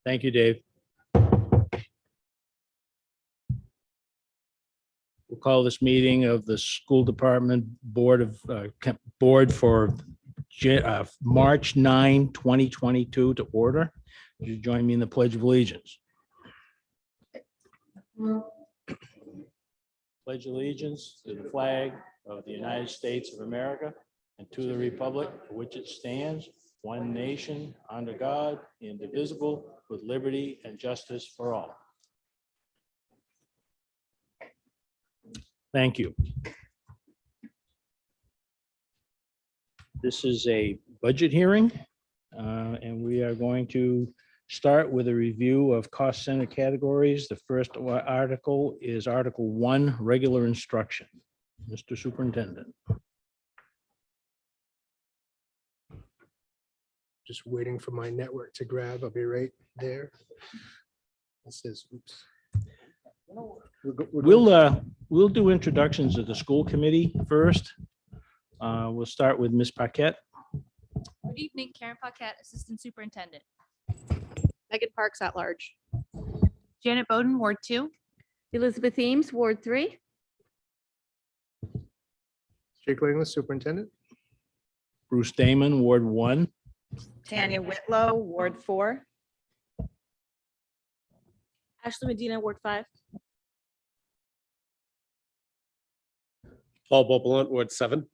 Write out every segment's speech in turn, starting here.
Thank you, Dave. We'll call this meeting of the School Department Board for March 9, 2022 to order. Would you join me in the Pledge of Allegiance? Pledge allegiance to the flag of the United States of America and to the republic for which it stands, one nation, under God, indivisible, with liberty and justice for all. Thank you. This is a budget hearing, and we are going to start with a review of cost center categories. The first article is Article 1, Regular Instruction. Mr. Superintendent. Just waiting for my network to grab. I'll be right there. It says, oops. We'll do introductions of the school committee first. We'll start with Ms. Paquette. Good evening, Karen Paquette, Assistant Superintendent. Megan Parks at large. Janet Bowden, Ward 2. Elizabeth Eames, Ward 3. Jake Langley, Superintendent. Bruce Damon, Ward 1. Tanya Whitlow, Ward 4. Ashley Medina, Ward 5. Paul Bobelant, Ward 7.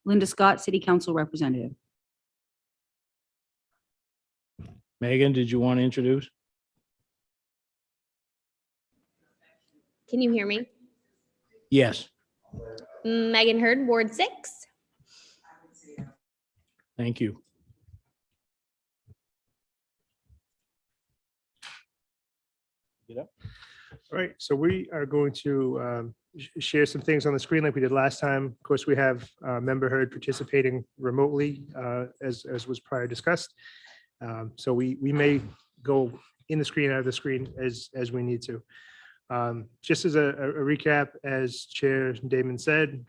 Linda Scott, City Council Representative. Megan, did you want to introduce? Can you hear me? Yes, Megan Hurd, Ward 6. thank you. All right, so we are going to share some things on the screen like we did last time. Of course, we have member Hurd participating remotely as was prior discussed. So we may go in the screen, out of the screen as we need to. Just as a recap, as Chair Damon said,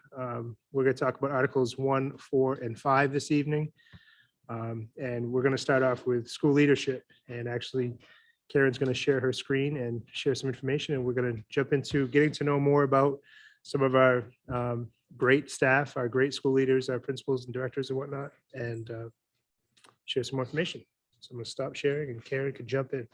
we're going to talk about Articles 1, 4, and 5 this evening. And we're going to start off with school leadership. And actually, Karen's going to share her screen and share some information. And we're going to jump into getting to know more about some of our great staff, our great school leaders, our principals and directors and whatnot, and share some more information. So I'm going to stop sharing and Karen could jump in.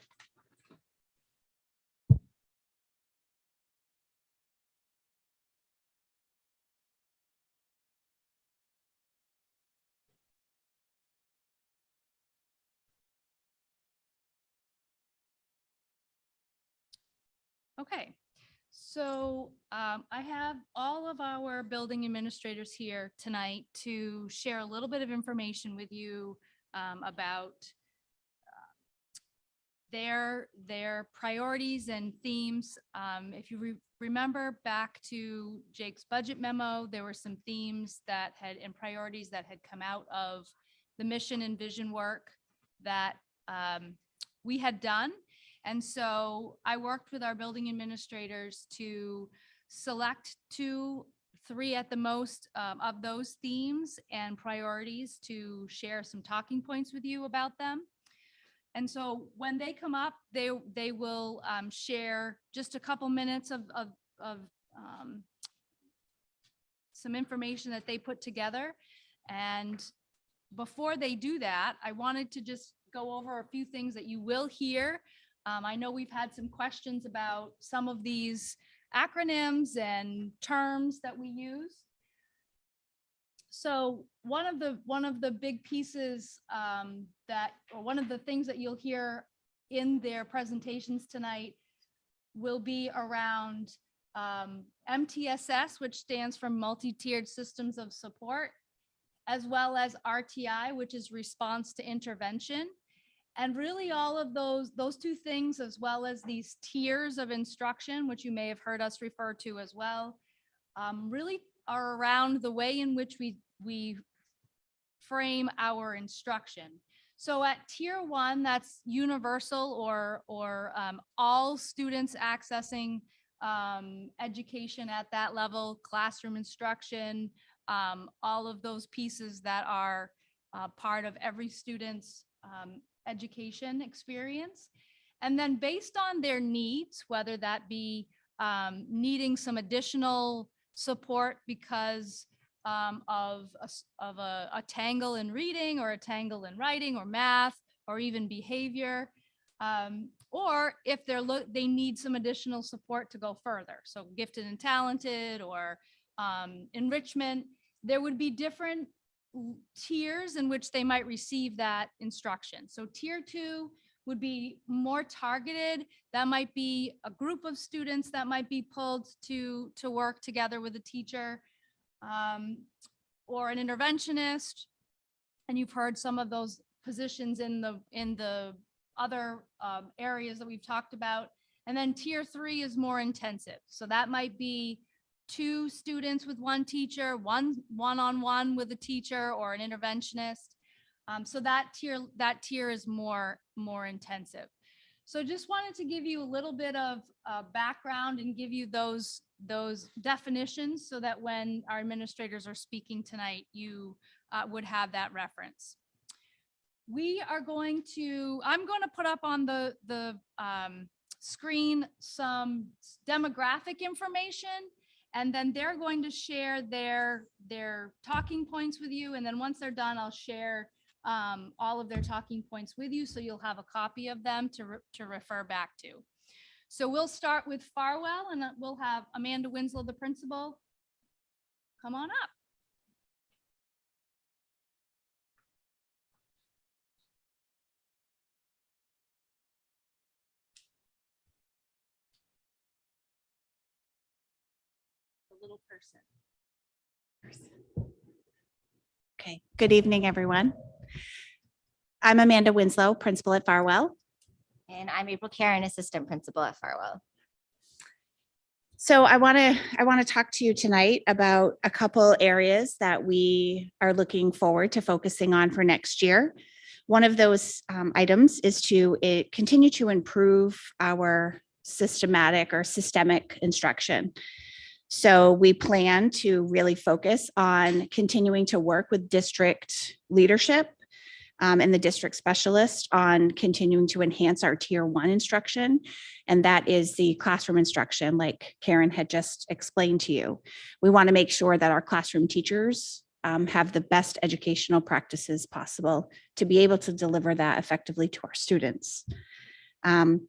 Okay, so I have all of our building administrators here tonight to share a little bit of information with you about their priorities and themes. If you remember back to Jake's budget memo, there were some themes that had and priorities that had come out of the mission and vision work that we had done. And so I worked with our building administrators to select 2, 3 at the most of those themes and priorities to share some talking points with you about them. And so when they come up, they will share just a couple minutes of some information that they put together. And before they do that, I wanted to just go over a few things that you will hear. I know we've had some questions about some of these acronyms and terms that we use. So one of the big pieces or one of the things that you'll hear in their presentations tonight will be around MTSS, which stands for Multi-Tiered Systems of Support, as well as RTI, which is Response to Intervention. And really all of those 2 things, as well as these tiers of instruction, which you may have heard us refer to as well, really are around the way in which we frame our instruction. So at tier 1, that's universal or all students accessing education at that level, classroom instruction, all of those pieces that are part of every student's education experience. And then based on their needs, whether that be needing some additional support because of a tangle in reading or a tangle in writing or math or even behavior, or if they need some additional support to go further. So gifted and talented or enrichment, there would be different tiers in which they might receive that instruction. So tier 2 would be more targeted. That might be a group of students that might be pulled to work together with a teacher or an interventionist. And you've heard some of those positions in the other areas that we've talked about. And then tier 3 is more intensive. So that might be 2 students with 1 teacher, one-on-one with a teacher or an interventionist. So that tier is more intensive. So just wanted to give you a little bit of background and give you those definitions so that when our administrators are speaking tonight, you would have that reference. I'm going to put up on the screen some demographic information, and then they're going to share their talking points with you. And then once they're done, I'll share all of their talking points with you, so you'll have a copy of them to refer back to. So we'll start with Farwell, and we'll have Amanda Winslow, the principal, come on up. The little person. Okay, good evening, everyone. I'm Amanda Winslow, principal at Farwell. And I'm April Karen, assistant principal at Farwell. So I want to talk to you tonight about a couple areas that we are looking forward to focusing on for next year. One of those items is to continue to improve our systemic instruction. So we plan to really focus on continuing to work with district leadership and the district specialist on continuing to enhance our tier 1 instruction. And that is the classroom instruction, like Karen had just explained to you. We want to make sure that our classroom teachers have the best educational practices possible to be able to deliver that effectively to our students.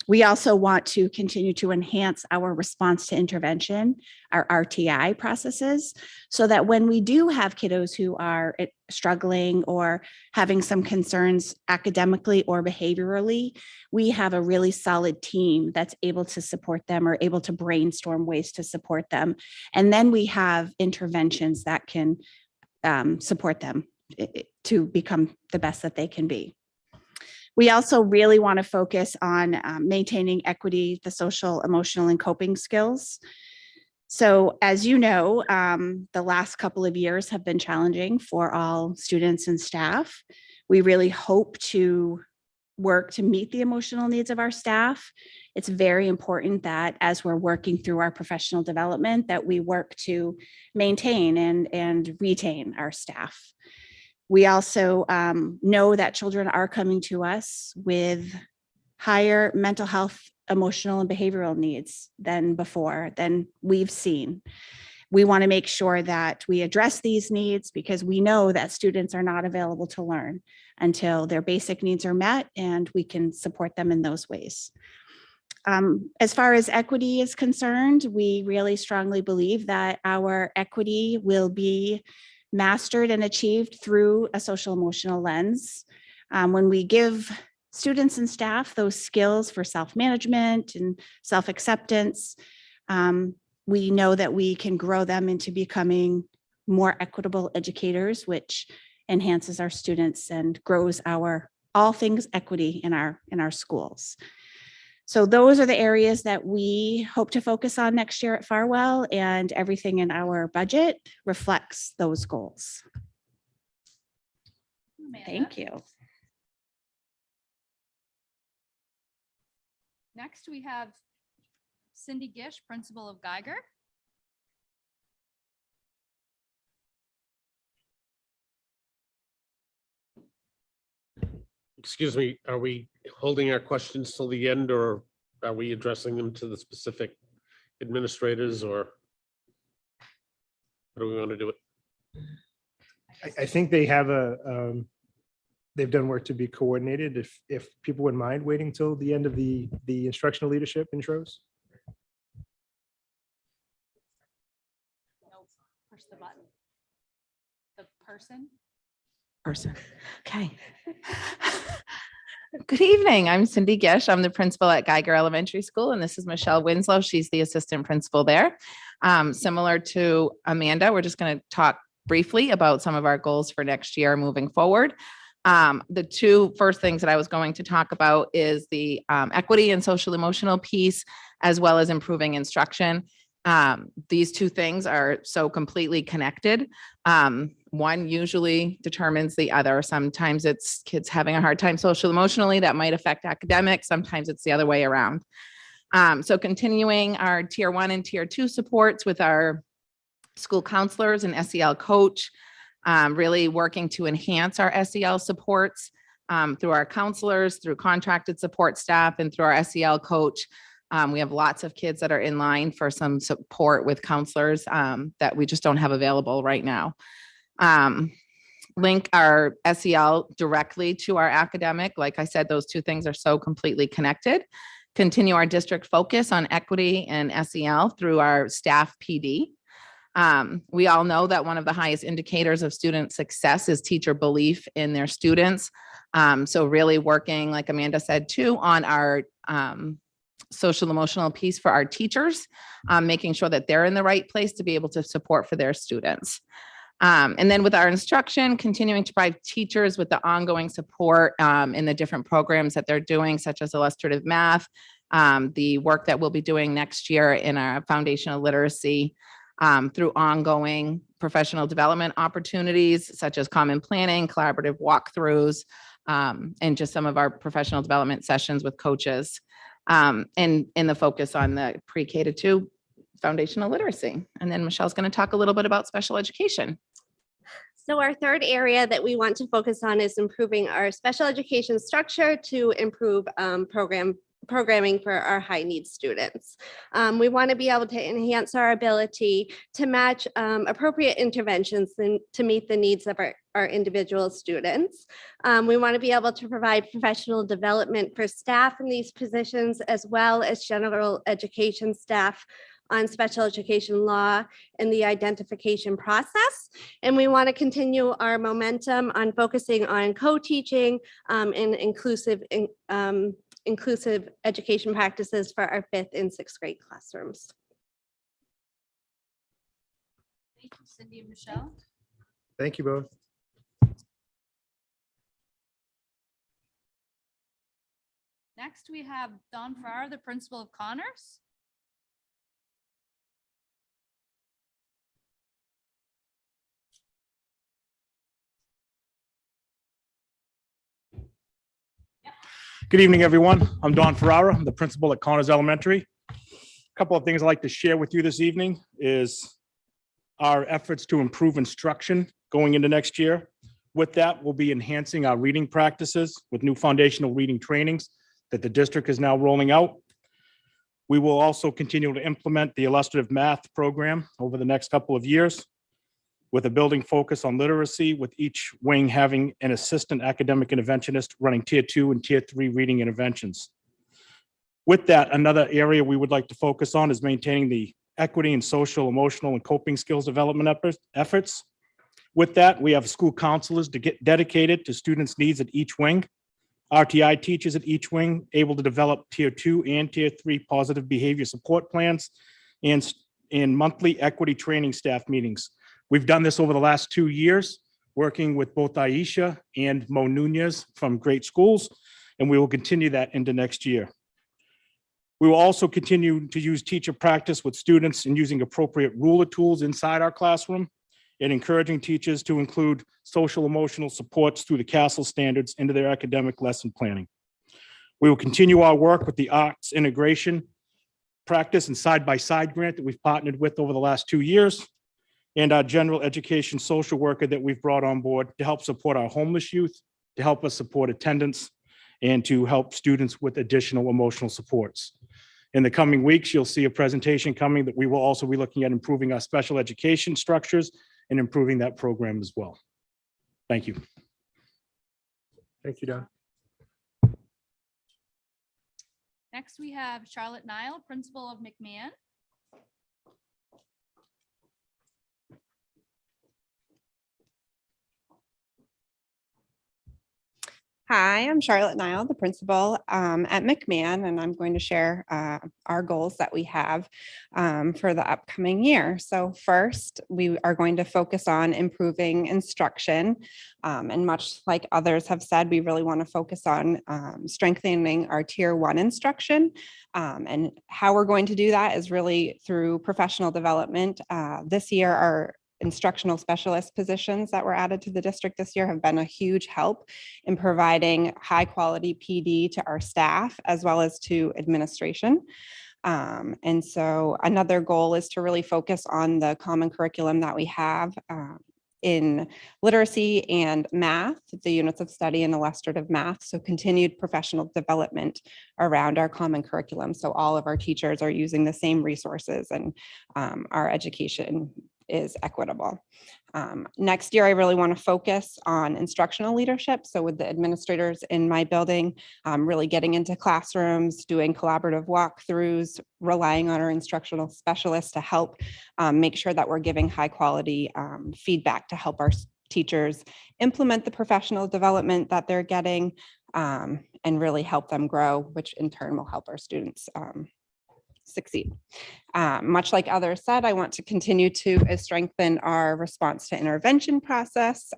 We also want to continue to enhance our response to intervention, our RTI processes, so that when we do have kiddos who are struggling or having some concerns academically or behaviorally, we have a really solid team that's able to support them or able to brainstorm ways to support them. And then we have interventions that can support them to become the best that they can be. We also really want to focus on maintaining equity, the social, emotional, and coping skills. So as you know, the last couple of years have been challenging for all students and staff. We really hope to work to meet the emotional needs of our staff. It's very important that as we're working through our professional development, that we work to maintain and retain our staff. We also know that children are coming to us with higher mental health, emotional, and behavioral needs than before, than we've seen. We want to make sure that we address these needs because we know that students are not available to learn until their basic needs are met, and we can support them in those ways. As far as equity is concerned, we really strongly believe that our equity will be mastered and achieved through a social emotional lens. When we give students and staff those skills for self-management and self-acceptance, we know that we can grow them into becoming more equitable educators, which enhances our students and grows our all things equity in our schools. So those are the areas that we hope to focus on next year at Farwell, and everything in our budget reflects those goals. Amanda. Thank you. Next, we have Cindy Gish, principal of Geiger. excuse me, are we holding our questions till the end, or are we addressing them to the specific administrators, or how do we want to do it? I think they have they've done work to be coordinated. If people wouldn't mind waiting till the end of the instructional leadership intros. Push the button. The person. Okay. Good evening. I'm Cindy Gish. I'm the principal at Geiger Elementary School, and this is Michelle Winslow. She's the assistant principal there. Similar to Amanda, we're just going to talk briefly about some of our goals for next year moving forward. The two first things that I was going to talk about is the equity and social emotional piece, as well as improving instruction. These two things are so completely connected. One usually determines the other. Sometimes it's kids having a hard time social emotionally that might affect academics. Sometimes it's the other way around. So continuing our tier 1 and tier 2 supports with our school counselors and SEL coach, really working to enhance our SEL supports through our counselors, through contracted support staff, and through our SEL coach. We have lots of kids that are in line for some support with counselors that we just don't have available right now. Link our SEL directly to our academic. Like I said, those two things are so completely connected. Continue our district focus on equity and SEL through our staff PD. We all know that one of the highest indicators of student success is teacher belief in their students. So really working, like Amanda said too, on our social emotional piece for our teachers, making sure that they're in the right place to be able to support for their students. And then with our instruction, continuing to provide teachers with the ongoing support in the different programs that they're doing, such as illustrative math, the work that we'll be doing next year in our foundational literacy, through ongoing professional development opportunities, such as common planning, collaborative walkthroughs, and just some of our professional development sessions with coaches. And the focus on the pre-K to 2 foundational literacy. And then Michelle's going to talk a little bit about special education. So our third area that we want to focus on is improving our special education structure to improve programming for our high needs students. We want to be able to enhance our ability to match appropriate interventions to meet the needs of our individual students. We want to be able to provide professional development for staff in these positions, as well as general education staff on special education law and the identification process. And we want to continue our momentum on focusing on co-teaching and inclusive education practices for our 5th and 6th grade classrooms. Thank you, Cindy and Michelle. Thank you both. Next, we have Don Farrar, the principal of Connors. Good evening, everyone. I'm Don Ferrara. I'm the principal at Connors Elementary. A couple of things I'd like to share with you this evening is our efforts to improve instruction going into next year. With that, we'll be enhancing our reading practices with new foundational reading trainings that the district is now rolling out. We will also continue to implement the illustrative math program over the next couple of years, with a building focus on literacy, with each wing having an assistant academic interventionist running tier 2 and tier 3 reading interventions. With that, another area we would like to focus on is maintaining the equity and social, emotional, and coping skills development efforts. With that, we have school counselors to get dedicated to students' needs at each wing, RTI teachers at each wing able to develop tier 2 and tier 3 positive behavior support plans, and monthly equity training staff meetings. We've done this over the last 2 years, working with both Aisha and Mo Nunez from Great Schools, and we will continue that into next year. We will also continue to use teacher practice with students in using appropriate ruler tools inside our classroom and encouraging teachers to include social emotional supports through the CASEL standards into their academic lesson planning. We will continue our work with the arts integration practice and side-by-side grant that we've partnered with over the last 2 years, and our general education social worker that we've brought on board to help support our homeless youth, to help us support attendance and to help students with additional emotional supports. In the coming weeks, you'll see a presentation coming that we will also be looking at improving our special education structures and improving that program as well. Thank you. Thank you, Don. Next, we have Charlotte Nile, principal of McMahon. Hi, I'm Charlotte Nile, the principal at McMahon, and I'm going to share our goals that we have for the upcoming year. So first, we are going to focus on improving instruction. And much like others have said, we really want to focus on strengthening our tier 1 instruction. And how we're going to do that is really through professional development. This year, our instructional specialist positions that were added to the district this year have been a huge help in providing high quality PD to our staff as well as to administration. And so another goal is to really focus on the common curriculum that we have in literacy and math, the units of study in illustrative math. So continued professional development around our common curriculum. So all of our teachers are using the same resources and our education is equitable. Next year, I really want to focus on instructional leadership. So with the administrators in my building, really getting into classrooms, doing collaborative walkthroughs, relying on our instructional specialists to help make sure that we're giving high quality feedback to help our teachers implement the professional development that they're getting and really help them grow, which in turn will help our students succeed. Much like others said, I want to continue to strengthen our response to intervention process.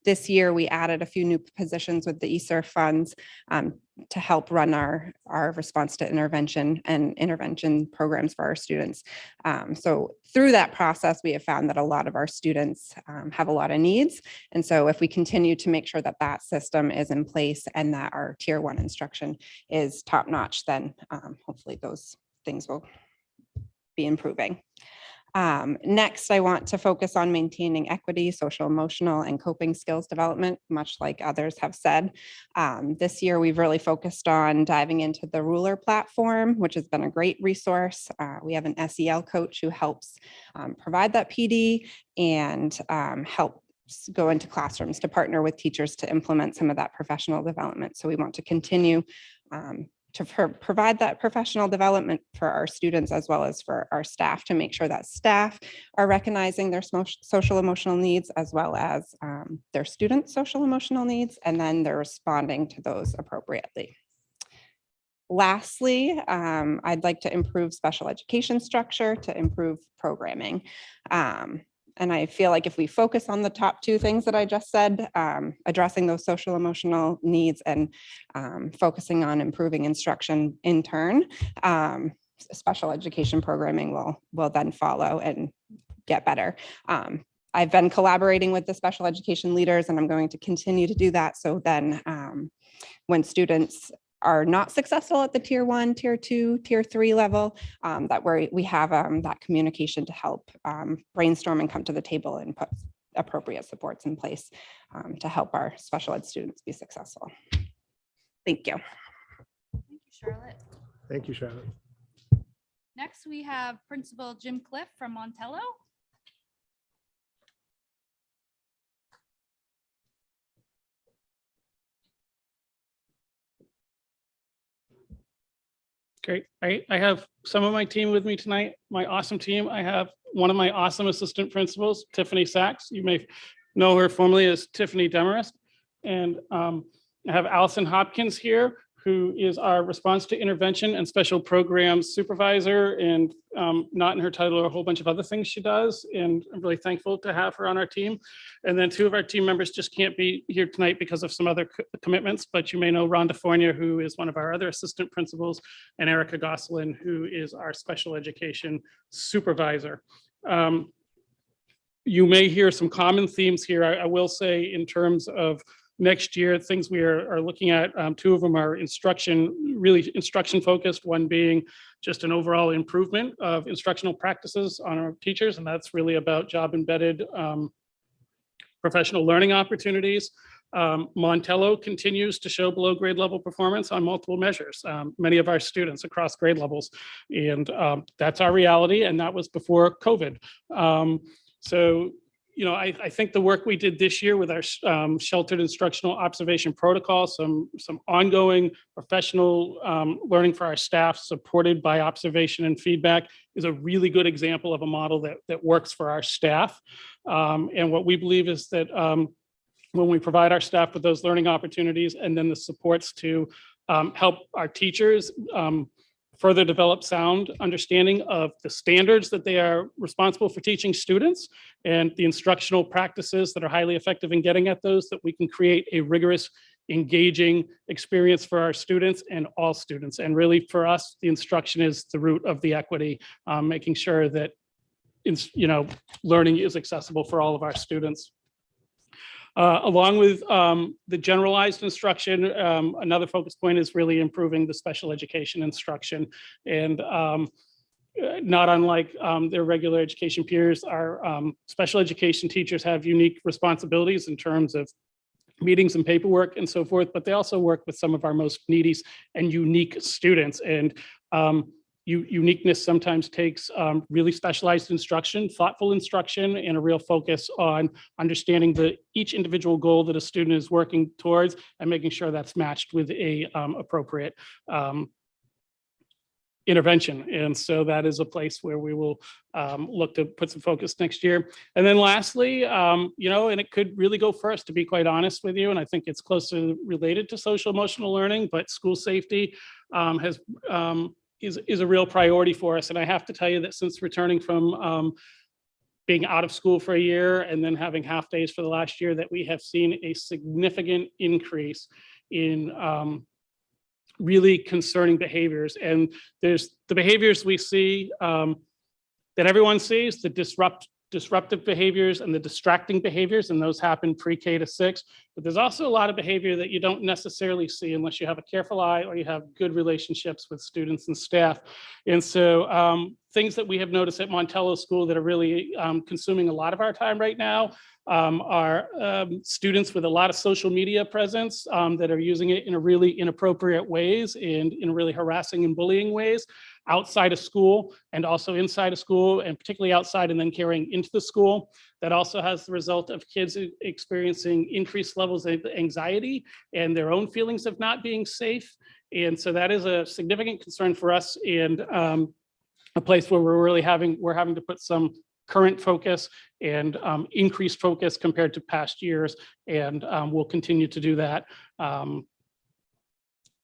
This year, we added a few new positions with the ESER funds to help run our response to intervention and intervention programs for our students. So through that process, we have found that a lot of our students have a lot of needs. And so if we continue to make sure that that system is in place and that our tier 1 instruction is top notch, then hopefully those things will be improving. Next, I want to focus on maintaining equity, social, emotional, and coping skills development, much like others have said. This year, we've really focused on diving into the Ruler platform, which has been a great resource. We have an SEL coach who helps provide that PD and help go into classrooms to partner with teachers to implement some of that professional development. So we want to continue to provide that professional development for our students as well as for our staff to make sure that staff are recognizing their social emotional needs as well as their students' social emotional needs, and then they're responding to those appropriately. Lastly, I'd like to improve special education structure to improve programming. And I feel like if we focus on the top 2 things that I just said, addressing those social emotional needs and focusing on improving instruction in turn, special education programming will then follow and get better. I've been collaborating with the special education leaders and I'm going to continue to do that. So then when students are not successful at the tier 1, tier 2, tier 3 level, that we have that communication to help brainstorm and come to the table and put appropriate supports in place to help our special ed students be successful. Thank you. Thank you, Charlotte. Thank you, Charlotte. Next, we have Principal Jim Cliff from Montello. Great. I have some of my team with me tonight, my awesome team. I have one of my awesome assistant principals, Tiffany Sachs. You may know her formerly as Tiffany Demarest. And I have Allison Hopkins here, who is our response to intervention and special programs supervisor, and not in her title, a whole bunch of other things she does. And I'm really thankful to have her on our team. And then 2 of our team members just can't be here tonight because of some other commitments, but you may know Rhonda Fournier, who is one of our other assistant principals, and Erica Gosselin, who is our special education supervisor. You may hear some common themes here. I will say in terms of next year, things we are looking at, 2 of them are really instruction focused, one being just an overall improvement of instructional practices on our teachers, and that's really about job embedded professional learning opportunities. Montello continues to show below grade level performance on multiple measures, many of our students across grade levels. And that's our reality. And that was before COVID. So, you know, I think the work we did this year with our sheltered instructional observation protocol, some ongoing professional learning for our staff supported by observation and feedback is a really good example of a model that works for our staff. And what we believe is that when we provide our staff with those learning opportunities and then the supports to help our teachers further develop sound understanding of the standards that they are responsible for teaching students and the instructional practices that are highly effective in getting at those, that we can create a rigorous, engaging experience for our students and all students. And really for us, the instruction is the root of the equity, making sure that learning is accessible for all of our students. Along with the generalized instruction, another focus point is really improving the special education instruction. And not unlike their regular education peers, our special education teachers have unique responsibilities in terms of meetings and paperwork and so forth, but they also work with some of our most needy and unique students. And uniqueness sometimes takes really specialized instruction, thoughtful instruction, and a real focus on understanding each individual goal that a student is working towards and making sure that's matched with a appropriate intervention. And so that is a place where we will look to put some focus next year. And then lastly, and it could really go first, to be quite honest with you, and I think it's closely related to social emotional learning, but school safety is a real priority for us. And I have to tell you that since returning from being out of school for a year and then having half days for the last year, that we have seen a significant increase in really concerning behaviors. And there's the behaviors we see that everyone sees, the disruptive behaviors and the distracting behaviors, and those happen pre-K to 6. But there's also a lot of behavior that you don't necessarily see unless you have a careful eye or you have good relationships with students and staff. And so things that we have noticed at Montello School that are really consuming a lot of our time right now are students with a lot of social media presence that are using it in a really inappropriate ways and in really harassing and bullying ways outside of school and also inside of school, and particularly outside and then carrying into the school. That also has the result of kids experiencing increased levels of anxiety and their own feelings of not being safe. And so that is a significant concern for us, and a place where we're having to put some current focus and increased focus compared to past years. And we'll continue to do that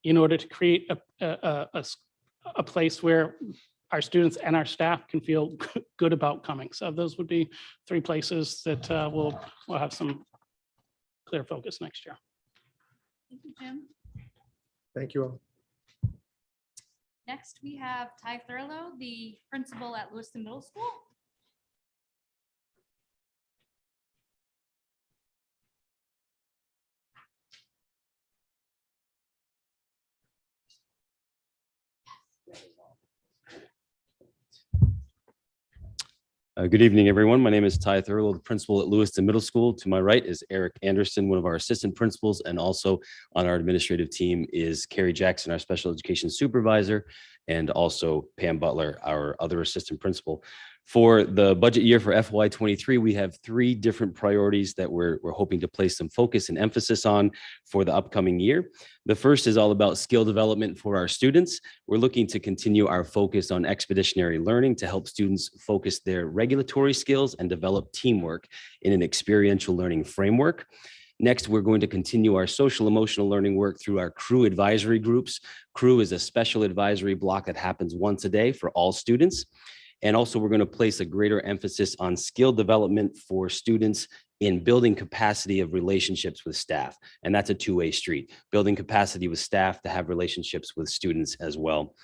in order to create a place where our students and our staff can feel good about coming. So those would be 3 places that we'll have some clear focus next year. Thank you, Jim. Thank you all. Next, we have Ty Thurlow, the principal at Lewiston Middle School. Good evening, everyone. My name is Ty Thurlow, the principal at Lewiston Middle School. To my right is Eric Anderson, one of our assistant principals, and also on our administrative team is Carrie Jackson, our special education supervisor, and also Pam Butler, our other assistant principal. For the budget year for FY23, we have 3 different priorities that we're hoping to place some focus and emphasis on for the upcoming year. The first is all about skill development for our students. We're looking to continue our focus on expeditionary learning to help students focus their regulatory skills and develop teamwork in an experiential learning framework. Next, we're going to continue our social emotional learning work through our CREW advisory groups. CREW is a special advisory block that happens once a day for all students. And also, we're going to place a greater emphasis on skill development for students in building capacity of relationships with staff. And that's a 2-way street, building capacity with staff to have relationships with students as well.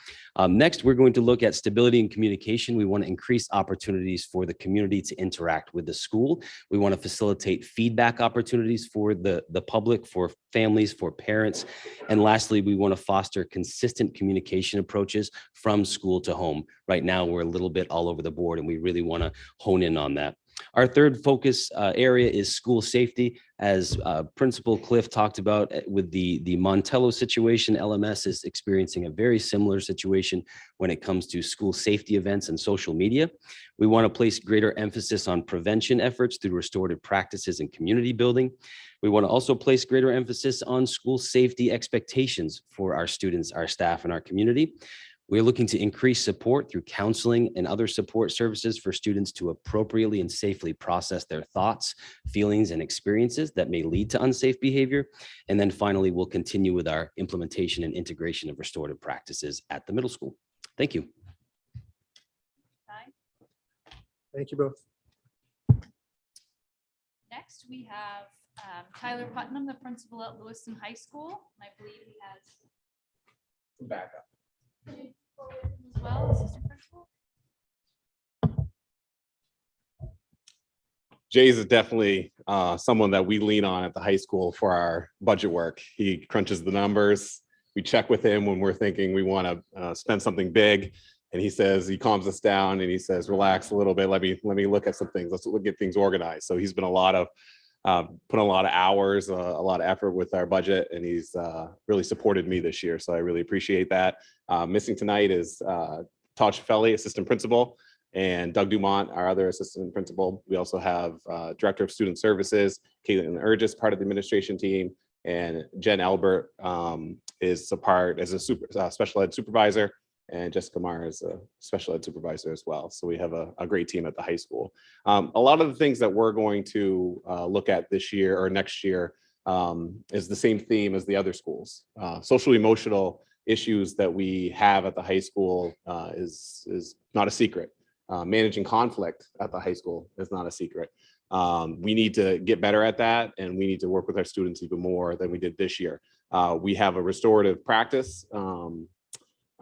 Next, we're going to look at stability and communication. We want to increase opportunities for the community to interact with the school. We want to facilitate feedback opportunities for the public, for families, for parents. And lastly, we want to foster consistent communication approaches from school to home. Right now, we're a little bit all over the board, and we really want to hone in on that. Our third focus area is school safety. As Principal Cliff talked about with the Montello situation, LMS is experiencing a very similar situation when it comes to school safety events and social media. We want to place greater emphasis on prevention efforts through restorative practices and community building. We want to also place greater emphasis on school safety expectations for our students, our staff, and our community. We're looking to increase support through counseling and other support services for students to appropriately and safely process their thoughts, feelings, and experiences that may lead to unsafe behavior. And then finally, we'll continue with our implementation and integration of restorative practices at the middle school. Thank you. Thank you both. Next, we have Tyler Putnam, the principal at Lewiston High School. I believe he has Backup. as well, assistant principal. Jay's is definitely someone that we lean on at the high school for our budget work. He crunches the numbers. We check with him when we're thinking we want to spend something big. And he says, he calms us down and he says, relax a little bit. Let me look at some things. Let's get things organized. So he's been put a lot of hours, a lot of effort with our budget, and he's really supported me this year. So I really appreciate that. Missing tonight is Todd Schiffelli, assistant principal, and Doug Dumont, our other assistant principal. We also have director of student services, Caitlin Urgis, part of the administration team, and Jen Albert is a part as a special ed supervisor, and Jessica Marr is a special ed supervisor as well. So we have a great team at the high school. A lot of the things that we're going to look at this year or next year is the same theme as the other schools. Social emotional issues that we have at the high school is not a secret. Managing conflict at the high school is not a secret. We need to get better at that, and we need to work with our students even more than we did this year. We have a restorative practice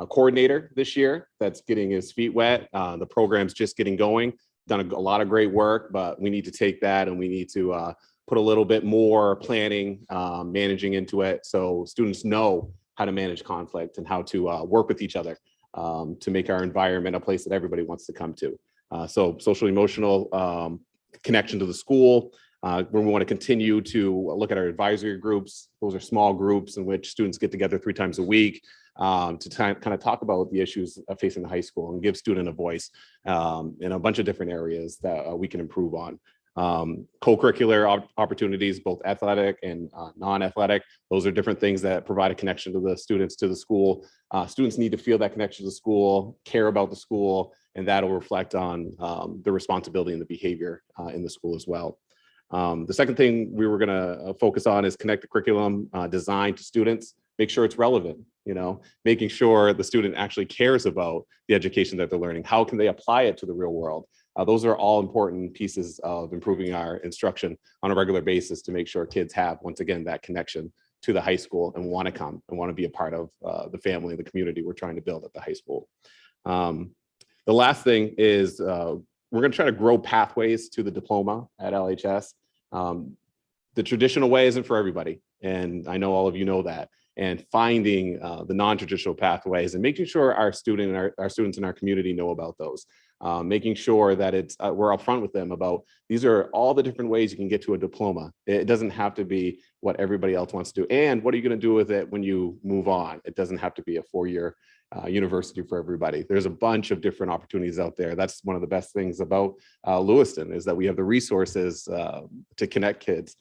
a coordinator this year that's getting his feet wet. The program's just getting going. Done a lot of great work, but we need to take that and we need to put a little bit more planning, managing into it, so students know how to manage conflict and how to work with each other to make our environment a place that everybody wants to come to. So social emotional connection to the school. We want to continue to look at our advisory groups. Those are small groups in which students get together 3 times a week to kind of talk about the issues facing the high school and give student a voice in a bunch of different areas that we can improve on. Co-curricular opportunities, both athletic and non-athletic. Those are different things that provide a connection to the students, to the school. Students need to feel that connection to the school, care about the school, and that'll reflect on the responsibility and the behavior in the school as well. The second thing we were going to focus on is connect the curriculum design to students, make sure it's relevant, making sure the student actually cares about the education that they're learning. How can they apply it to the real world? Those are all important pieces of improving our instruction on a regular basis to make sure kids have, once again, that connection to the high school and want to come and want to be a part of the family, the community we're trying to build at the high school. The last thing is we're going to try to grow pathways to the diploma at LHS. The traditional way isn't for everybody, and I know all of you know that. And finding the non-traditional pathways and making sure our students in our community know about those. Making sure that we're upfront with them about these are all the different ways you can get to a diploma. It doesn't have to be what everybody else wants to do. And what are you going to do with it when you move on? It doesn't have to be a 4-year university for everybody. There's a bunch of different opportunities out there. That's one of the best things about Lewiston is that we have the resources to connect kids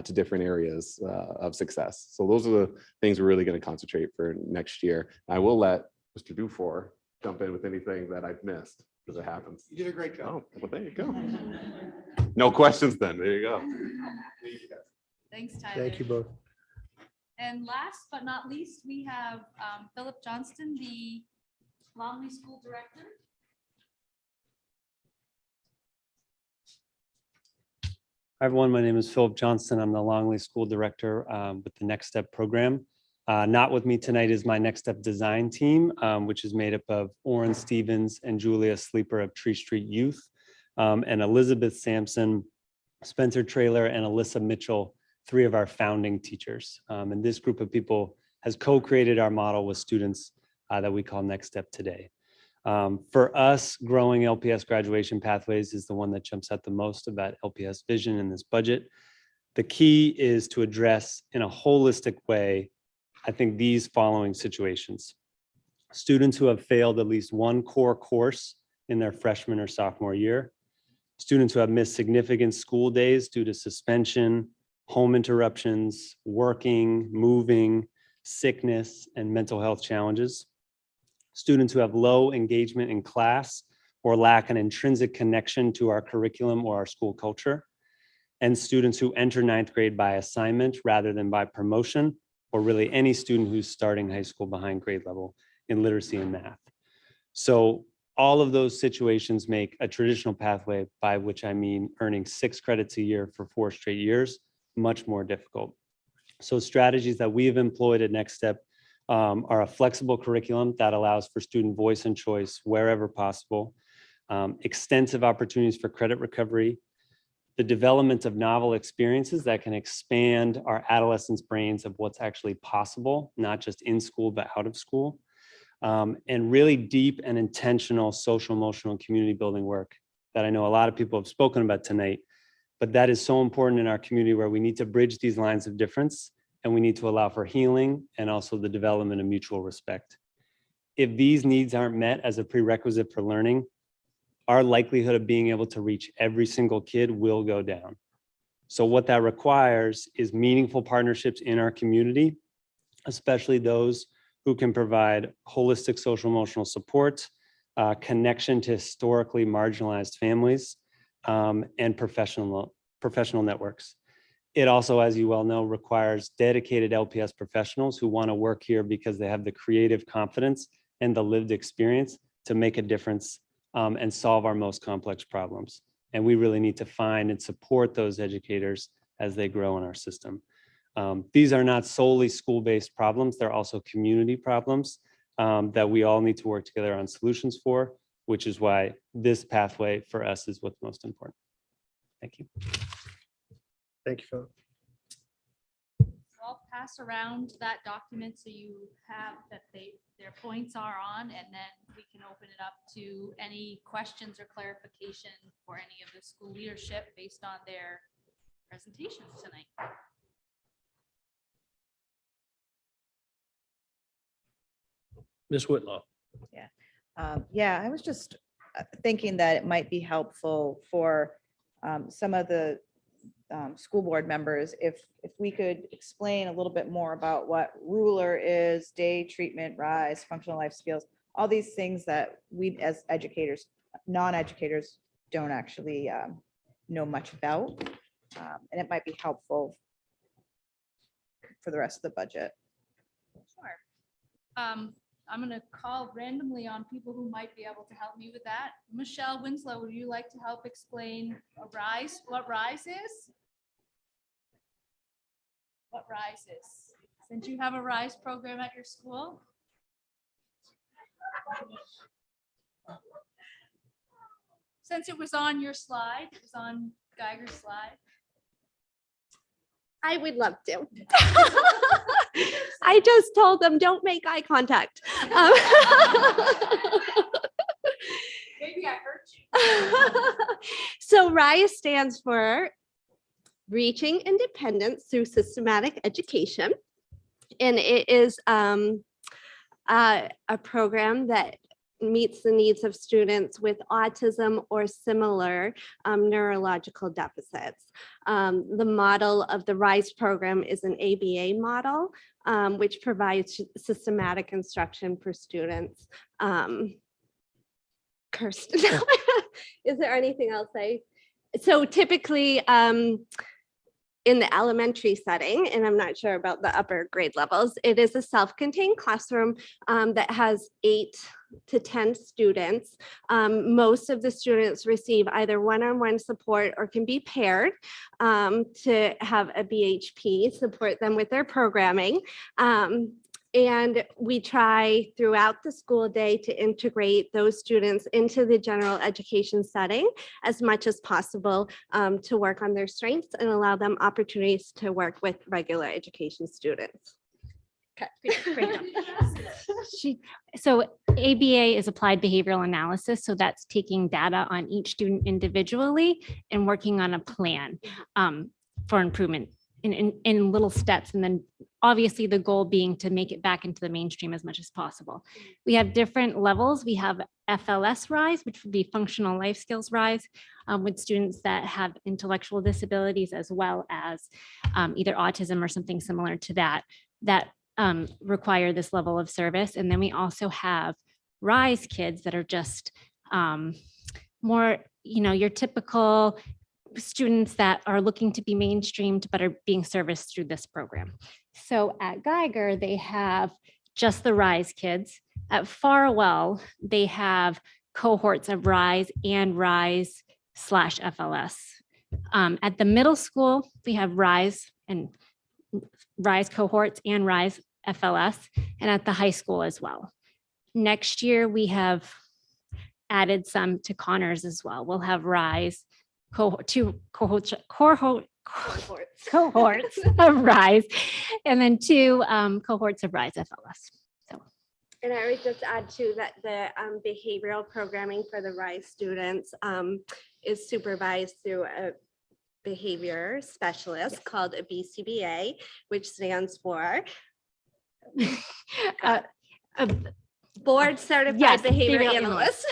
to different areas of success. So those are the things we're really going to concentrate for next year. I will let Mr. Dufour jump in with anything that I've missed because it happens. You did a great job. Oh, well, there you go. No questions then. There you go. Thanks, Tyler. Thank you both. And last but not least, we have Philip Johnston, the Longley School Director. Hi, everyone. My name is Philip Johnston. I'm the Longley School Director with the Nextstep program. Not with me tonight is my Nextstep design team, which is made up of Oren Stevens and Julia Sleeper of Tree Street Youth, and Elizabeth Sampson, Spencer Traylor, and Alyssa Mitchell, 3 of our founding teachers. And this group of people has co-created our model with students that we call Nextstep today. For us, growing LPS graduation pathways is the one that jumps out the most about LPS vision in this budget. The key is to address in a holistic way, I think, these following situations. Students who have failed at least one core course in their freshman or sophomore year, students who have missed significant school days due to suspension, home interruptions, working, moving, sickness, and mental health challenges, students who have low engagement in class or lack an intrinsic connection to our curriculum or our school culture, and students who enter ninth grade by assignment rather than by promotion, or really any student who's starting high school behind grade level in literacy and math. So all of those situations make a traditional pathway, by which I mean earning 6 credits a year for 4 straight years, much more difficult. So strategies that we have employed at Nextstep are a flexible curriculum that allows for student voice and choice wherever possible, extensive opportunities for credit recovery, the development of novel experiences that can expand our adolescents' brains of what's actually possible, not just in school, but out of school, and really deep and intentional social, emotional, and community building work that I know a lot of people have spoken about tonight, but that is so important in our community where we need to bridge these lines of difference and we need to allow for healing and also the development of mutual respect. If these needs aren't met as a prerequisite for learning, our likelihood of being able to reach every single kid will go down. So what that requires is meaningful partnerships in our community, especially those who can provide holistic social emotional support, connection to historically marginalized families, and professional networks. It also, as you well know, requires dedicated LPS professionals who want to work here because they have the creative confidence and the lived experience to make a difference and solve our most complex problems. And we really need to find and support those educators as they grow in our system. These are not solely school-based problems. They're also community problems that we all need to work together on solutions for, which is why this pathway for us is what's most important. Thank you. Thank you, Philip. I'll pass around that document so you have that their points are on, and then we can open it up to any questions or clarification for any of the school leadership based on their presentations tonight. Ms. Whitlow. Yeah, I was just thinking that it might be helpful for some of the school board members if we could explain a little bit more about what ruler is, day treatment, RISE, functional life skills, all these things that we as educators, non-educators don't actually know much about. And it might be helpful for the rest of the budget. Sure. I'm going to call randomly on people who might be able to help me with that. Michelle Winslow, would you like to help explain RISE, what RISE is? What RISE is? Since you have a RISE program at your school? Since it was on your slide, it was on Geiger's slide. I would love to. I just told them, don't make eye contact. Maybe I hurt you. So RISE stands for Reaching Independence Through Systematic Education. And it is a program that meets the needs of students with autism or similar neurological deficits. The model of the RISE program is an ABA model, which provides systematic instruction for students. Kirsten, is there anything else so typically in the elementary setting, and I'm not sure about the upper grade levels, it is a self-contained classroom that has 8 to 10 students. Most of the students receive either one-on-one support or can be paired to have a BHP support them with their programming. And we try throughout the school day to integrate those students into the general education setting as much as possible to work on their strengths and allow them opportunities to work with regular education students. So ABA is applied behavioral analysis. So that's taking data on each student individually and working on a plan for improvement in little steps. And then obviously the goal being to make it back into the mainstream as much as possible. We have different levels. We have FLS RISE, which would be functional life skills RISE, with students that have intellectual disabilities as well as either autism or something similar to that require this level of service. And then we also have RISE kids that are just more, your typical students that are looking to be mainstreamed but are being serviced through this program. So at Geiger, they have just the RISE kids. At Farwell, they have cohorts of RISE and RISE/FLS. At the middle school, we have RISE and RISE cohorts and RISE FLS, and at the high school as well. Next year, we have added some to Connors as well. We'll have RISE cohorts of RISE, and then 2 cohorts of RISE FLS. And I would just add too that the behavioral programming for the RISE students is supervised through a behavior specialist called a BCBA, which stands for Board Certified Behavior Analyst.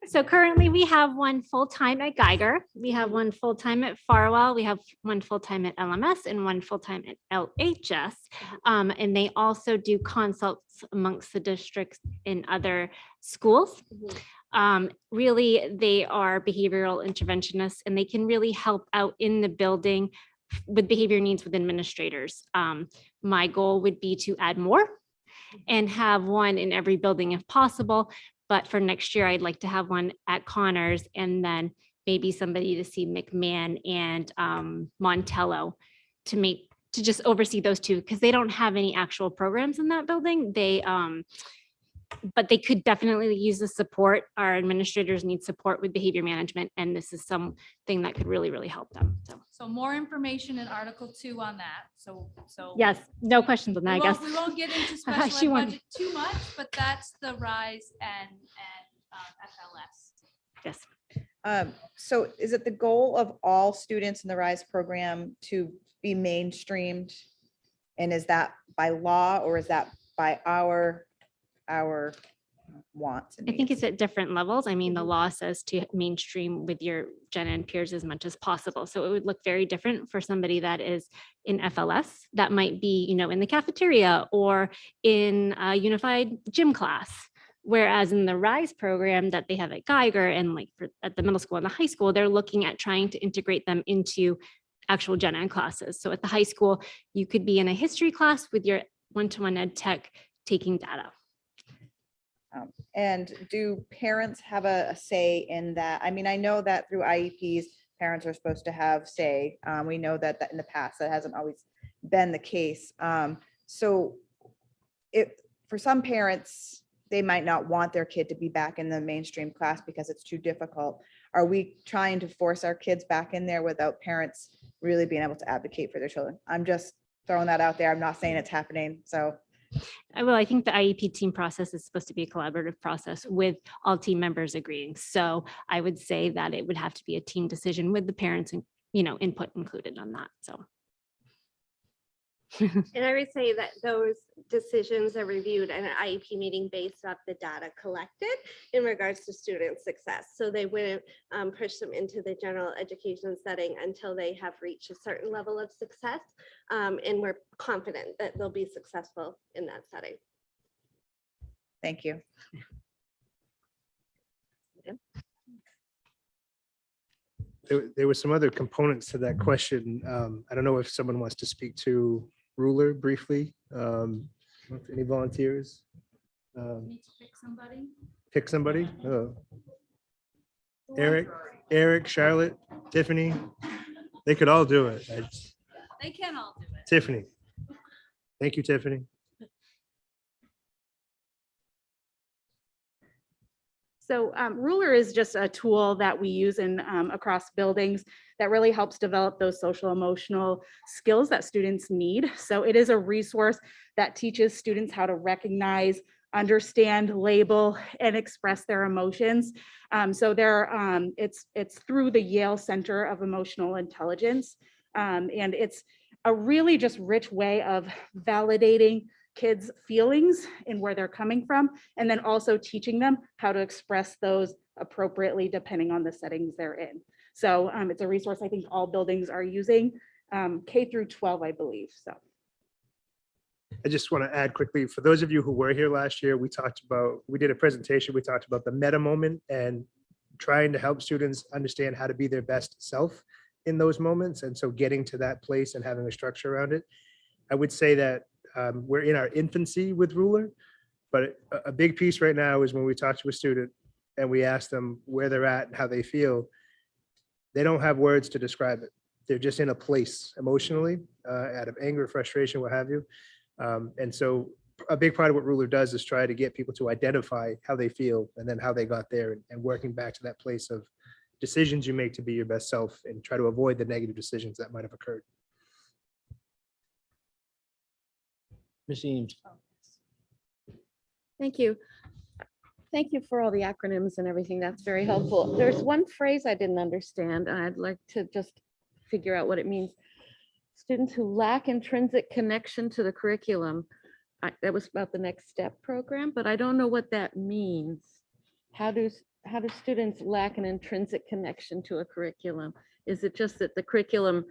So currently we have one full-time at Geiger. We have one full-time at Farwell. We have one full-time at LMS and one full-time at LHS. And they also do consults amongst the districts in other schools. Really, they are behavioral interventionists and they can really help out in the building with behavior needs with administrators. My goal would be to add more and have one in every building if possible. But for next year, I'd like to have one at Connors and then maybe somebody to see McMahon and Montello to just oversee those 2 because they don't have any actual programs in that building. But they could definitely use the support. Our administrators need support with behavior management, and this is something that could really, really help them. So more information in Article 2 on that. So yes, no questions on that, I guess. We won't get into She special ed won. budget too much, but that's the RISE and FLS. Yes. So is it the goal of all students in the RISE program to be mainstreamed? And is that by law or is that by our wants? I think it's at different levels. I mean, the law says to mainstream with your gen ed peers as much as possible. So it would look very different for somebody that is in FLS. That might be, in the cafeteria or in a unified gym class. Whereas in the RISE program that they have at Geiger and at the middle school and the high school, they're looking at trying to integrate them into actual gen ed classes. So at the high school, you could be in a history class with your one-to-one ed tech taking data. And do parents have a say in that? I mean, I know that through IEPs, parents are supposed to have say. We know that in the past, that hasn't always been the case. So for some parents, they might not want their kid to be back in the mainstream class because it's too difficult. Are we trying to force our kids back in there without parents really being able to advocate for their children? I'm just throwing that out there. I'm not saying it's happening. So I think the IEP team process is supposed to be a collaborative process with all team members agreeing. So I would say that it would have to be a team decision with the parents and, input included on that. So. And I would say that those decisions are reviewed in an IEP meeting based off the data collected in regards to student success. So they wouldn't push them into the general education setting until they have reached a certain level of success. And we're confident that they'll be successful in that setting. Thank you. There were some other components to that question. I don't know if someone wants to speak to Ruler briefly. Any volunteers? Need to pick somebody. Pick somebody? Oh. Eric, Charlotte, Tiffany. They could all do it. They can all do it. Tiffany. Thank you, Tiffany. So Ruler is just a tool that we use across buildings that really helps develop those social emotional skills that students need. So it is a resource that teaches students how to recognize understand, label, and express their emotions. So it's through the Yale Center of Emotional Intelligence. And it's a really just rich way of validating kids' feelings and where they're coming from, and then also teaching them how to express those appropriately depending on the settings they're in. So it's a resource I think all buildings are using, K through 12, I believe. So I just want to add quickly, for those of you who were here last year, we did a presentation, we talked about the meta moment and trying to help students understand how to be their best self in those moments. And so getting to that place and having a structure around it. I would say that we're in our infancy with Ruler, but a big piece right now is when we talk to a student and we ask them where they're at and how they feel, they don't have words to describe it. They're just in a place emotionally, out of anger, frustration, what have you. And so a big part of what Ruler does is try to get people to identify how they feel and then how they got there, and working back to that place of decisions you make to be your best self and try to avoid the negative decisions that might have occurred. Ms. Eames. Thank you. Thank you for all the acronyms and everything. That's very helpful. There's one phrase I didn't understand, and I'd like to just figure out what it means. Students who lack intrinsic connection to the curriculum. That was about the Next Step program, but I don't know what that means. How do students lack an intrinsic connection to a curriculum? Is it just that the curriculum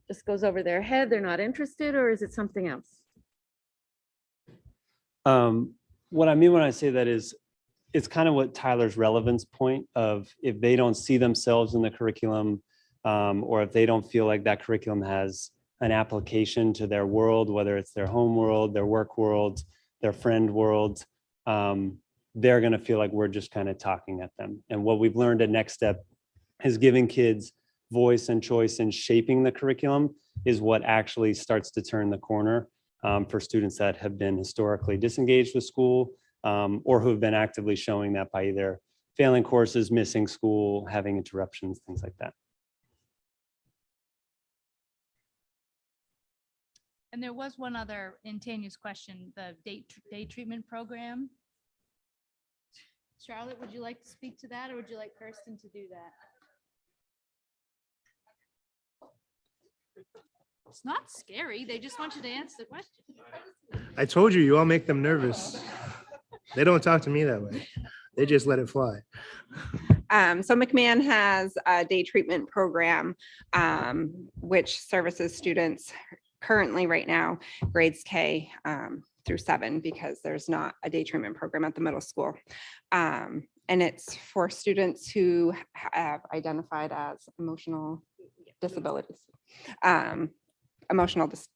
just goes over their head, they're not interested, or is it something else? What I mean when I say that is, it's kind of what Tyler's relevance point of, if they don't see themselves in the curriculum, or if they don't feel like that curriculum has an application to their world, whether it's their home world, their work world, their friend world, they're going to feel like we're just kind of talking at them. And what we've learned at Next Step is giving kids voice and choice and shaping the curriculum is what actually starts to turn the corner for students that have been historically disengaged with school, or who have been actively showing that by either failing courses, missing school, having interruptions, things like that. And there was one other in Tanya's question, the day treatment program. Charlotte, would you like to speak to that, or would you like Kirsten to do that? It's not scary. They just want you to answer the question. I told you, you all make them nervous. They don't talk to me that way. They just let it fly. So McMahon has a day treatment program, which services students currently right now, grades K through 7, because there's not a day treatment program at the middle school. And it's for students who have identified as emotional disabilities.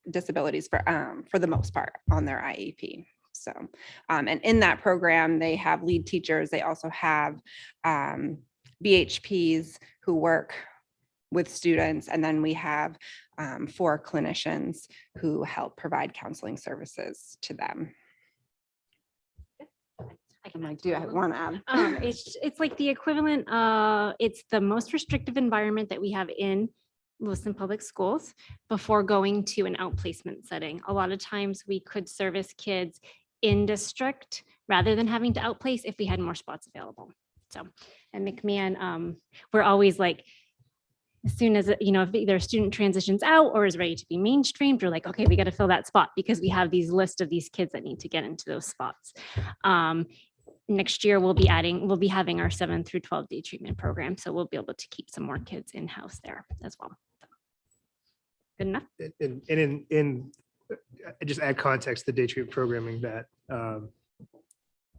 Disabilities for the most part on their IEP. So, and in that program, they have lead teachers. They also have BHPs who work with students. And then we have 4 clinicians who help provide counseling services to them. I do want to add. It's like the equivalent, it's the most restrictive environment that we have in Lewiston Public Schools before going to an outplacement setting. A lot of times we could service kids in district rather than having to outplace if we had more spots available. So at McMahon, we're always like, as soon as, if either a student transitions out or is ready to be mainstreamed, we're like, okay, we got to fill that spot because we have these list of these kids that need to get into those spots. Next year, we'll be having our 7 through 12 day treatment program. So we'll be able to keep some more kids in-house there as well. Good enough. And I just add context to day treatment programming that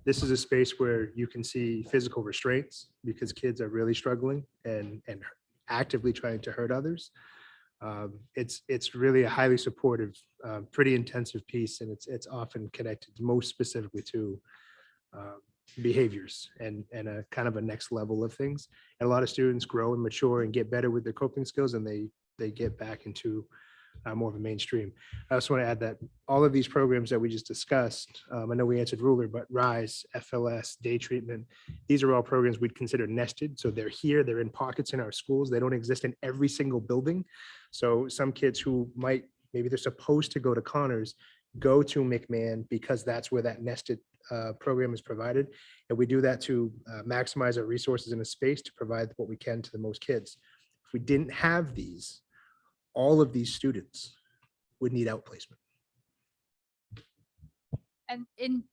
this is a space where you can see physical restraints because kids are really struggling and actively trying to hurt others. It's really a highly supportive, pretty intensive piece, and it's often connected most specifically to behaviors and a kind of a next level of things. And a lot of students grow and mature and get better with their coping skills, and they get back into more of a mainstream. I also want to add that all of these programs that we just discussed, I know we answered Ruler, but RISE, FLS, day treatment, these are all programs we'd consider nested. So they're here, they're in pockets in our schools. They don't exist in every single building. So some kids who maybe they're supposed to go to Connors, go to McMahon because that's where that nested program is provided. And we do that to maximize our resources in a space to provide what we can to the most kids. If we didn't have these, all of these students would need outplacement. And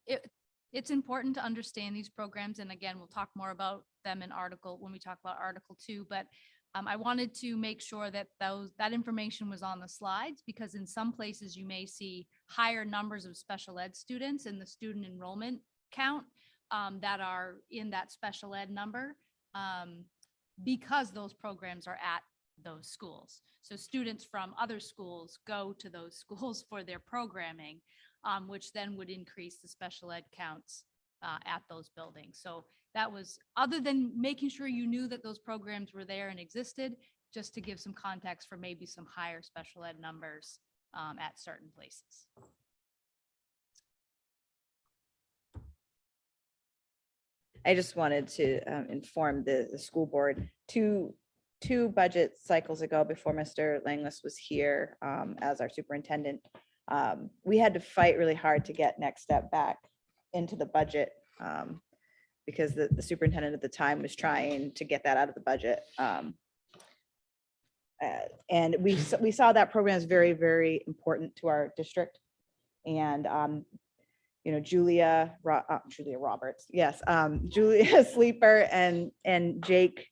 it's important to understand these programs. And again, we'll talk more about them when we talk about Article 2, but I wanted to make sure that that information was on the slides, because in some places you may see higher numbers of special ed students in the student enrollment count that are in that special ed number because those programs are at those schools. So students from other schools go to those schools for their programming, which then would increase the special ed counts at those buildings. So that was, other than making sure you knew that those programs were there and existed, just to give some context for maybe some higher special ed numbers at certain places. I just wanted to inform the school board two budget cycles ago, before Mr. Langless was here as our superintendent, we had to fight really hard to get Nextstep back into the budget because the superintendent at the time was trying to get that out of the budget. And we saw that program as very, very important to our district. And you know, Julia Roberts, yes, Julia Sleeper and Jake,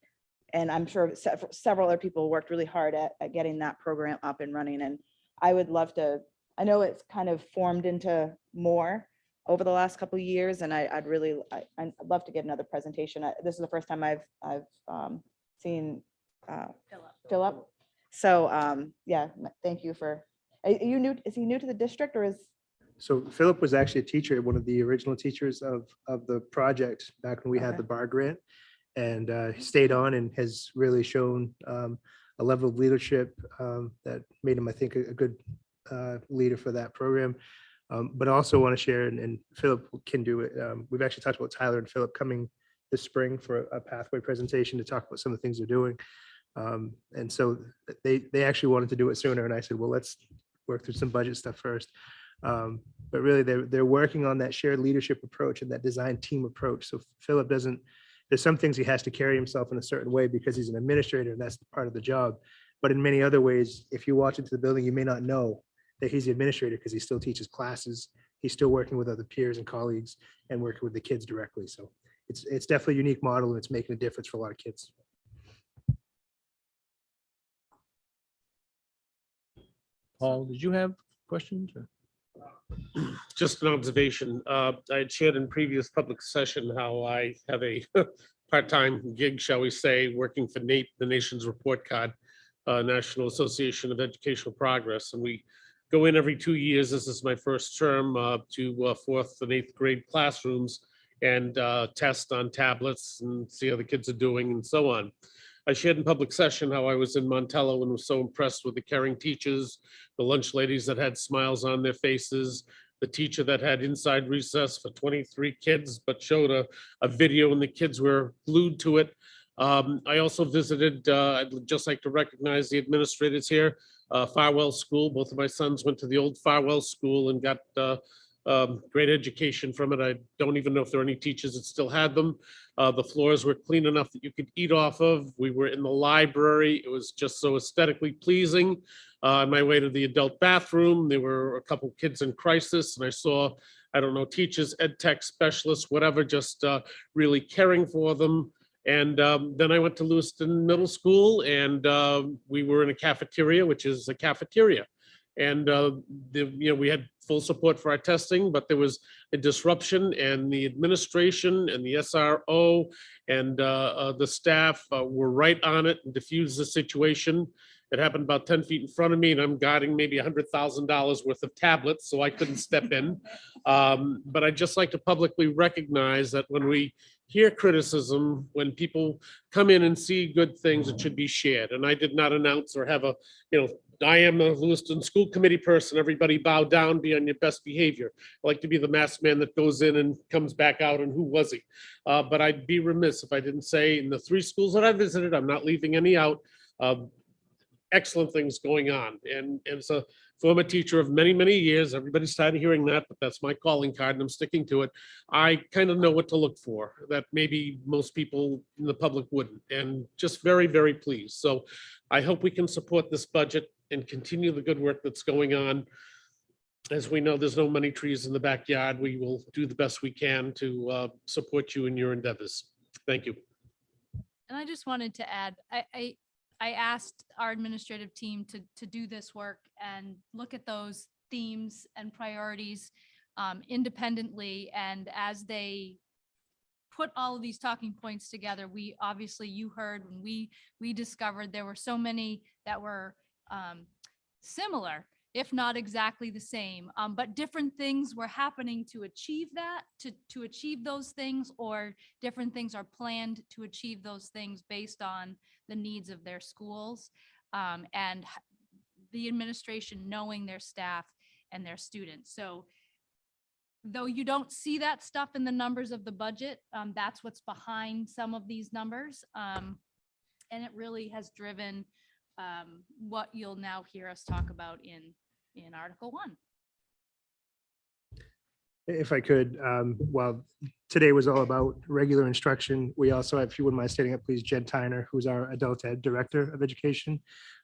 and I'm sure several other people worked really hard at getting that program up and running. And I would love to, I know it's kind of formed into more over the last couple of years, and I'd love to get another presentation. This is the first time I've seen Philip. So yeah, thank you for, are you new, is he new to the district or is? So Philip was actually a teacher, one of the original teachers of the project back when we had the bar grant, and he stayed on and has really shown a level of leadership that made him, I think, a good leader for that program. But I also want to share, and Philip can do it. We've actually talked about Tyler and Philip coming this spring for a pathway presentation to talk about some of the things they're doing. And so they actually wanted to do it sooner, and I said, well, let's work through some budget stuff first. But really, they're working on that shared leadership approach and that design team approach. So Philip doesn't, there's some things he has to carry himself in a certain way because he's an administrator and that's part of the job. But in many other ways, if you walk into the building, you may not know that he's the administrator because he still teaches classes. He's still working with other peers and colleagues and working with the kids directly. So it's definitely a unique model, and it's making a difference for a lot of kids. Paul, did you have questions? Or? Just an observation. I had shared in previous public session how I have a part-time gig, shall we say, working for NAEP, the nation's report card, National Association of Educational Progress. And we go in every 2 years. This is my first term to fourth and eighth grade classrooms and test on tablets and see how the kids are doing and so on. I shared in public session how I was in Montello and was so impressed with the caring teachers, the lunch ladies that had smiles on their faces, the teacher that had inside recess for 23 kids, but showed a video and the kids were glued to it. I also visited, I'd just like to recognize the administrators here, Farwell School. Both of my sons went to the old Farwell School and got great education from it. I don't even know if there are any teachers that still had them. The floors were clean enough that you could eat off of. We were in the library. It was just so aesthetically pleasing. On my way to the adult bathroom, there were a couple kids in crisis, and I saw, I don't know, teachers, ed tech specialists, whatever, just really caring for them. And then I went to Lewiston Middle School, and we were in a cafeteria, which is a cafeteria. And we had full support for our testing, but there was a disruption, and the administration and the SRO and the staff were right on it and diffused the situation. It happened about 10 feet in front of me, and I'm guarding maybe $100,000 worth of tablets, so I couldn't step in. But I'd just like to publicly recognize that when we hear criticism, when people come in and see good things, it should be shared. And I did not announce or have a, I am a Lewiston school committee person. Everybody bow down, be on your best behavior. I like to be the masked man that goes in and comes back out, and who was he? But I'd be remiss if I didn't say in the 3 schools that I visited, I'm not leaving any out. excellent things going on. And as a former teacher of many, many years, everybody's tired of hearing that, but that's my calling card and I'm sticking to it. I kind of know what to look for that maybe most people in the public wouldn't, and just very, very pleased. So I hope we can support this budget and continue the good work that's going on. As we know, there's no money trees in the backyard. We will do the best we can to support you in your endeavors. Thank you. And I just wanted to add, I asked our administrative team to do this work and look at those themes and priorities independently. And as they put all of these talking points together, we obviously, you heard when we discovered there were so many that were similar, if not exactly the same, but different things were happening to achieve that, to achieve those things, or different things are planned to achieve those things based on the needs of their schools, and the administration knowing their staff and their students. So though you don't see that stuff in the numbers of the budget, that's what's behind some of these numbers. And it really has driven what you'll now hear us talk about in Article 1. If I could, while today was all about regular instruction, we also have, if you wouldn't mind standing up, please, Jen Tyner, who's our Adult Ed Director of Education.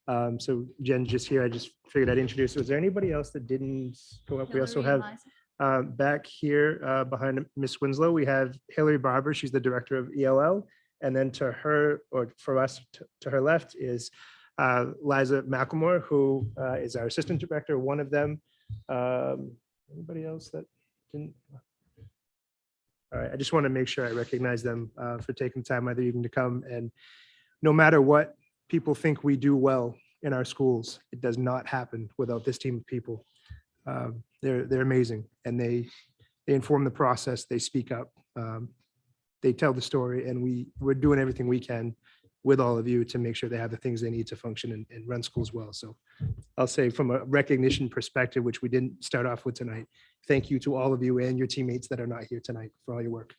So Jen just here, I just figured I'd introduce. Was there anybody else that didn't go up? We also have back here behind Miss Winslow, we have Hillary Barber. She's the Director of ELL. And then to her, or for us, to her left is Liza McElmore, who is our Assistant Director, one of them. Anybody else that didn't? All right, I just want to make sure I recognize them for taking time either even to come. And no matter what people think we do well in our schools, it does not happen without this team of people. They're amazing, and they inform the process. They speak up, they tell the story, and we're doing everything we can with all of you to make sure they have the things they need to function and run schools well. So I'll say from a recognition perspective, which we didn't start off with tonight, thank you to all of you and your teammates that are not here tonight for all your work.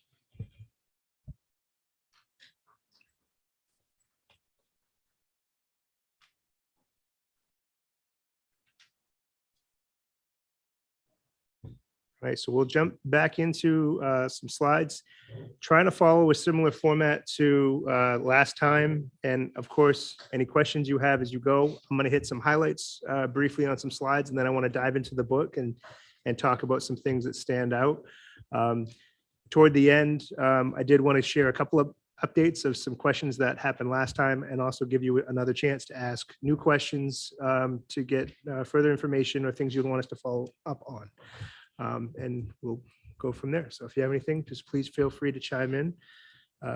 All right, so we'll jump back into some slides, trying to follow a similar format to last time. And of course, any questions you have as you go, I'm going to hit some highlights briefly on some slides, and then I want to dive into the book and talk about some things that stand out. Toward the end, I did want to share a couple of updates of some questions that happened last time, and also give you another chance to ask new questions to get further information or things you'd want us to follow up on. And we'll go from there. So if you have anything, just please feel free to chime in.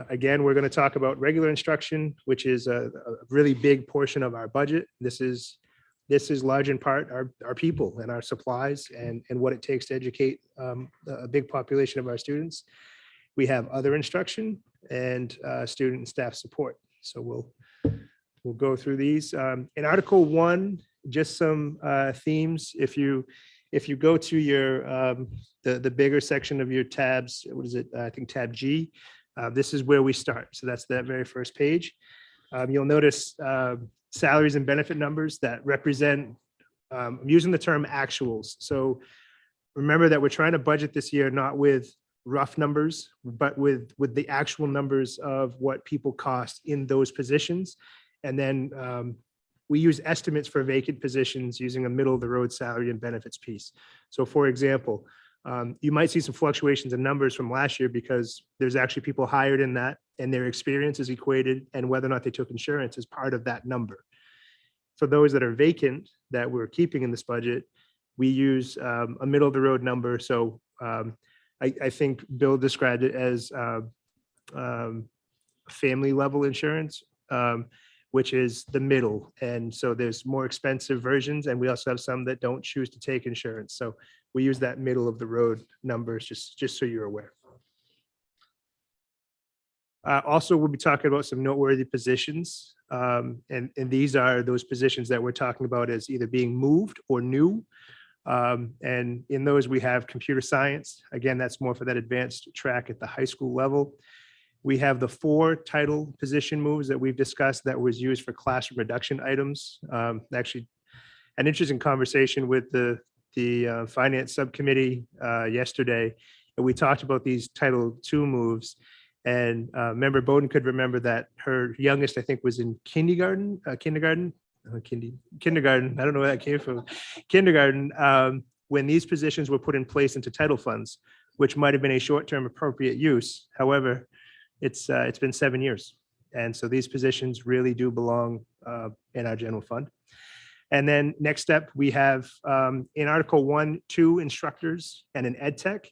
Again, we're going to talk about regular instruction, which is a really big portion of our budget. This is large in part our people and our supplies and what it takes to educate a big population of our students. We have other instruction and student and staff support. So we'll go through these. In Article 1, just some themes. If you go to your the bigger section of your tabs, what is it? I think tab G. This is where we start. So that's that very first page. You'll notice salaries and benefit numbers that represent, I'm using the term actuals. So remember that we're trying to budget this year, not with rough numbers, but with the actual numbers of what people cost in those positions. And then we use estimates for vacant positions using a middle of the road salary and benefits piece. So for example, you might see some fluctuations in numbers from last year because there's actually people hired in that and their experience is equated and whether or not they took insurance is part of that number. For those that are vacant that we're keeping in this budget, we use a middle of the road number. So I think Bill described it as family level insurance, which is the middle. And so there's more expensive versions. And we also have some that don't choose to take insurance. So we use that middle of the road numbers, just so you're aware. Also, we'll be talking about some noteworthy positions. And these are those positions that we're talking about as either being moved or new. And in those, we have computer science. Again, that's more for that advanced track at the high school level. We have the 4 title position moves that we've discussed that was used for classroom reduction items. Actually, an interesting conversation with the finance subcommittee yesterday, and we talked about these Title II moves. And member Bowden could remember that her youngest, I think, was in kindergarten. I don't know where that came from. Kindergarten, when these positions were put in place into title funds, which might have been a short-term appropriate use. However, it's been 7 years. And so these positions really do belong in our general fund. And then next step, we have in Article 1, 2 instructors and an ed tech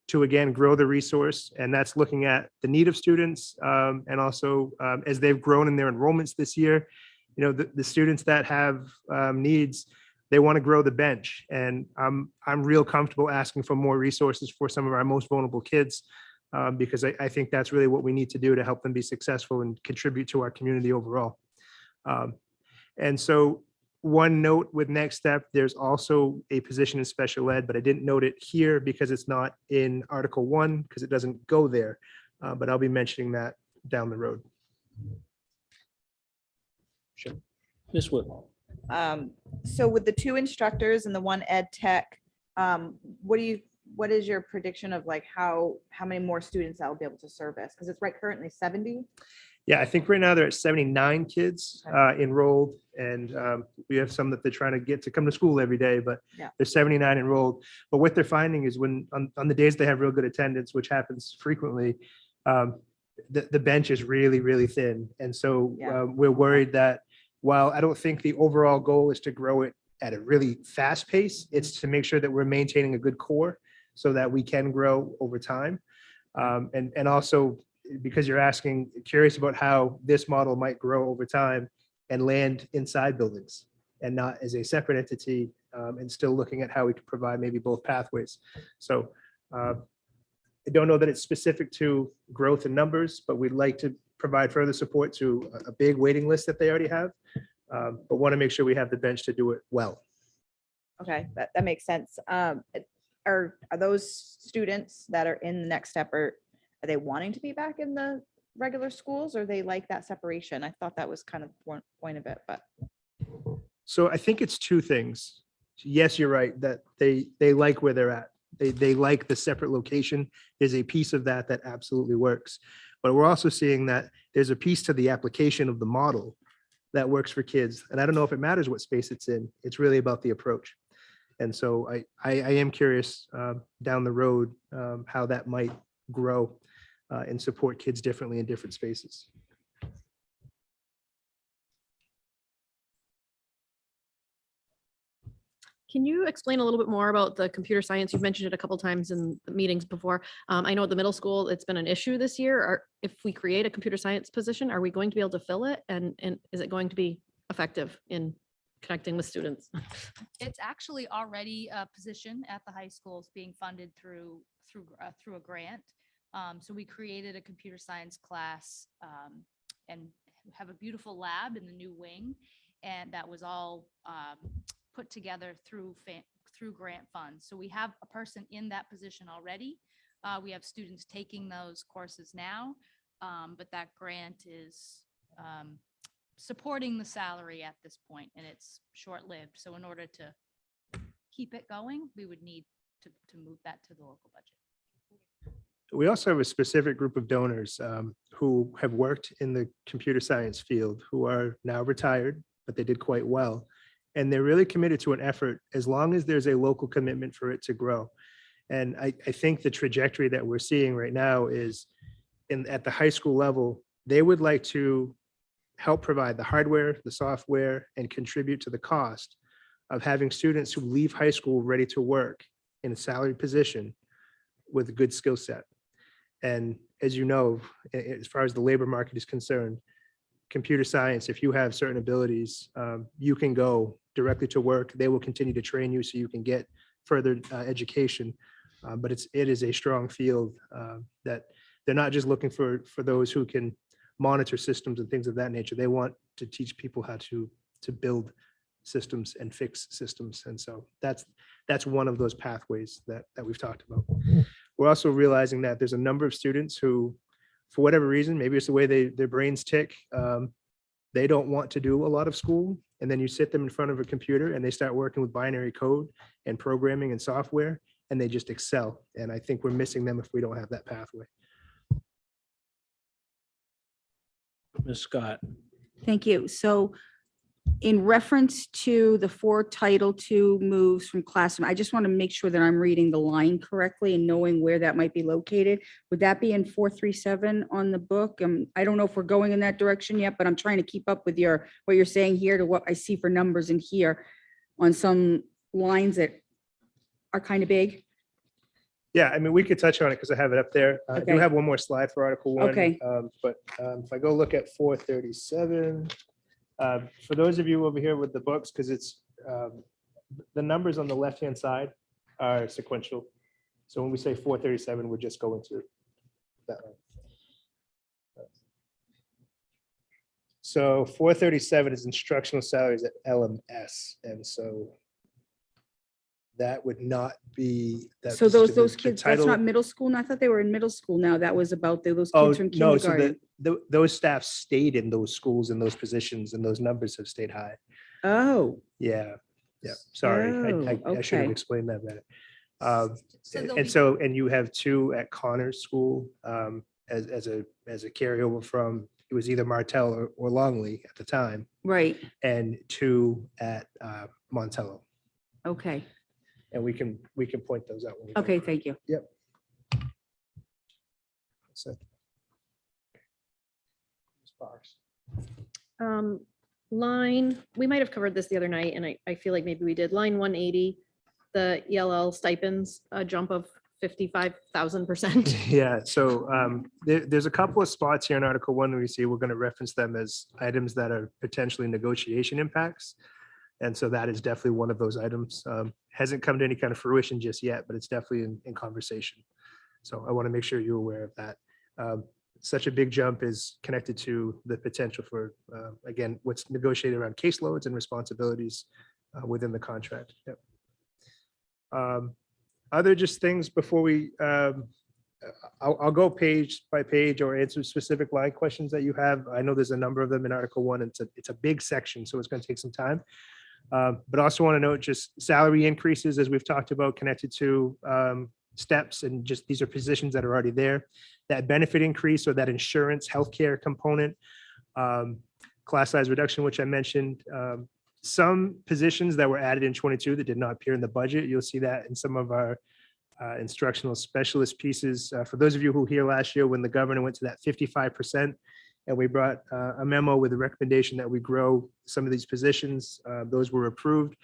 to again grow the resource. And that's looking at the need of students and also as they've grown in their enrollments this year, you know, the students that have needs, they want to grow the bench. And I'm real comfortable asking for more resources for some of our most vulnerable kids because I think that's really what we need to do to help them be successful and contribute to our community overall. And so one note with Next Step, there's also a position in special ed, but I didn't note it here because it's not in Article 1 because it doesn't go there. But I'll be mentioning that down the road. Sure. Ms. Whitmore. So with the 2 instructors and the 1 ed tech, what is your prediction of like how many more students I'll be able to service? Because it's right currently 70. Yeah, I think right now they're at 79 kids enrolled, and we have some that they're trying to get to come to school every day, but there's 79 enrolled. But what they're finding is when on the days they have real good attendance, which happens frequently, the bench is really, really thin. And so we're worried that while I don't think the overall goal is to grow it at a really fast pace, it's to make sure that we're maintaining a good core so that we can grow over time. And also, because you're curious about how this model might grow over time and land inside buildings and not as a separate entity and still looking at how we can provide maybe both pathways. So I don't know that it's specific to growth in numbers, but we'd like to provide further support to a big waiting list that they already have, but want to make sure we have the bench to do it well. Okay, that makes sense. Are those students that are in the Next Step, are they wanting to be back in the regular schools, or they like that separation? I thought that was kind of one point of it, but. So I think it's 2 things. Yes, you're right that they like where they're at. They like the separate location. There's a piece of that absolutely works. But we're also seeing that there's a piece to the application of the model that works for kids. And I don't know if it matters what space it's in. It's really about the approach. And so I am curious down the road how that might grow and support kids differently in different spaces. Can you explain a little bit more about the computer science? You've mentioned it a couple times in the meetings before. I know at the middle school, it's been an issue this year. If we create a computer science position, are we going to be able to fill it? And is it going to be effective in connecting with students? It's actually already a position at the high schools being funded through a grant. So we created a computer science class and have a beautiful lab in the new wing. And that was all put together through grant funds. So we have a person in that position already. We have students taking those courses now, but that grant is supporting the salary at this point, and it's short-lived. So in order to keep it going, we would need to move that to the local budget. We also have a specific group of donors who have worked in the computer science field who are now retired, but they did quite well. And they're really committed to an effort as long as there's a local commitment for it to grow. And I think the trajectory that we're seeing right now is at the high school level, they would like to help provide the hardware, the software, and contribute to the cost of having students who leave high school ready to work in a salaried position with a good skill set. And as you know, as far as the labor market is concerned, computer science, if you have certain abilities, you can go directly to work. They will continue to train you so you can get further education. But it is a strong field that they're not just looking for those who can monitor systems and things of that nature. They want to teach people how to build systems and fix systems. And so that's one of those pathways that we've talked about. We're also realizing that there's a number of students who for whatever reason, maybe it's the way their brains tick. They don't want to do a lot of school. And then you sit them in front of a computer and they start working with binary code and programming and software, and they just excel. And I think we're missing them if we don't have that pathway. Ms. Scott. Thank you. So in reference to the 4 Title II moves from classroom, I just want to make sure that I'm reading the line correctly and knowing where that might be located. Would that be in 437 on the book? I don't know if we're going in that direction yet, but I'm trying to keep up with what you're saying here to what I see for numbers in here on some lines that are kind of big. Yeah, I mean, we could touch on it because I have it up there. I do Okay. have one more slide for Article 1. Okay. But if I go look at 437, for those of you over here with the books, because it's the numbers on the left-hand side are sequential. So when we say 437, we're just going to that one. So 437 is instructional salaries at LMS. And so that would not be. that So position. those The kids, that's title- not middle school? And I thought they were in middle school now. That was about those Oh, kids from no, so kindergarten. those staff stayed in those schools and those positions, and those numbers have stayed high. Oh, Yeah, yeah, sorry, I should have okay. explained that better. they'll And be- so, and you have 2 at Connors School as a carryover from, it was either Martell or Longley at the time, Right. and 2 at Montello. Okay. And we can point those out. when we go Okay. through. Thank you. Yep. So. Sparks. Line, we might have covered this the other night, and I feel like maybe we did. Line 180, the ELL stipends, a jump of 55,000%. Yeah, so there's a couple of spots here in Article 1 where we see we're going to reference them as items that are potentially negotiation impacts. And so that is definitely one of those items. Hasn't come to any kind of fruition just yet, but it's definitely in conversation. So I want to make sure you're aware of that. Such a big jump is connected to the potential for, again, what's negotiated around caseloads and responsibilities within the contract. Yep. Other just things before we, I'll go page by page or answer specific line questions that you have. I know there's a number of them in Article 1. It's a big section, so it's going to take some time. But also want to note just salary increases, as we've talked about, connected to steps, and just these are positions that are already there. That benefit increase or that insurance healthcare component, class size reduction, which I mentioned, some positions that were added in 22 that did not appear in the budget. You'll see that in some of our instructional specialist pieces. For those of you who were here last year when the governor went to that 55%, and we brought a memo with a recommendation that we grow some of these positions, those were approved.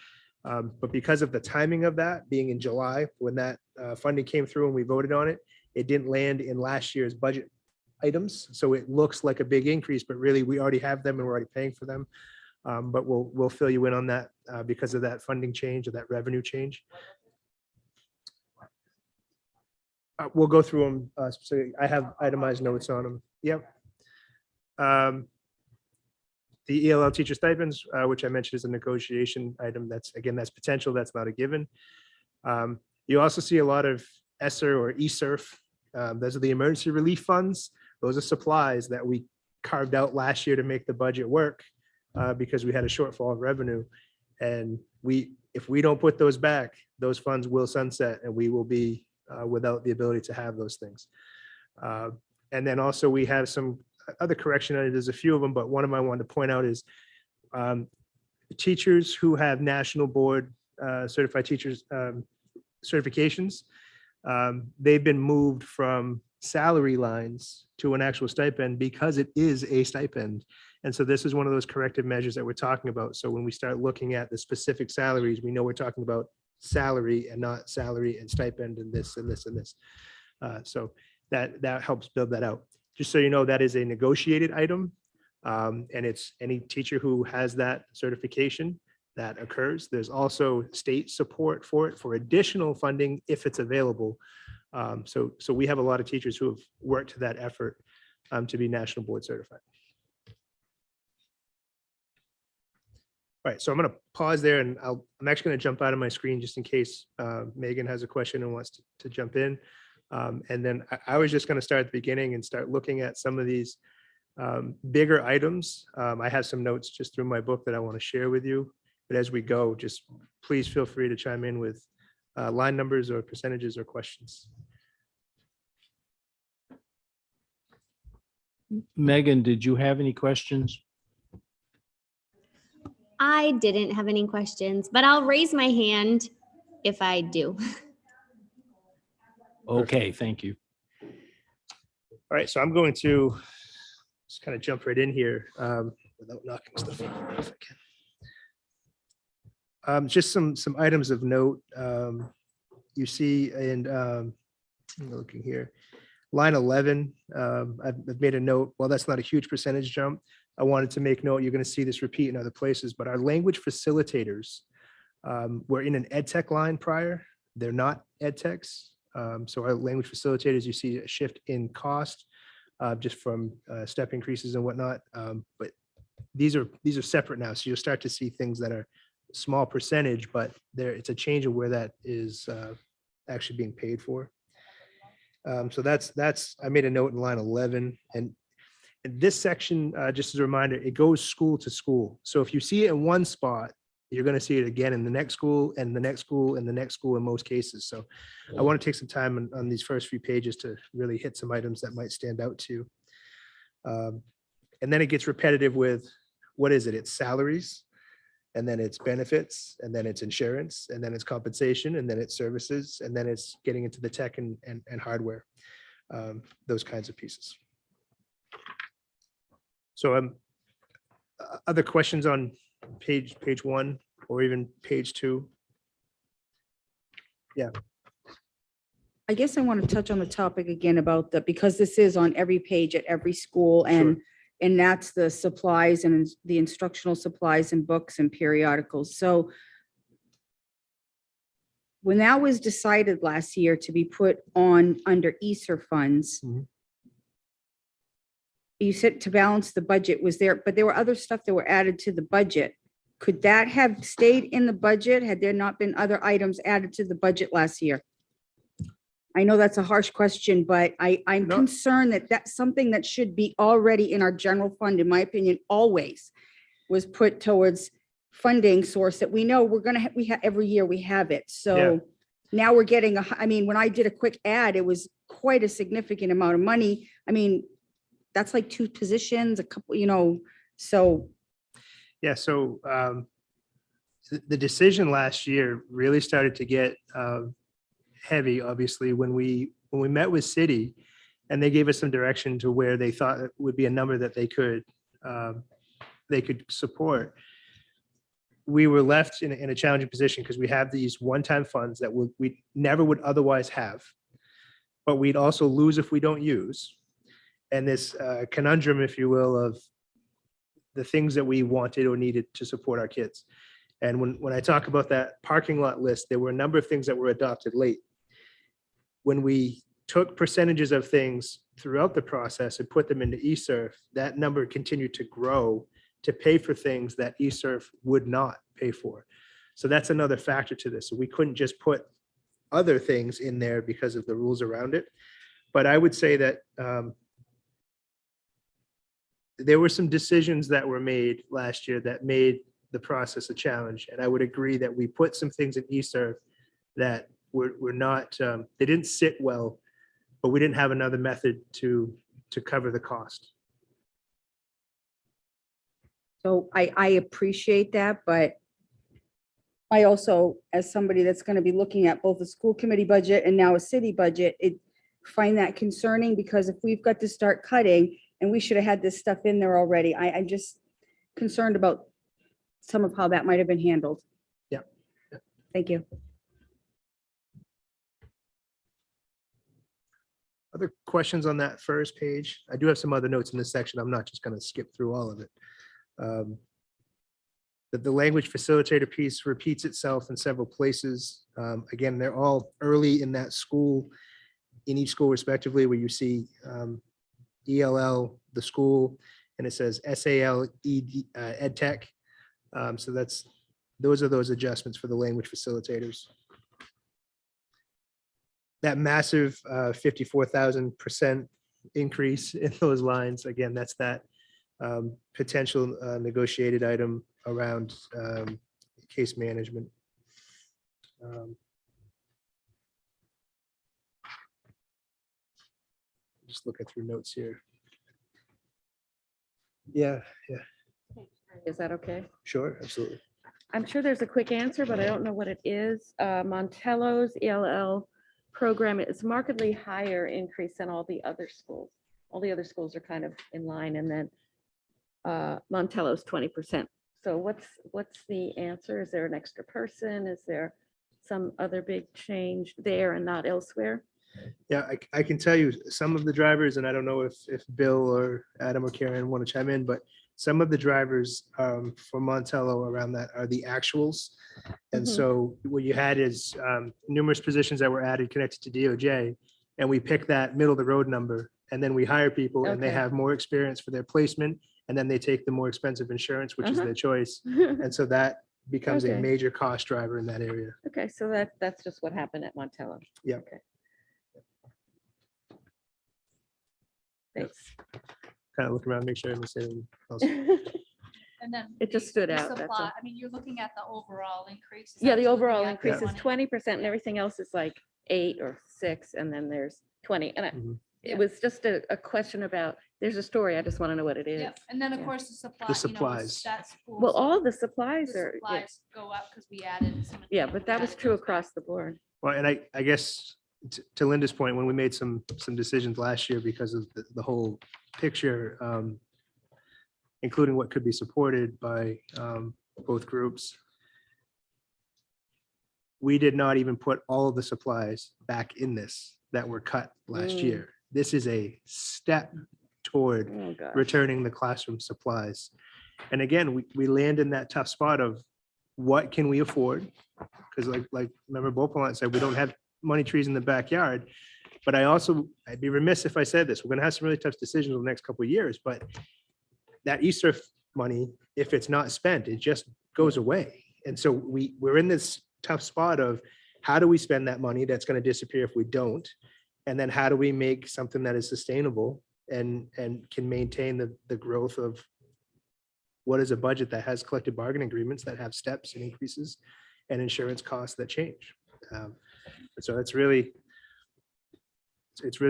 But because of the timing of that being in July, when that funding came through and we voted on it, it didn't land in last year's budget items. So it looks like a big increase, but really we already have them and we're already paying for them. But we'll fill you in on that because of that funding change or that revenue change. We'll go through them specifically. I have itemized notes on them. Yep. The ELL teacher stipends, which I mentioned is a negotiation item. That's potential. That's not a given. You also see a lot of ESSER or ESERF. Those are the emergency relief funds. Those are supplies that we carved out last year to make the budget work because we had a shortfall of revenue. And if we don't put those back, those funds will sunset and we will be without the ability to have those things. And then also we have some other correction. There's a few of them, but one of them I wanted to point out is teachers who have national board certified teachers certifications. They've been moved from salary lines to an actual stipend because it is a stipend. And so this is one of those corrective measures that we're talking about. So when we start looking at the specific salaries, we know we're talking about salary and not salary and stipend and this and this and this. So that helps build that out. Just so you know, that is a negotiated item. And it's any teacher who has that certification that occurs. There's also state support for it for additional funding if it's available. So we have a lot of teachers who have worked to that effort to be national board certified. All right, so I'm going to pause there and I'm actually going to jump out of my screen just in case Megan has a question and wants to jump in. And then I was just going to start at the beginning and start looking at some of these bigger items. I have some notes just through my book that I want to share with you. But as we go, just please feel free to chime in with line numbers or percentages or questions. Megan, did you have any questions? I didn't have any questions, but I'll raise my hand if I do. Okay, thank you. All right, so I'm going to just kind of jump right in here without knocking stuff over if I can. Just some items of note. You see, and I'm looking here, line 11. I've made a note. Well, that's not a huge percentage jump. I wanted to make note. You're going to see this repeat in other places, but our language facilitators were in an ed tech line prior. They're not ed techs. So our language facilitators, you see a shift in cost just from step increases and whatnot. But these are separate now. So you'll start to see things that are small percentage, but it's a change of where that is actually being paid for. So that's I made a note in line 11. And this section, just as a reminder, it goes school to school. So if you see it in one spot, you're going to see it again in the next school and the next school and the next school in most cases. So I want to take some time on these first few pages to really hit some items that might stand out to you. And then it gets repetitive with, what is it? It's salaries, and then it's benefits, and then it's insurance, and then it's compensation, and then it's services, and then it's getting into the tech and hardware, those kinds of pieces. So other questions on page 1 or even page 2? Yeah. I guess I want to touch on the topic again about because this is on every page at every school, and that's the supplies and the instructional supplies and books and periodicals. So when that was decided last year to be put on under ESSER funds, you said to balance the budget was there, but there were other stuff that were added to the budget. Could that have stayed in the budget had there not been other items added to the budget last year? I know that's a harsh question, but I'm concerned that that's something that should be already in our general fund, in my opinion, always was put towards funding source that we know we're going to we have every year we have it. So now we're getting I mean, when I did a quick ad, it was quite a significant amount of money. I mean, that's like 2 positions, a couple, so. Yeah, so the decision last year really started to get heavy, obviously, when we met with Citi and they gave us some direction to where they thought it would be a number that they could support. We were left in a challenging position because we have these one-time funds that we never would otherwise have, but we'd also lose if we don't use. And this conundrum, if you will, of the things that we wanted or needed to support our kids. And when I talk about that parking lot list, there were a number of things that were adopted late. When we took percentages of things throughout the process and put them into eServe, that number continued to grow to pay for things that eServe would not pay for. So that's another factor to this. So we couldn't just put other things in there because of the rules around it. But I would say that there were some decisions that were made last year that made the process a challenge. And I would agree that we put some things in eServe that were not, they didn't sit well, but we didn't have another method to cover the cost. So I appreciate that, but I also, as somebody that's going to be looking at both the school committee budget and now a city budget, find that concerning, because if we've got to start cutting and we should have had this stuff in there already, I'm just concerned about some of how that might have been handled. Yeah. Thank you. Other questions on that first page? I do have some other notes in this section. I'm not just going to skip through all of it. The language facilitator piece repeats itself in several places. Again, they're all early in that school, in each school respectively, where you see ELL, the school, and it says SAL, Ed Tech. So those are those adjustments for the language facilitators. that massive 54,000% increase in those lines, again, that's that potential negotiated item around case management. Just looking through notes here. Yeah, Is that okay? sure, absolutely. I'm sure there's a quick answer, but I don't know what it is. Montello's ELL program is markedly higher increase than all the other schools. All the other schools are kind of in line, and then Montello's 20%. So what's the answer? Is there an extra person? Is there some other big change there and not elsewhere? Yeah, I can tell you some of the drivers, and I don't know if Bill or Adam or Karen want to chime in, but some of the drivers for Montello around that are the actuals. And so what you had is numerous positions that were added connected to DOJ, and we pick that middle of the road number, and then we hire people and they Okay. have more experience for their placement, and then they take the more expensive insurance, which is their choice. And so that becomes a Okay. major cost driver in that area. Okay, so that's just what happened at Montello. Yeah. Okay. Thanks. Kind of look around, make sure I didn't say anything else. And then. It just the- stood the out, that's supply- all. I mean, you're looking at the overall increase. Is Yeah, that the what you're looking overall at, increase is 20? 20% and everything else is like 8 or 6, and then there's 20. And Yeah. it was just a question about, there's a story, I just want to know what it is. Yeah, and then of Yeah. course the supply. The you know, supplies. That's. cool. Well, So all the the supplies are, yeah. supplies go up because we added some. Yeah, but that was true across the board. Well, and I guess to Linda's point, when we made some decisions last year because of the whole picture, including what could be supported by both groups, we did not even put all of the supplies back in this that were cut last year. This is a step toward Oh, gosh. returning the classroom supplies. And again, we land in that tough spot of what can we afford? Because like Member Beauplan said, we don't have money trees in the backyard. But I'd be remiss if I said this, we're gonna have some really tough decisions over the next couple of years, but that ESSER money, if it's not spent, it just goes away. And so we're in this tough spot of how do we spend that money that's gonna disappear if we don't? And then how do we make something that is sustainable and can maintain the growth of what is a budget that has collective bargaining agreements that have steps and increases and insurance costs that change. So it's really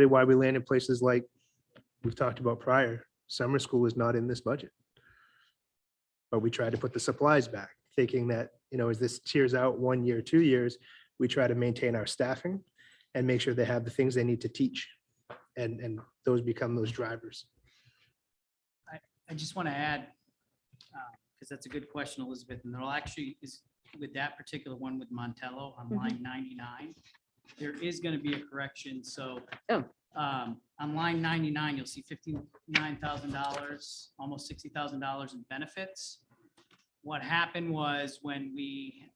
why we land in places like we've talked about prior. Summer school is not in this budget. But we try to put the supplies back, thinking that, as this tiers out 1 year, 2 years, we try to maintain our staffing and make sure they have the things they need to teach. And those become those drivers. I just want to add, because that's a good question, Elizabeth, and there'll actually is with that particular one with Montello on line 99, there is going to be a correction. So on line 99, you'll see $59,000, almost $60,000 in benefits. What happened was when we,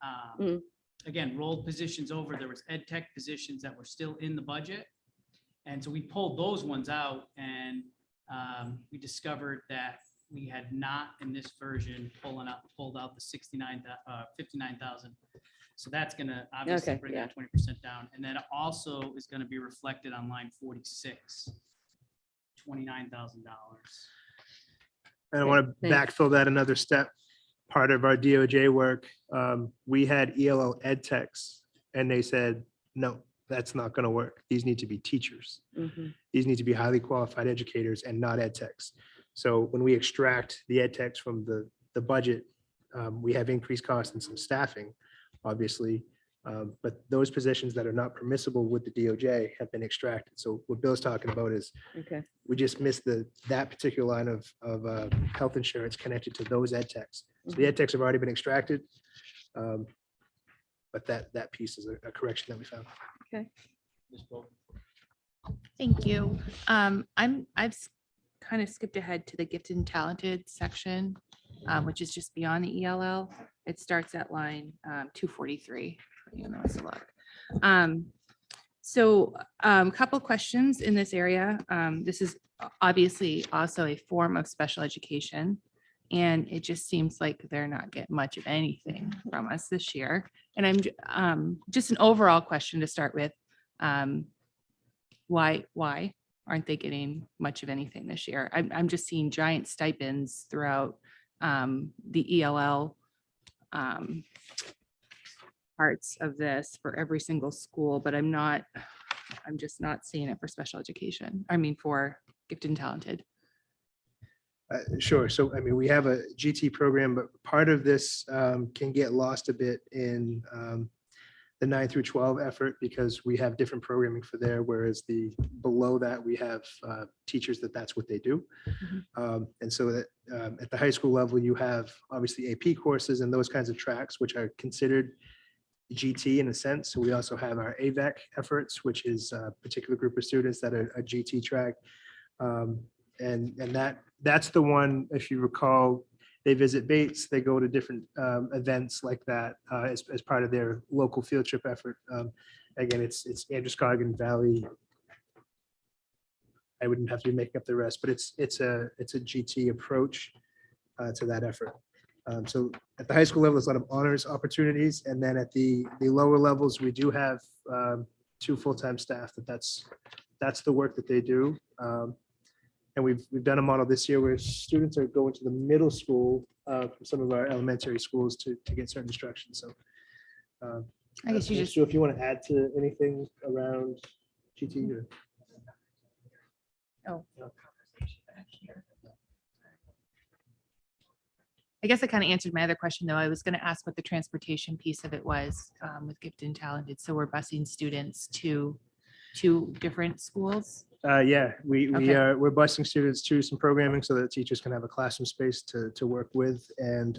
again, rolled positions over, there was ed tech positions that were still in the budget. And so we pulled those ones out and we discovered that we had not in this version pulled out the 59,000. So that's gonna obviously Okay, bring yeah. that 20% down. And then it also is gonna be reflected on line 46, $29,000. And I want to backfill that another step. Part of our DOJ work, we had ELL ed techs and they said, no, that's not going to work. These need to be teachers. These need to be highly qualified educators and not ed techs. So when we extract the ed techs from the budget, we have increased costs and some staffing, obviously. But those positions that are not permissible with the DOJ have been extracted. So what Bill's talking about is Okay. we just missed that particular line of health insurance connected to those ed techs. So the ed techs have already been extracted. But that piece is a correction that we found. Okay. Thank you. I've kind of skipped ahead to the gifted and talented section, which is just beyond the ELL. It starts at line 243. You know, it's a lot. So a couple questions in this area. This is obviously also a form of special education. And it just seems like they're not getting much of anything from us this year. And I'm just an overall question to start with. Why aren't they getting much of anything this year? I'm just seeing giant stipends throughout the ELL parts of this for every single school, but I'm just not seeing it for special education. I mean, for gifted and talented. Sure. So, I mean, we have a GT program, but part of this can get lost a bit in the 9 through 12 effort because we have different programming for there, whereas below that, we have teachers that's what they do. And so that at the high school level, you have obviously AP courses and those kinds of tracks, which are considered GT in a sense. So we also have our AVEC efforts, which is a particular group of students that are a GT track. And that's the one, if you recall, they visit Bates, they go to different events like that as part of their local field trip effort. Again, it's Androscoggin Valley. I wouldn't have to be making up the rest, but it's a GT approach to that effort. So at the high school level, there's a lot of honors opportunities. And then at the lower levels, we do have 2 full-time staff that's the work that they do. And we've done a model this year where students are going to the middle school from some of our elementary schools to get certain instruction. So I guess you Ms. just- Sue, if you want to add to anything around GT or. Oh. I guess I kind of answered my other question, though. I was going to ask what the transportation piece of it was with gifted and talented. So we're busing students to 2 different schools. Yeah, Okay. we're busing students to some programming so that teachers can have a classroom space to work with. And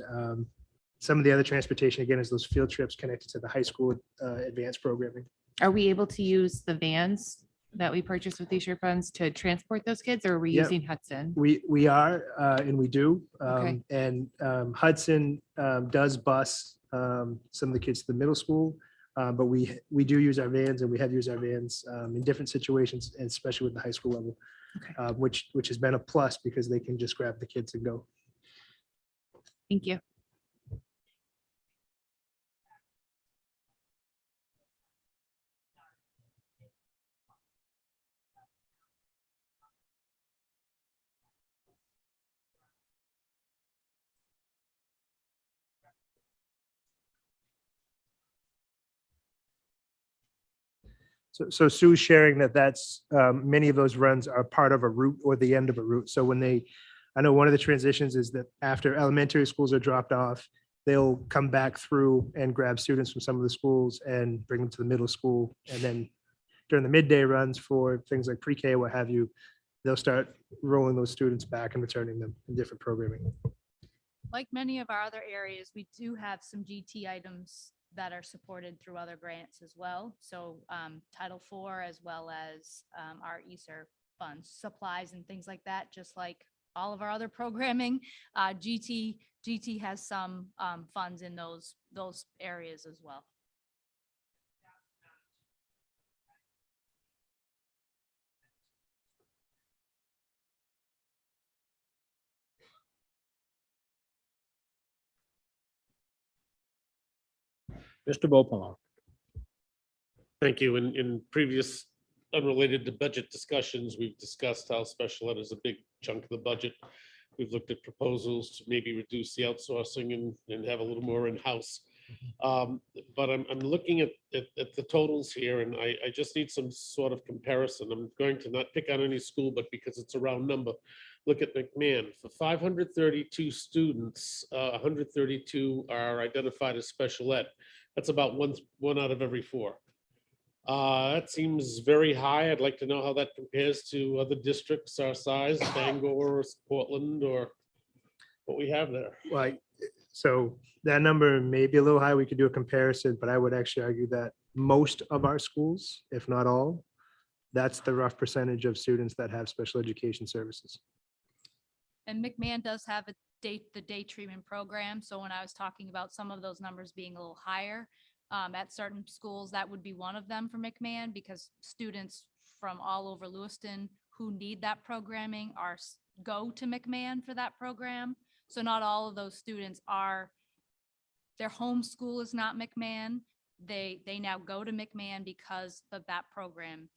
some of the other transportation, again, is those field trips connected to the high school advanced programming. Are we able to use the vans that we purchased with these funds to transport those kids, or are we Yeah. using Hudson? We are, and we do. Okay. And Hudson does bus some of the kids to the middle school. But we do use our vans, and we have used our vans in different situations, and especially with the high school level, which has been a plus because they can just grab the kids and go. Thank you. So Sue's sharing that's many of those runs are part of a route or the end of a route. So I know one of the transitions is that after elementary schools are dropped off, they'll come back through and grab students from some of the schools and bring them to the middle school. And then during the midday runs for things like pre-K, what have you, they'll start rolling those students back and returning them in different programming. Like many of our other areas, we do have some GT items that are supported through other grants as well. So Title IV, as well as our ESER funds, supplies and things like that, just like all of our other programming. GT has some funds in those areas as well. Mr. Bopalon. Thank you. In previous unrelated to budget discussions, we've discussed how special ed is a big chunk of the budget. We've looked at proposals to maybe reduce the outsourcing and have a little more in-house. But I'm looking at the totals here, and I just need some sort of comparison. I'm going to not pick on any school, but because it's a round number, look at McMahon. For 532 students, 132 are identified as special ed. That's about one out of every 4. That seems very high. I'd like to know how that compares to other districts our size, Bangor, or Portland, or what we have there. Like, so that number may be a little high. We could do a comparison, but I would actually argue that most of our schools, if not all, that's the rough percentage of students that have special education services. And McMahon does have the day treatment program. So when I was talking about some of those numbers being a little higher, at certain schools, that would be one of them for McMahon, because students from all over Lewiston who need that programming go to McMahon for that program. So not all of those students their home school is not McMahon. they now go to McMahon because that program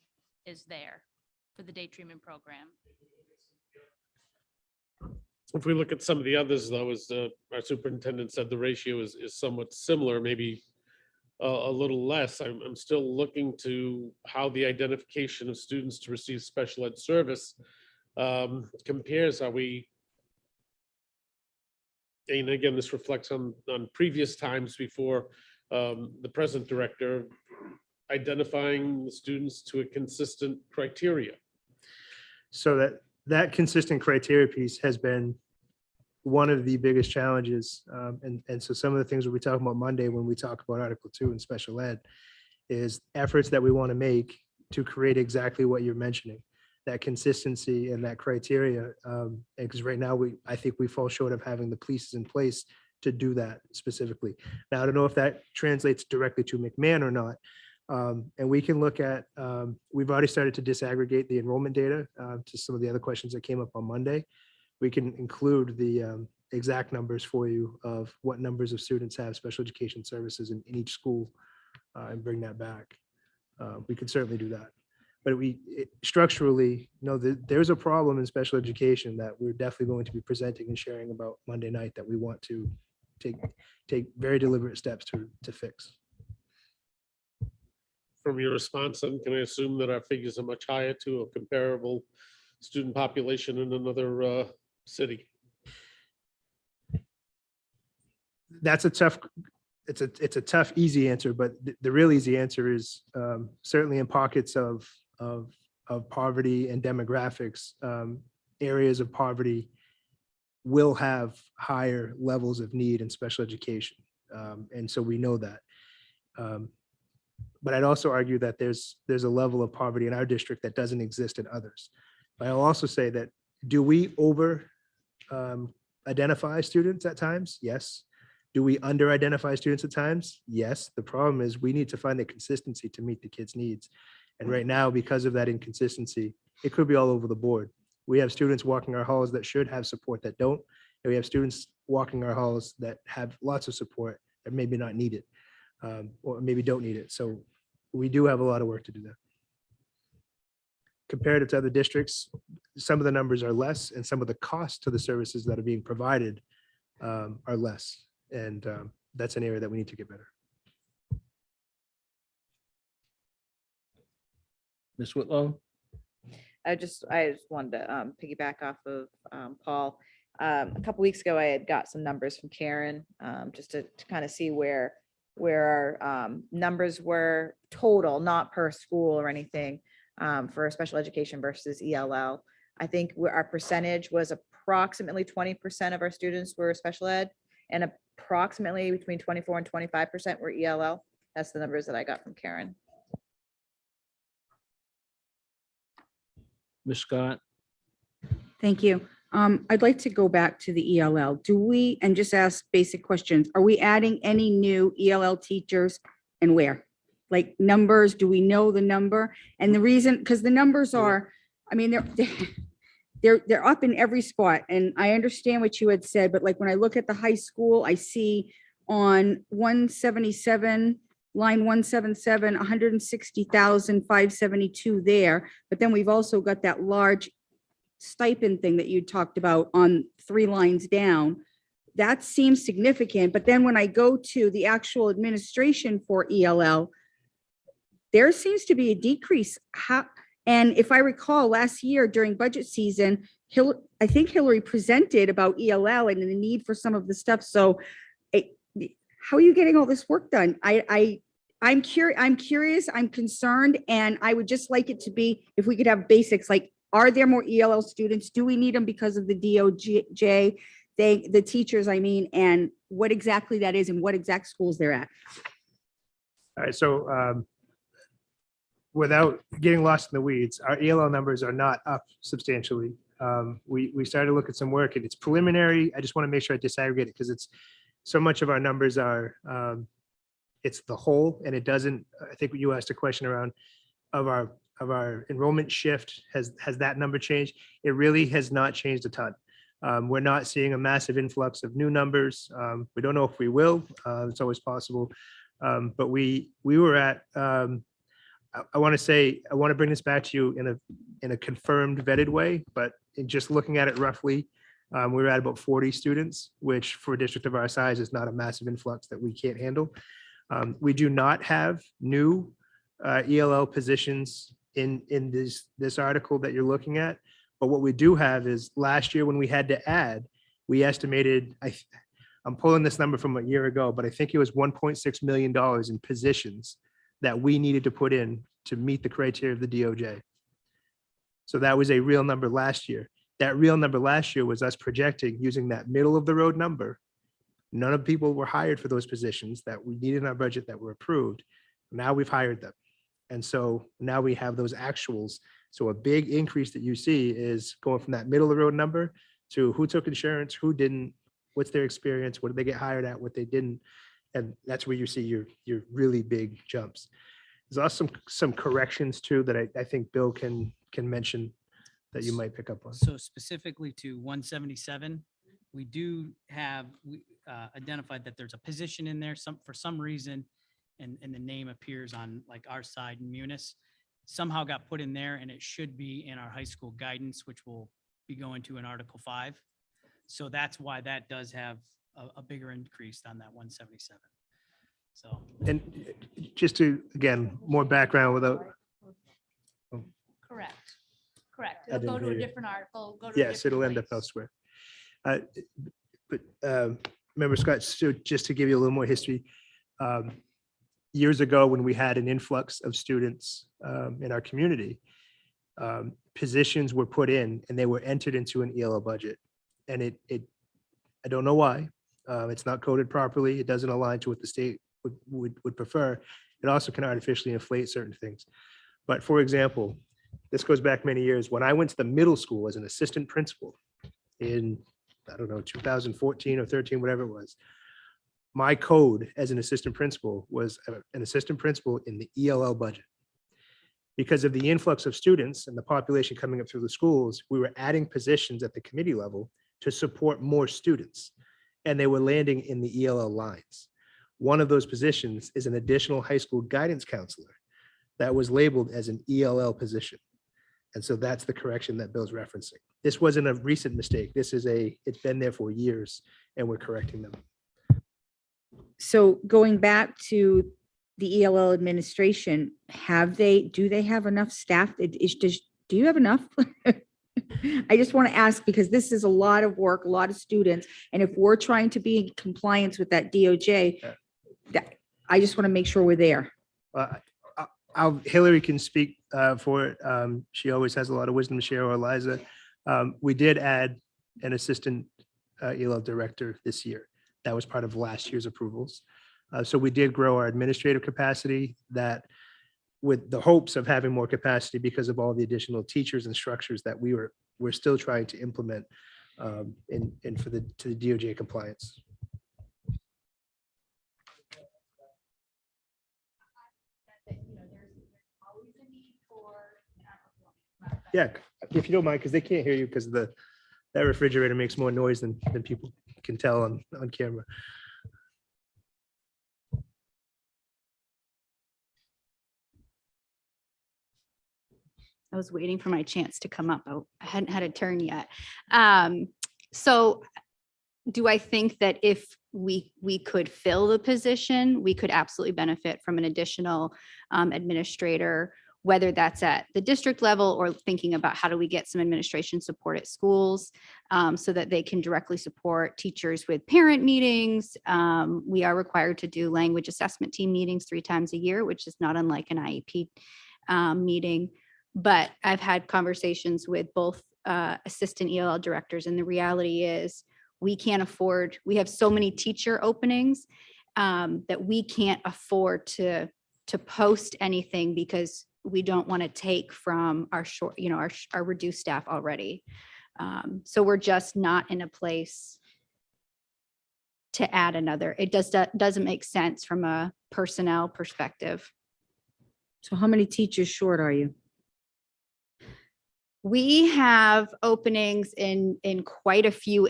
is there for the day treatment program. If we look at some of the others, though, as our superintendent said, the ratio is somewhat similar, maybe a little less. I'm still looking to how the identification of students to receive special ed service compares. Are we, and again, this reflects on previous times before the present director, identifying the students to a consistent criteria. So that consistent criteria piece has been one of the biggest challenges. And so some of the things we'll be talking about Monday when we talk about Article 2 in special ed is efforts that we want to make to create exactly what you're mentioning, that consistency and that criteria. And because right now I think we fall short of having the pieces in place to do that specifically. Now, I don't know if that translates directly to McMahon or not. And we can look at, we've already started to disaggregate the enrollment data to some of the other questions that came up on Monday. We can include the exact numbers for you of what numbers of students have special education services in each school and bring that back. We could certainly do that. But structurally, no, there's a problem in special education that we're definitely going to be presenting and sharing about Monday night that we want to take very deliberate steps to fix. From your response, then, can I assume that our figures are much higher to a comparable student population in another city? That's a tough, it's a tough, easy answer, but the real easy answer is certainly in pockets of poverty and demographics, areas of poverty will have higher levels of need in special education. And so we know that. But I'd also argue that there's a level of poverty in our district that doesn't exist in others. But I'll also say that, do we over identify students at times? Yes. Do we under identify students at times? Yes. The problem is we need to find the consistency to meet the kids' needs. And right now, because of that inconsistency, it could be all over the board. We have students walking our halls that should have support that don't. And we have students walking our halls that have lots of support that maybe not need it or maybe don't need it. So we do have a lot of work to do there. Compared to other districts, some of the numbers are less and some of the costs to the services that are being provided are less. And that's an area that we need to get better. Ms. Whitlow? I just wanted to piggyback off of Paul. A couple weeks ago, I had got some numbers from Karen just to kind of see where our numbers were total, not per school or anything, for special education versus ELL. I think our percentage was approximately 20% of our students were special ed and approximately between 24 and 25% were ELL. That's the numbers that I got from Karen. Ms. Scott? Thank you. I'd like to go back to the ELL. Do we, and just ask basic questions, are we adding any new ELL teachers and where? Like numbers, do we know the number? And the reason, because the numbers are, I mean, they're up in every spot. And I understand what you had said, but like when I look at the high school, I see on 177, line 177, 160,572 there. But then we've also got that large stipend thing that you talked about on 3 lines down. That seems significant. But then when I go to the actual administration for ELL, there seems to be a decrease. And if I recall last year during budget season, I think Hillary presented about ELL and the need for some of the stuff. So how are you getting all this work done? I'm curious, I'm concerned, and I would just like it to be, if we could have basics, like, are there more ELL students? Do we need them because of the DOJ, the teachers, I mean, and what exactly that is and what exact schools they're at? All right, so without getting lost in the weeds, our ELL numbers are not up substantially. We started to look at some work and it's preliminary. I just want to make sure I disaggregate it because it's so much of our numbers are, it's the whole, and it doesn't, I think you asked a question around of our enrollment shift, has that number changed? It really has not changed a ton. We're not seeing a massive influx of new numbers. We don't know if we will, it's always possible. But we were at, I want to bring this back to you in a confirmed vetted way, but in just looking at it roughly, we were at about 40 students, which for a district of our size is not a massive influx that we can't handle. We do not have new ELL positions in this article that you're looking at. But what we do have is last year when we had to add, we estimated, I'm pulling this number from a year ago, but I think it was $1.6 million in positions that we needed to put in to meet the criteria of the DOJ. So that was a real number last year. That real number last year was us projecting using that middle of the road number. None of people were hired for those positions that we needed in our budget that were approved. Now we've hired them. And so now we have those actuals. So a big increase that you see is going from that middle of the road number to who took insurance, who didn't, what's their experience, what did they get hired at, what they didn't. And that's where you see your really big jumps. There's also some corrections too that I think Bill can mention that you might pick up on. So specifically to 177, we do have identified that there's a position in there for some reason, and the name appears on like our side in Munis, somehow got put in there, and it should be in our high school guidance, which will be going to in Article 5. So that's why that does have a bigger increase on that 177. So. And just to, again, more background without. Correct. Correct. I It'll go didn't to a hear you. different article. Go to a Yes, different it'll end up place. elsewhere. But Member Scott, so just to give you a little more history, years ago when we had an influx of students in our community, positions were put in and they were entered into an ELL budget. And I don't know why. It's not coded properly. It doesn't align to what the state would prefer. It also can artificially inflate certain things. But for example, this goes back many years. When I went to the middle school as an assistant principal in, I don't know, 2014 or 13, whatever it was, my code as an assistant principal was an assistant principal in the ELL budget. Because of the influx of students and the population coming up through the schools, we were adding positions at the committee level to support more students, and they were landing in the ELL lines. One of those positions is an additional high school guidance counselor that was labeled as an ELL position. And so that's the correction that Bill's referencing. This wasn't a recent mistake. It's been there for years and we're correcting them. So going back to the ELL administration, do they have enough staff? Do you have enough? I just want to ask because this is a lot of work, a lot of students. And if we're trying to be in compliance with that DOJ, I just want to make sure we're there. Hillary can speak for it. She always has a lot of wisdom to share, or Eliza. We did add an assistant ELL director this year. That was part of last year's approvals. So we did grow our administrative capacity, that with the hopes of having more capacity because of all the additional teachers and structures that we're still trying to implement to the DOJ compliance. Yeah, if you don't mind, because they can't hear you because that refrigerator makes more noise than people can tell on camera. I was waiting for my chance to come up. I hadn't had a turn yet. So do I think that if we could fill the position, we could absolutely benefit from an additional administrator, whether that's at the district level or thinking about how do we get some administration support at schools so that they can directly support teachers with parent meetings. We are required to do language assessment team meetings 3 times a year, which is not unlike an IEP meeting. But I've had conversations with both assistant ELL directors, and the reality is we can't afford, we have so many teacher openings that we can't afford to post anything because we don't want to take from our short, our reduced staff already. So we're just not in a place to add another. It doesn't make sense from a personnel perspective. So how many teachers short are you? We have openings in quite a few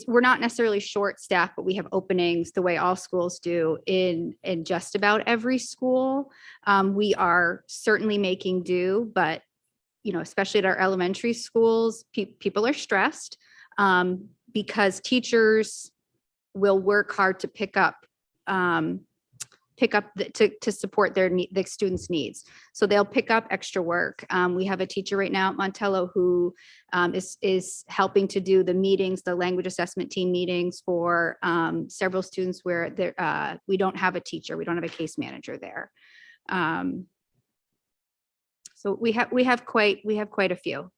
we're not necessarily short staffed, but we have openings the way all schools do in just about every school. We are certainly making do, but especially at our elementary schools, people are stressed because teachers will work hard to pick up to support the students' needs. So they'll pick up extra work. We have a teacher right now at Montello who is helping to do the meetings, the language assessment team meetings for several students where we don't have a teacher, we don't have a case manager there. So we have quite a few.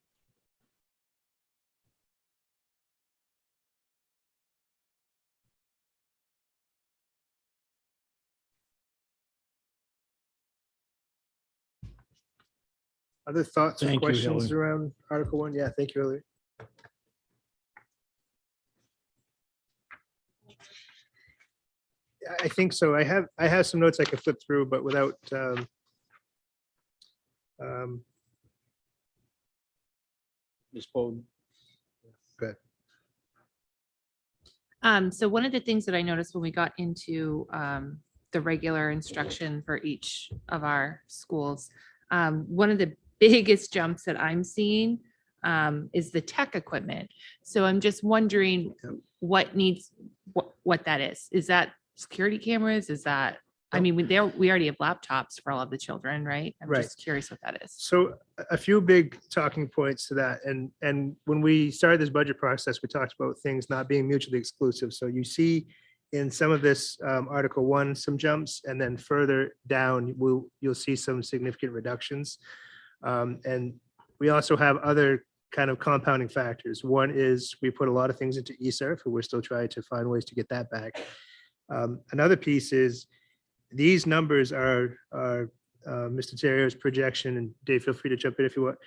Other thoughts or Thank you, questions Hillary. around Article 1? Yeah, thank you, Hillary. I think so. I have some notes I can flip through, but without Ms. Bowden. Good. So one of the things that I noticed when we got into the regular instruction for each of our schools, one of the biggest jumps that I'm seeing is the tech equipment. So I'm just wondering what that is. Is that security cameras? Is that, I mean, we already have laptops for all of the children, right? I'm Right. just curious what that is. So a few big talking points to that. And when we started this budget process, we talked about things not being mutually exclusive. So you see in some of this Article 1, some jumps, and then further down, you'll see some significant reductions. And we also have other kind of compounding factors. One is we put a lot of things into ESERF, and we're still trying to find ways to get that back. Another piece is these numbers are Mr. Terrier's projection, and Dave, feel free to jump in if you want.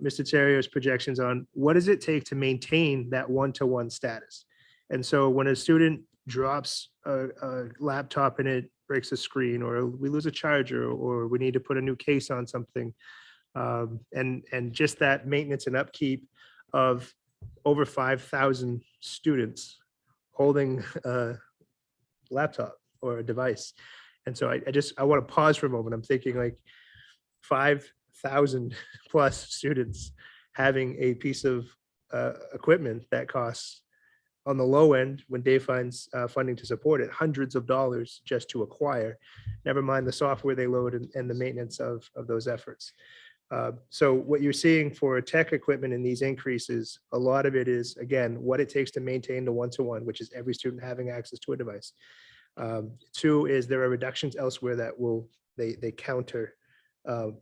Mr. Terrier's projections on what does it take to maintain that one-to-one status. And so when a student drops a laptop and it breaks a screen, or we lose a charger, or we need to put a new case on something, and just that maintenance and upkeep of over 5,000 students holding a laptop or a device. And so I want to pause for a moment. I'm thinking like 5,000 plus students having a piece of equipment that costs, on the low end, when Dave finds funding to support it, hundreds of dollars just to acquire, never mind the software they load and the maintenance of those efforts. So what you're seeing for tech equipment in these increases, a lot of it is, again, what it takes to maintain the one-to-one, which is every student having access to a device. Two is there are reductions elsewhere that they counter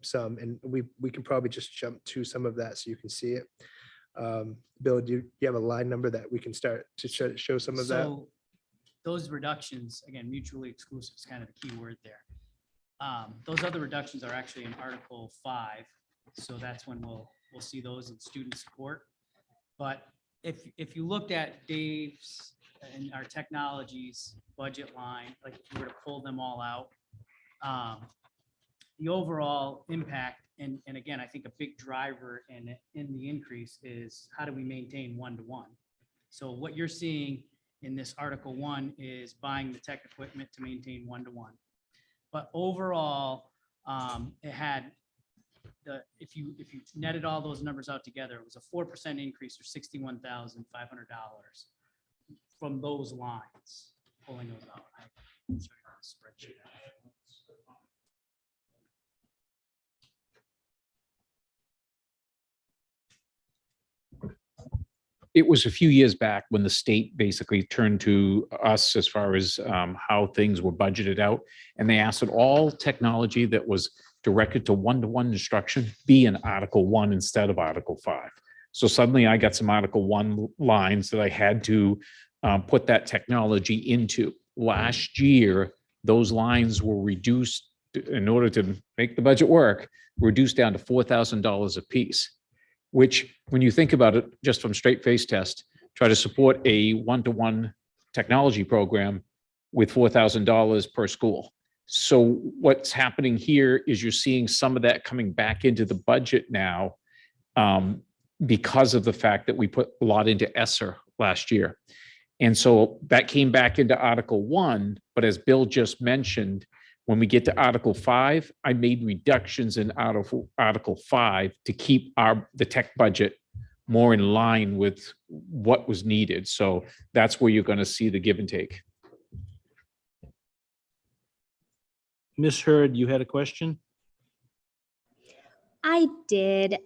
some, and we can probably just jump to some of that so you can see it. Bill, do you have a line number that we can start to show some of that? So those reductions, again, mutually exclusive is kind of the key word there. Those other reductions are actually in Article 5. So that's when we'll see those in student support. But if you looked at Dave's and our technologies budget line, like if you were to pull them all out, the overall impact, and again, I think a big driver in the increase is how do we maintain one-to-one? So what you're seeing in this Article 1 is buying the tech equipment to maintain one-to-one. But overall, it had if you netted all those numbers out together, it was a 4% increase or $61,500 from those lines, pulling those out. I can show you on the spreadsheet. It was a few years back when the state basically turned to us as far as how things were budgeted out. And they asked that all technology that was directed to one-to-one instruction be in Article 1 instead of Article 5. So suddenly I got some Article 1 lines that I had to put that technology into. Last year, those lines were reduced in order to make the budget work, reduced down to $4,000 a piece, which when you think about it, just from straight face test, try to support a one-to-one technology program with $4,000 per school. So what's happening here is you're seeing some of that coming back into the budget now because of the fact that we put a lot into ESSER last year. And so that came back into Article 1, but as Bill just mentioned, when we get to Article 5, I made reductions in Article 5 to keep the tech budget more in line with what was needed. So that's where you're going to see the give and take. Ms. Hurd, you had a question? I did.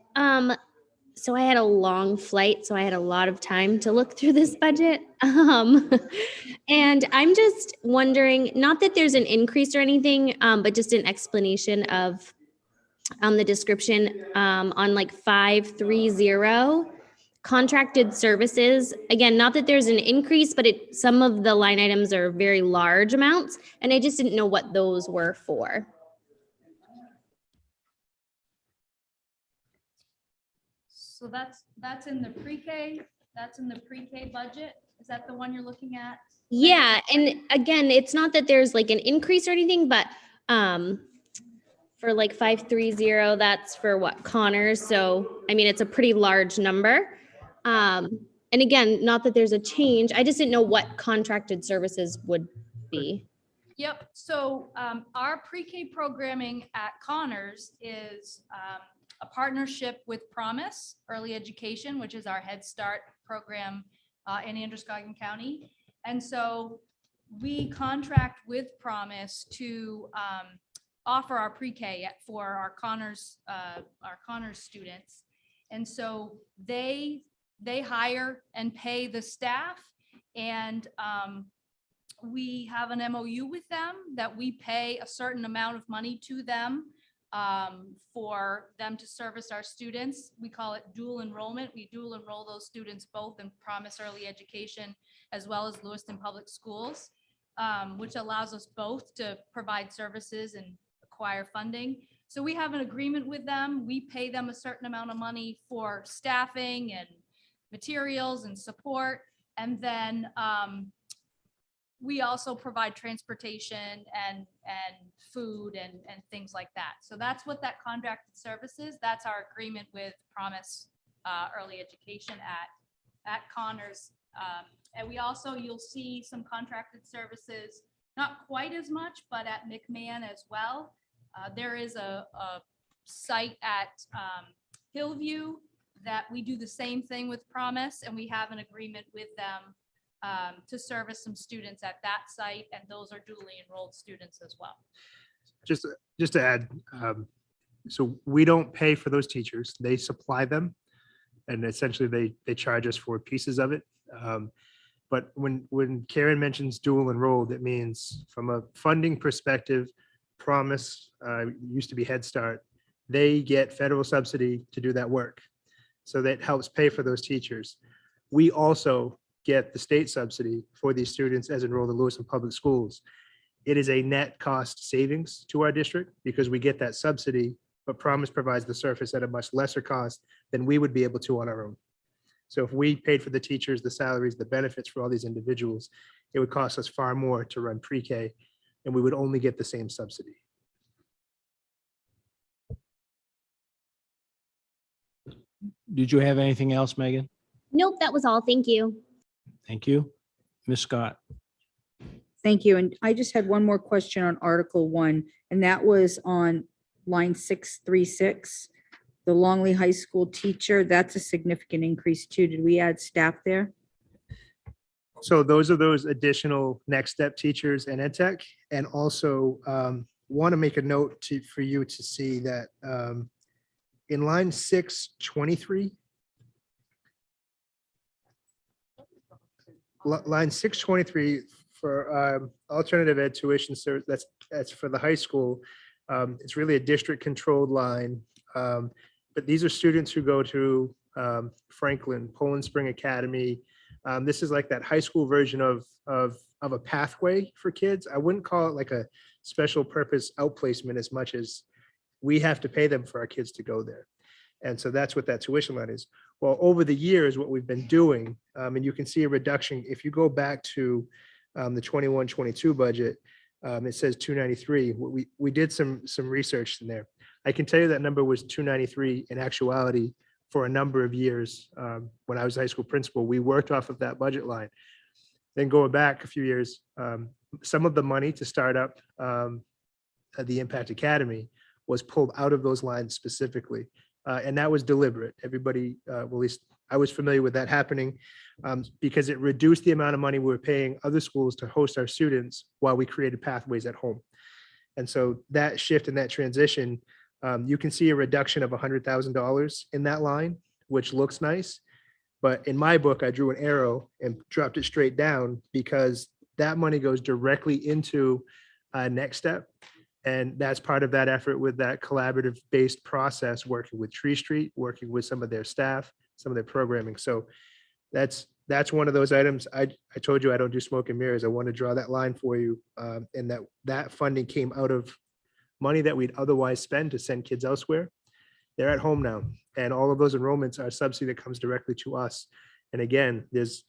So I had a long flight, so I had a lot of time to look through this budget. And I'm just wondering, not that there's an increase or anything, but just an explanation of the description on like 530 contracted services. Again, not that there's an increase, but some of the line items are very large amounts, and I just didn't know what those were for. So that's in the pre-K, that's in the pre-K budget. Is that the one you're looking at? Yeah, and again, it's not that there's like an increase or anything, but for like 530, that's for what, Connors? So, I mean, it's a pretty large number. And again, not that there's a change, I just didn't know what contracted services would be. Yep, so our pre-K programming at Connors is a partnership with Promise Early Education, which is our Head Start program in Androscoggin County. And so we contract with Promise to offer our pre-K for our Connors students. And so they hire and pay the staff, and we have an MOU with them that we pay a certain amount of money to them for them to service our students. We call it dual enrollment. We dual enroll those students both in Promise Early Education as well as Lewiston Public Schools, which allows us both to provide services and acquire funding. So we have an agreement with them. We pay them a certain amount of money for staffing and materials and support. And then we also provide transportation and food and things like that. So that's what that contracted service is. That's our agreement with Promise Early Education at Connors. And we also, you'll see some contracted services, not quite as much, but at McMahon as well. There is a site at Hillview that we do the same thing with Promise, and we have an agreement with them to service some students at that site, and those are duly enrolled students as well. Just to add, so we don't pay for those teachers, they supply them, and essentially they charge us for pieces of it. But when Karen mentions dual enrolled, it means from a funding perspective, Promise used to be Head Start, they get federal subsidy to do that work. So that helps pay for those teachers. We also get the state subsidy for these students as enrolled in Lewiston Public Schools. It is a net cost savings to our district because we get that subsidy, but Promise provides the service at a much lesser cost than we would be able to on our own. So if we paid for the teachers, the salaries, the benefits for all these individuals, it would cost us far more to run pre-K, and we would only get the same subsidy. Did you have anything else, Megan? Nope, that was all. Thank you. Thank you. Ms. Scott? Thank you. And I just had one more question on Article 1, and that was on line 636. The Longley High School teacher, that's a significant increase too. Did we add staff there? So those are those additional next step teachers and ed tech. And also want to make a note for you to see that in line 623, line 623 for alternative ed tuition service, that's for the high school. It's really a district controlled line. But these are students who go to Franklin, Poland Spring Academy. This is like that high school version of a pathway for kids. I wouldn't call it like a special purpose outplacement as much as we have to pay them for our kids to go there. And so that's what that tuition line is. Well, over the years, what we've been doing, and you can see a reduction, if you go back to the 21-22 budget, it says 293. We did some research in there. I can tell you that number was 293 in actuality for a number of years. When I was a high school principal, we worked off of that budget line. Then going back a few years, some of the money to start up the Impact Academy was pulled out of those lines specifically. And that was deliberate. Everybody, well, at least I was familiar with that happening because it reduced the amount of money we were paying other schools to host our students while we created pathways at home. And so that shift and that transition, you can see a reduction of $100,000 in that line, which looks nice. But in my book, I drew an arrow and dropped it straight down because that money goes directly into Nextstep. And that's part of that effort with that collaborative based process, working with Tree Street, working with some of their staff, some of their programming. So that's one of those items. I told you I don't do smoke and mirrors. I want to draw that line for you. And that funding came out of money that we'd otherwise spend to send kids elsewhere. They're at home now. And all of those enrollments are subsidy that comes directly to us. And again, there's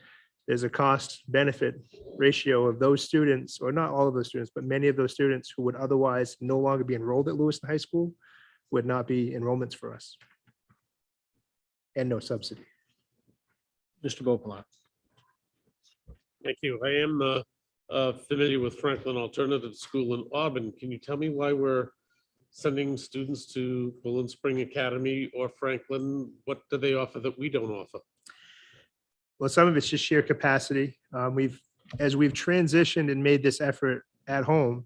a cost benefit ratio of those students, or not all of those students, but many of those students who would otherwise no longer be enrolled at Lewiston High School would not be enrollments for us. And no subsidy. Mr. Gopala. Thank you. I am familiar with Franklin Alternative School in Auburn. Can you tell me why we're sending students to Poland Spring Academy or Franklin? What do they offer that we don't offer? Well, some of it's just sheer capacity. As we've transitioned and made this effort at home,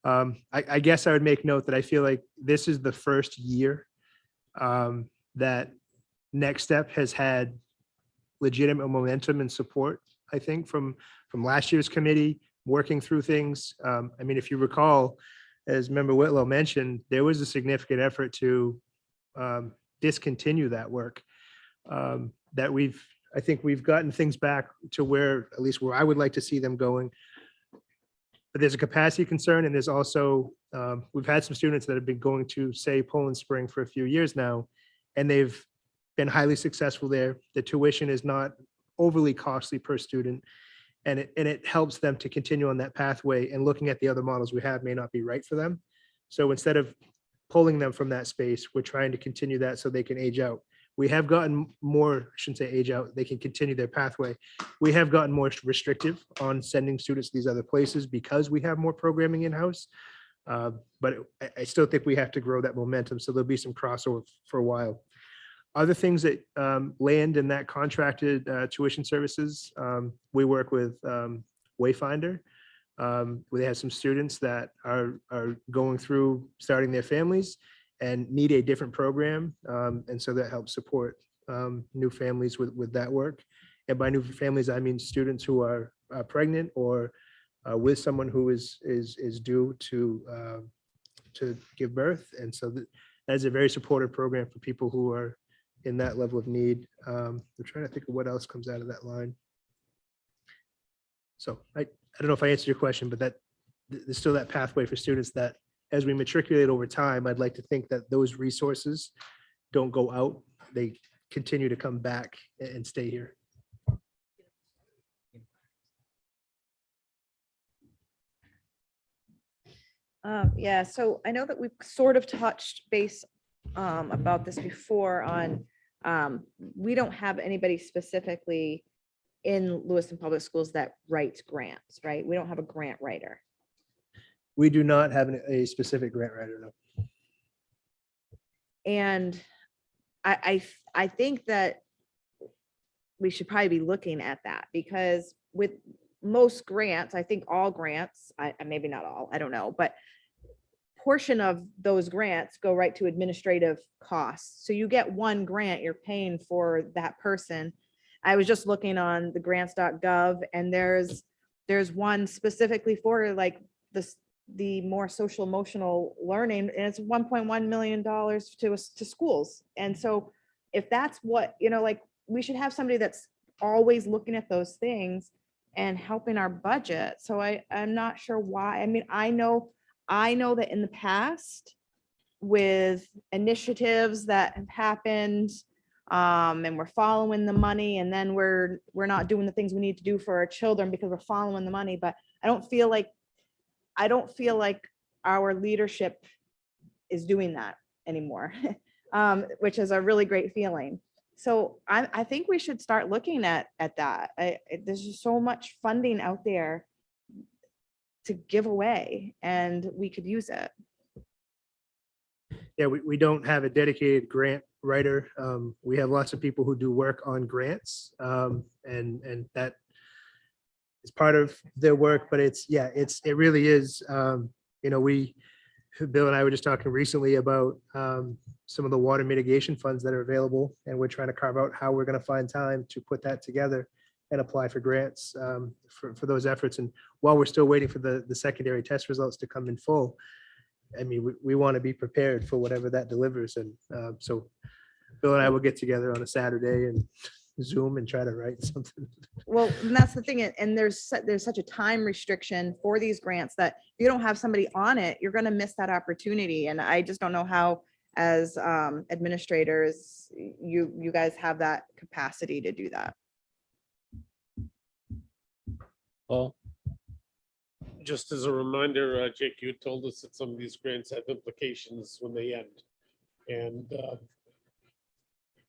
I guess I would make note that I feel like this is the first year that Nextstep has had legitimate momentum and support, I think, from last year's committee, working through things. I mean, if you recall, as Member Whitlow mentioned, there was a significant effort to discontinue that work that I think we've gotten things back to where, at least where I would like to see them going. But there's a capacity concern, and there's also, we've had some students that have been going to, say, Poland Spring for a few years now, and they've been highly successful there. The tuition is not overly costly per student, and it helps them to continue on that pathway, and looking at the other models we have may not be right for them. So instead of pulling them from that space, we're trying to continue that so they can age out. We have gotten more, I shouldn't say age out, they can continue their pathway. We have gotten more restrictive on sending students to these other places because we have more programming in-house. But I still think we have to grow that momentum. So there'll be some crossover for a while. Other things that land in that contracted tuition services, we work with Wayfinder. We have some students that are going through starting their families and need a different program. And so that helps support new families with that work. And by new families, I mean students who are pregnant or with someone who is due to give birth. And so that is a very supportive program for people who are in that level of need. I'm trying to think of what else comes out of that line. So I don't know if I answered your question, but there's still that pathway for students that as we matriculate over time, I'd like to think that those resources don't go out. They continue to come back and stay here. Yeah, so I know that we've sort of touched base about this before on, we don't have anybody specifically in Lewiston Public Schools that writes grants, right? We don't have a grant writer. We do not have a specific grant writer, no. And I think that we should probably be looking at that, because with most grants, I think all grants, maybe not all, I don't know, but portion of those grants go right to administrative costs. So you get one grant, you're paying for that person. I was just looking on the grants.gov, and there's one specifically for like the more social emotional learning, and it's $1.1 million to schools. And so if that's what, like, we should have somebody that's always looking at those things and helping our budget. So I'm not sure why. I mean, I know that in the past with initiatives that have happened, and we're following the money, and then we're not doing the things we need to do for our children because we're following the money. But I don't feel like our leadership is doing that anymore, which is a really great feeling. So I think we should start looking at that. There's just so much funding out there to give away, and we could use it. Yeah, we don't have a dedicated grant writer. We have lots of people who do work on grants, and that is part of their work, but it really is, Bill and I were just talking recently about some of the water mitigation funds that are available, and we're trying to carve out how we're going to find time to put that together and apply for grants for those efforts. And while we're still waiting for the secondary test results to come in full, I mean, we want to be prepared for whatever that delivers. And so Bill and I will get together on a Saturday and Zoom and try to write something. Well, and that's the thing. And there's such a time restriction for these grants that if you don't have somebody on it, you're going to miss that opportunity. And I just don't know how, as administrators, you guys have that capacity to do that. Paul? Just as a reminder, Jake, you had told us that some of these grants have implications when they end. And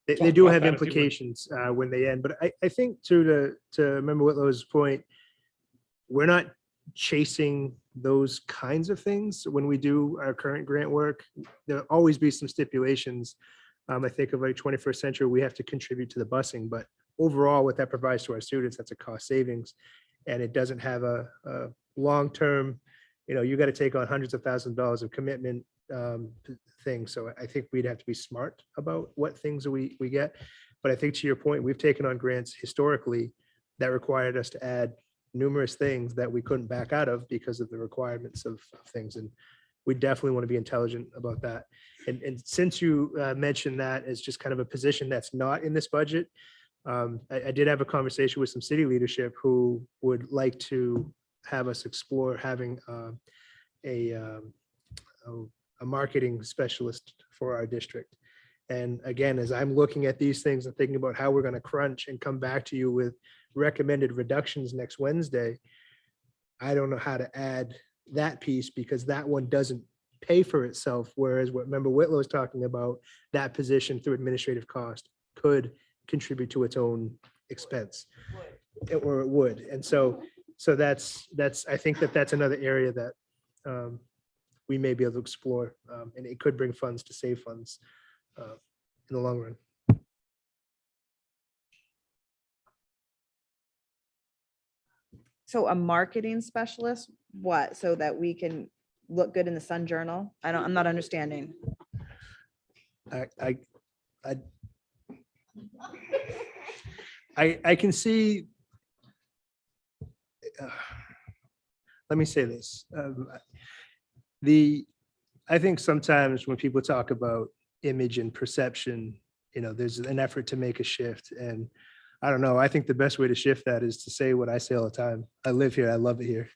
They do have implications when they end, but I think to remember Whitlow's point, we're not chasing those kinds of things when we do our current grant work. There'll always be some stipulations. I think of like 21st century, we have to contribute to the busing, but overall what that provides to our students, that's a cost savings. And it doesn't have a long-term, you got to take on hundreds of thousands of dollars of commitment thing. So I think we'd have to be smart about what things we get. But I think to your point, we've taken on grants historically that required us to add numerous things that we couldn't back out of because of the requirements of things. And we definitely want to be intelligent about that. And since you mentioned that as just kind of a position that's not in this budget, I did have a conversation with some city leadership who would like to have us explore having a marketing specialist for our district. And again, as I'm looking at these things and thinking about how we're going to crunch and come back to you with recommended reductions next Wednesday, I don't know how to add that piece because that one doesn't pay for itself. Whereas what Member Whitlow is talking about, that position through administrative cost could contribute to its own expense, or it would. And so that's I think that's another area that we may be able to explore, and it could bring funds to save funds in the long run. So a marketing specialist, what? So that we can look good in the Sun Journal? I'm not understanding. I can see, let me say this. I think sometimes when people talk about image and perception, there's an effort to make a shift. And I don't know, I think the best way to shift that is to say what I say all the time. I live here, I love it here.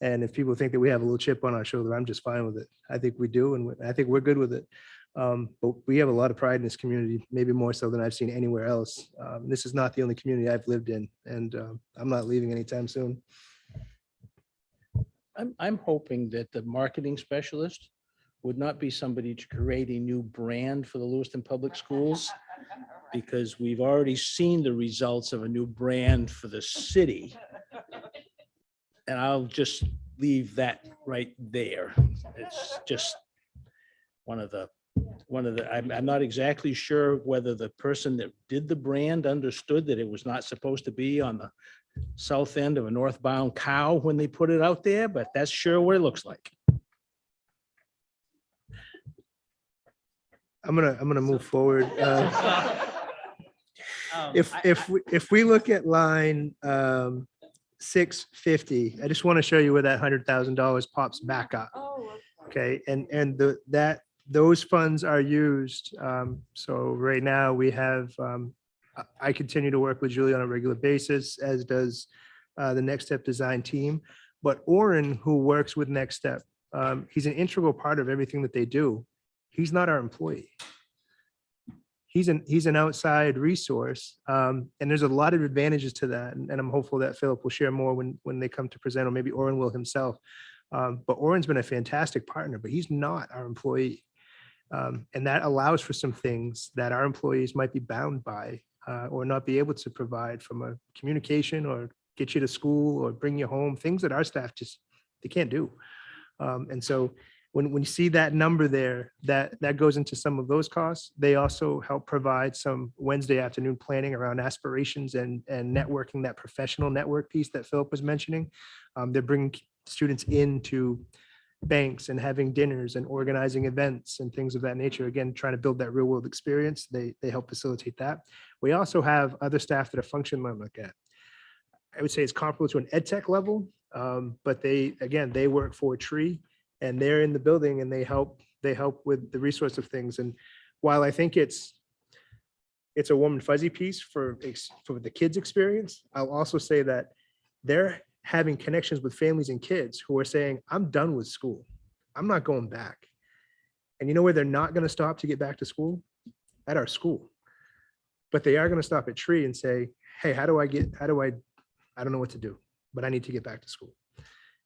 And if people think that we have a little chip on our shoulder, I'm just fine with it. I think we do, and I think we're good with it. But we have a lot of pride in this community, maybe more so than I've seen anywhere else. This is not the only community I've lived in, and I'm not leaving anytime soon. I'm hoping that the marketing specialist would not be somebody to create a new brand for the Lewiston Public Schools, because we've already seen the results of a new brand for the city. And I'll just leave that right there. It's just one of the, I'm not exactly sure whether the person that did the brand understood that it was not supposed to be on the south end of a northbound cow when they put it out there, but that's sure what it looks like. I'm gonna move forward. If we look at line 650, I just want to show you where that $100,000 pops back up. Okay, and those funds are used. So right now we have, I continue to work with Julie on a regular basis, as does the Nextstep design team. But Oren, who works with Nextstep, he's an integral part of everything that they do. He's not our employee. He's an outside resource, and there's a lot of advantages to that. And I'm hopeful that Philip will share more when they come to present, or maybe Oren will himself. But Oren's been a fantastic partner, but he's not our employee. And that allows for some things that our employees might be bound by or not be able to provide from a communication or get you to school or bring you home, things that our staff just, they can't do. And so when you see that number there, that goes into some of those costs. They also help provide some Wednesday afternoon planning around aspirations and networking, that professional network piece that Philip was mentioning. They're bringing students into banks and having dinners and organizing events and things of that nature. Again, trying to build that real world experience. They help facilitate that. We also have other staff that are function like that. I would say it's comparable to an ed tech level, but they work for a tree and they're in the building and they help with the resource of things. And while I think it's a warm and fuzzy piece for the kids' experience, I'll also say that they're having connections with families and kids who are saying, I'm done with school. I'm not going back. And you know where they're not going to stop to get back to school? At our school. But they are going to stop at Tree and say, hey, I don't know what to do, but I need to get back to school.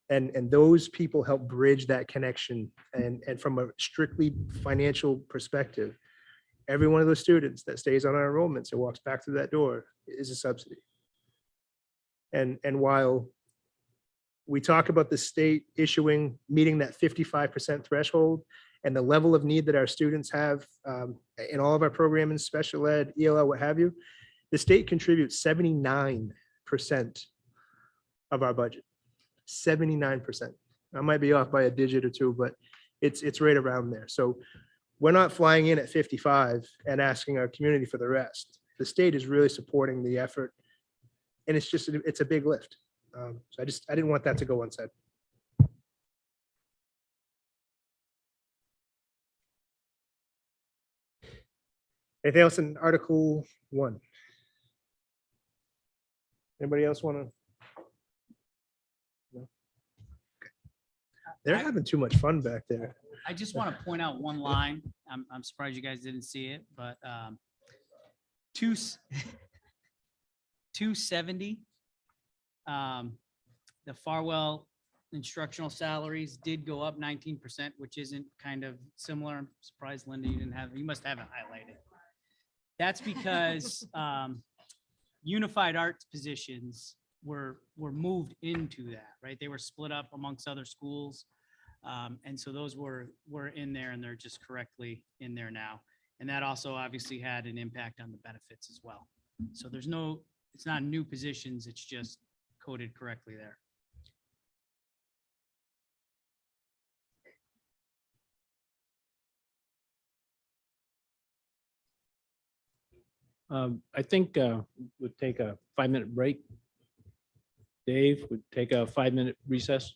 And those people help bridge that connection. And from a strictly financial perspective, every one of those students that stays on our enrollments and walks back through that door is a subsidy. And while we talk about the state meeting that 55% threshold and the level of need that our students have in all of our programs, special ed, ELL, what have you, the state contributes 79% of our budget. 79%. I might be off by a digit or two, but it's right around there. So we're not flying in at 55 and asking our community for the rest. The state is really supporting the effort, and it's a big lift. So I didn't want that to go unsaid. Anything else in Article 1? Anybody else want to? No? Okay. They're having too much fun back there. I just want to point out one line. I'm surprised you guys didn't see it, but 270. The Farwell instructional salaries did go up 19%, which isn't kind of similar. I'm surprised, Linda, you must have it highlighted. That's because unified arts positions were moved into that, right? They were split up amongst other schools. And so those were in there and they're just correctly in there now. And that also obviously had an impact on the benefits as well. So it's not new positions, it's just coded correctly there. I think we'll take a 5-minute break. Dave would take a 5-minute recess.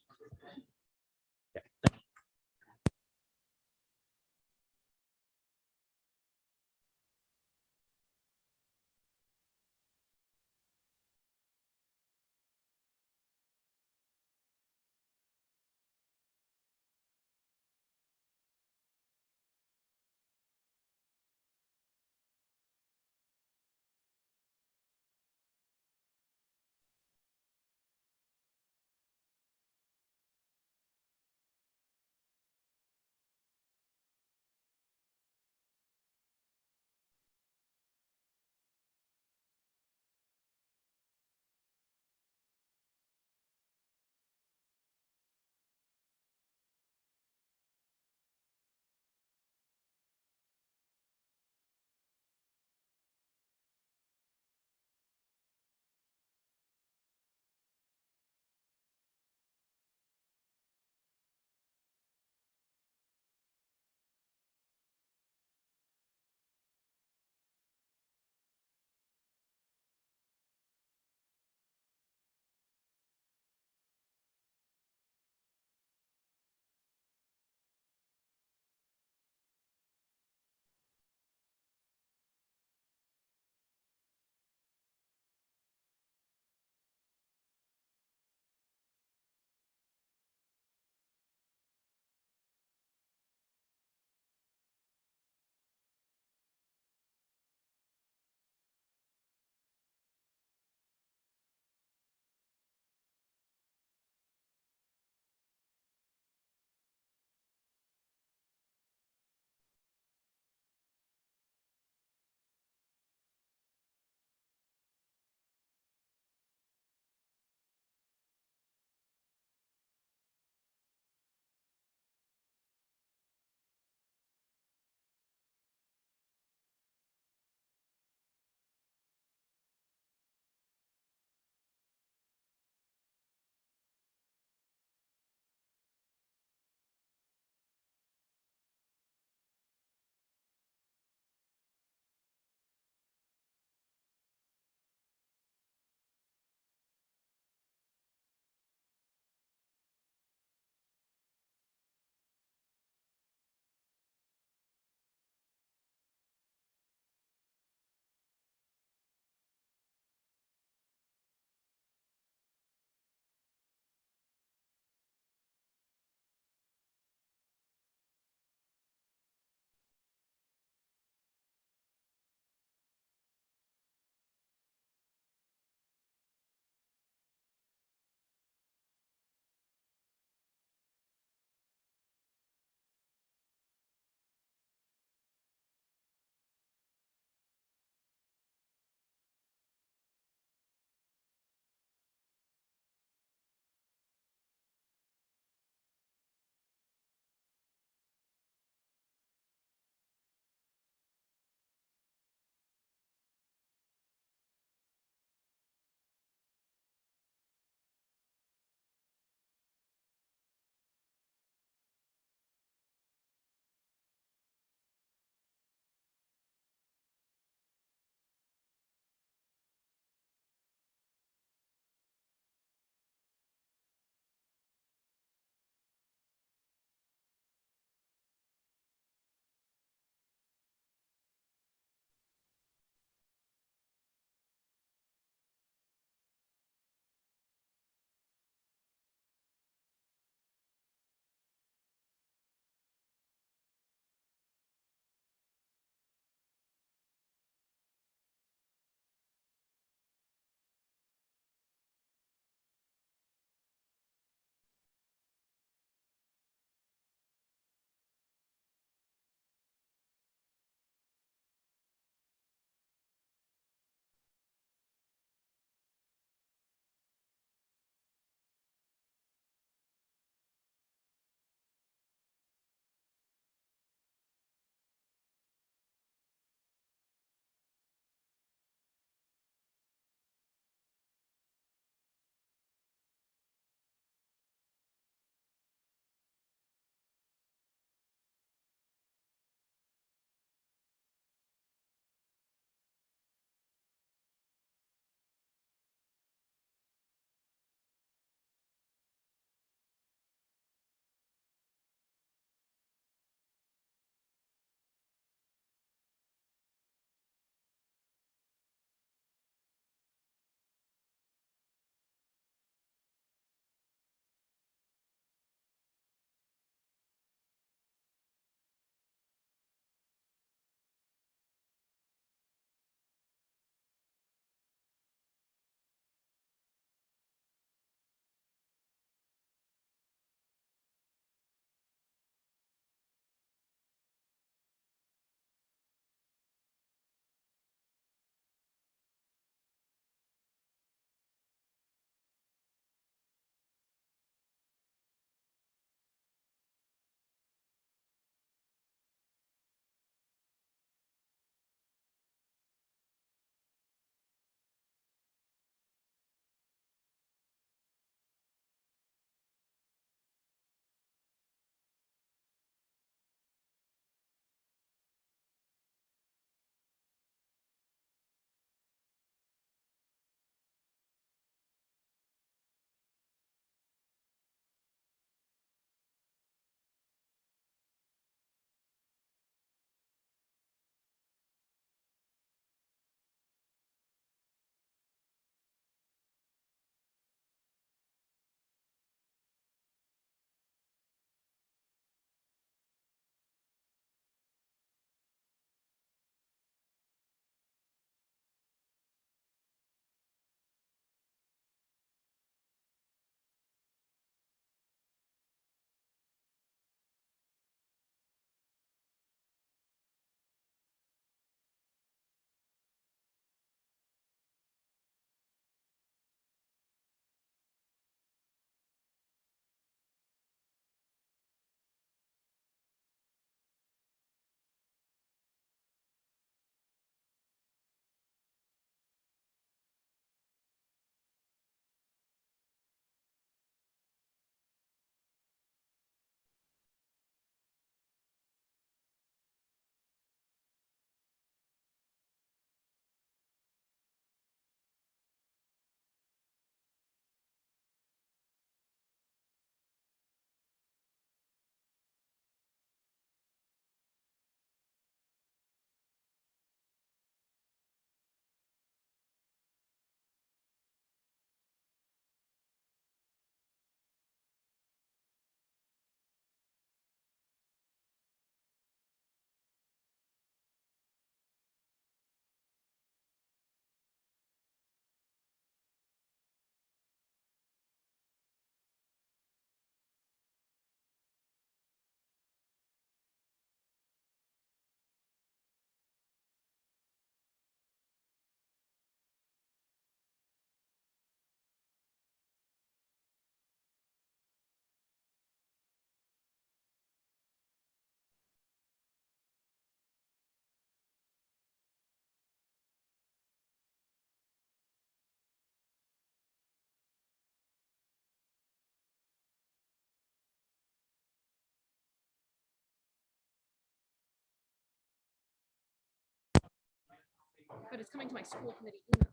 But it's coming to my school committee email.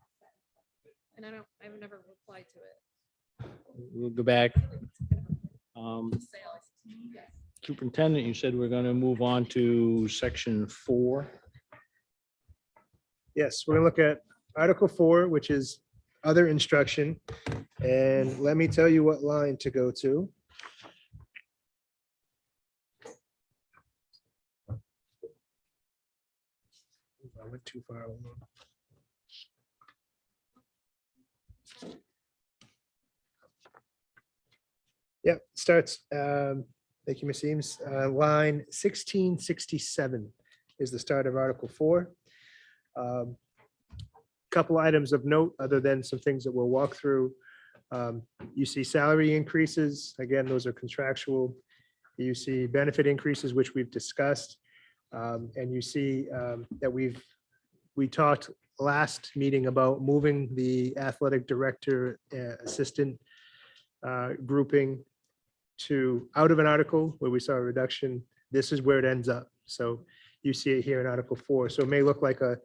And I've never replied to it. We'll go back. Superintendent, you said we're going to move on to section 4. Yes, we're gonna look at Article 4, which is other instruction. And let me tell you what line to go to. I went too far. Hold on. Yep, starts, thank you, Ms. Eames. Line 1667 is the start of Article 4. Couple items of note, other than some things that we'll walk through. You see salary increases. Again, those are contractual. You see benefit increases, which we've discussed. And you see that we talked last meeting about moving the athletic director assistant grouping to out of an article where we saw a reduction. This is where it ends up. So you see it here in Article 4. So it may look like a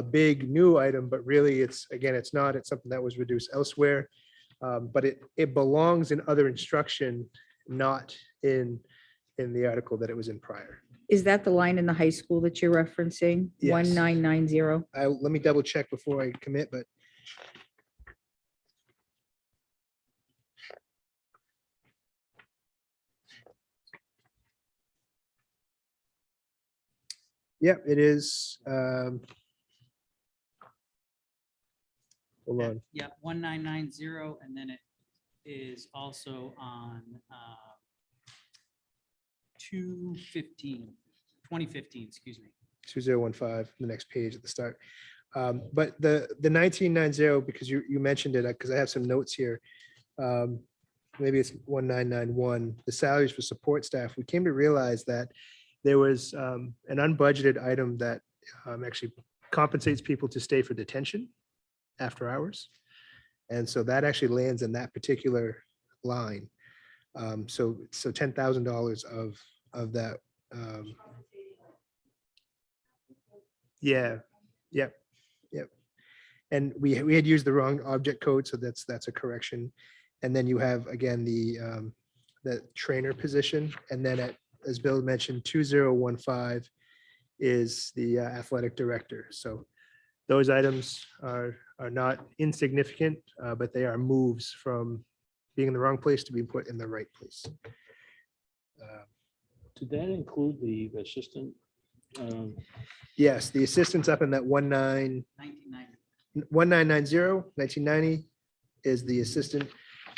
big new item, but really it's, again, it's not. It's something that was reduced elsewhere. But it belongs in other instruction, not in the article that it was in prior. Is that the line in the high school that you're referencing? Yes. 1990? Let me double check before I commit, but yeah, it is. Hold on. Yeah, 1990, and then it is also on 2015, excuse me. 2015, the next page at the start. But the 1990, because you mentioned it, because I have some notes here. Maybe it's 1991, the salaries for support staff. We came to realize that there was an unbudgeted item that actually compensates people to stay for detention after hours. And so that actually lands in that particular line. So $10,000 of that. Yeah, yep. And we had used the wrong object code, so that's a correction. And then you have, again, the trainer position. And then as Bill mentioned, 2015 is the athletic director. So those items are not insignificant, but they are moves from being in the wrong place to being put in the right place. Did that include the assistant? Yes, the assistant's up in that 1990 is the assistant.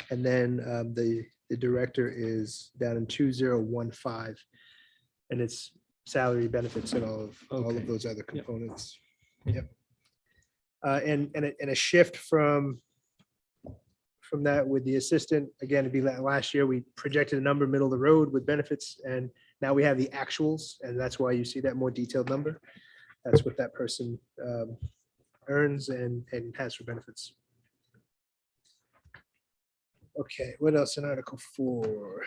And then the director is down in 2015. And it's salary, benefits, and all of those other components. Yep. And a shift from that with the assistant, again, it'd be like last year, we projected a number middle of the road with benefits, and now we have the actuals, and that's why you see that more detailed number. That's what that person earns and has for benefits. Okay, what else in Article 4?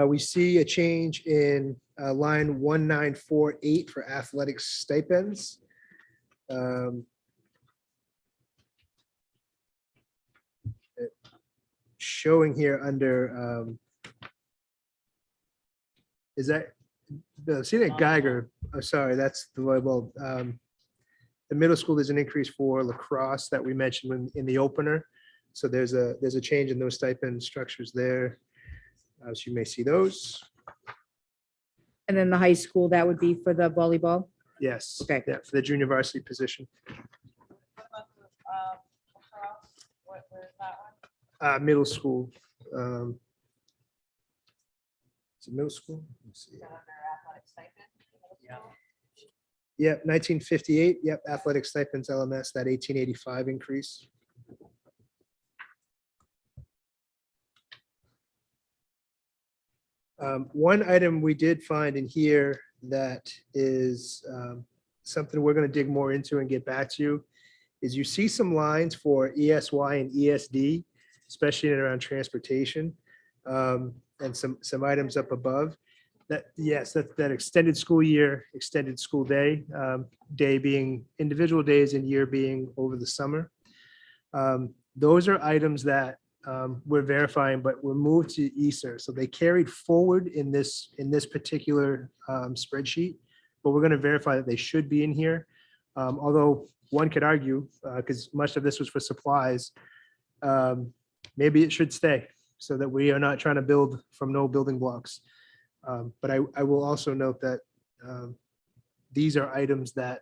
We see a change in line 1948 for athletic stipends. Showing here under, is that, see that Geiger, oh, sorry, that's the volleyball. The middle school, there's an increase for lacrosse that we mentioned in the opener. So there's a change in those stipend structures there. So you may see those. And then the high school, that would be for the volleyball? Yes. Okay. Yeah, for the junior varsity position. Middle school. Is it middle school? Let's see. Yeah, 1958. Yep, athletic stipends, LMS, that 1885 increase. One item we did find in here that is something we're going to dig more into and get back to you is you see some lines for ESY and ESD, especially in and around transportation, and some items up above. Yes, that extended school year, extended school day, day being individual days and year being over the summer. Those are items that we're verifying, but were moved to ESER. So they carried forward in this particular spreadsheet, but we're going to verify that they should be in here. Although one could argue, because much of this was for supplies, maybe it should stay so that we are not trying to build from no building blocks. But I will also note that these are items that,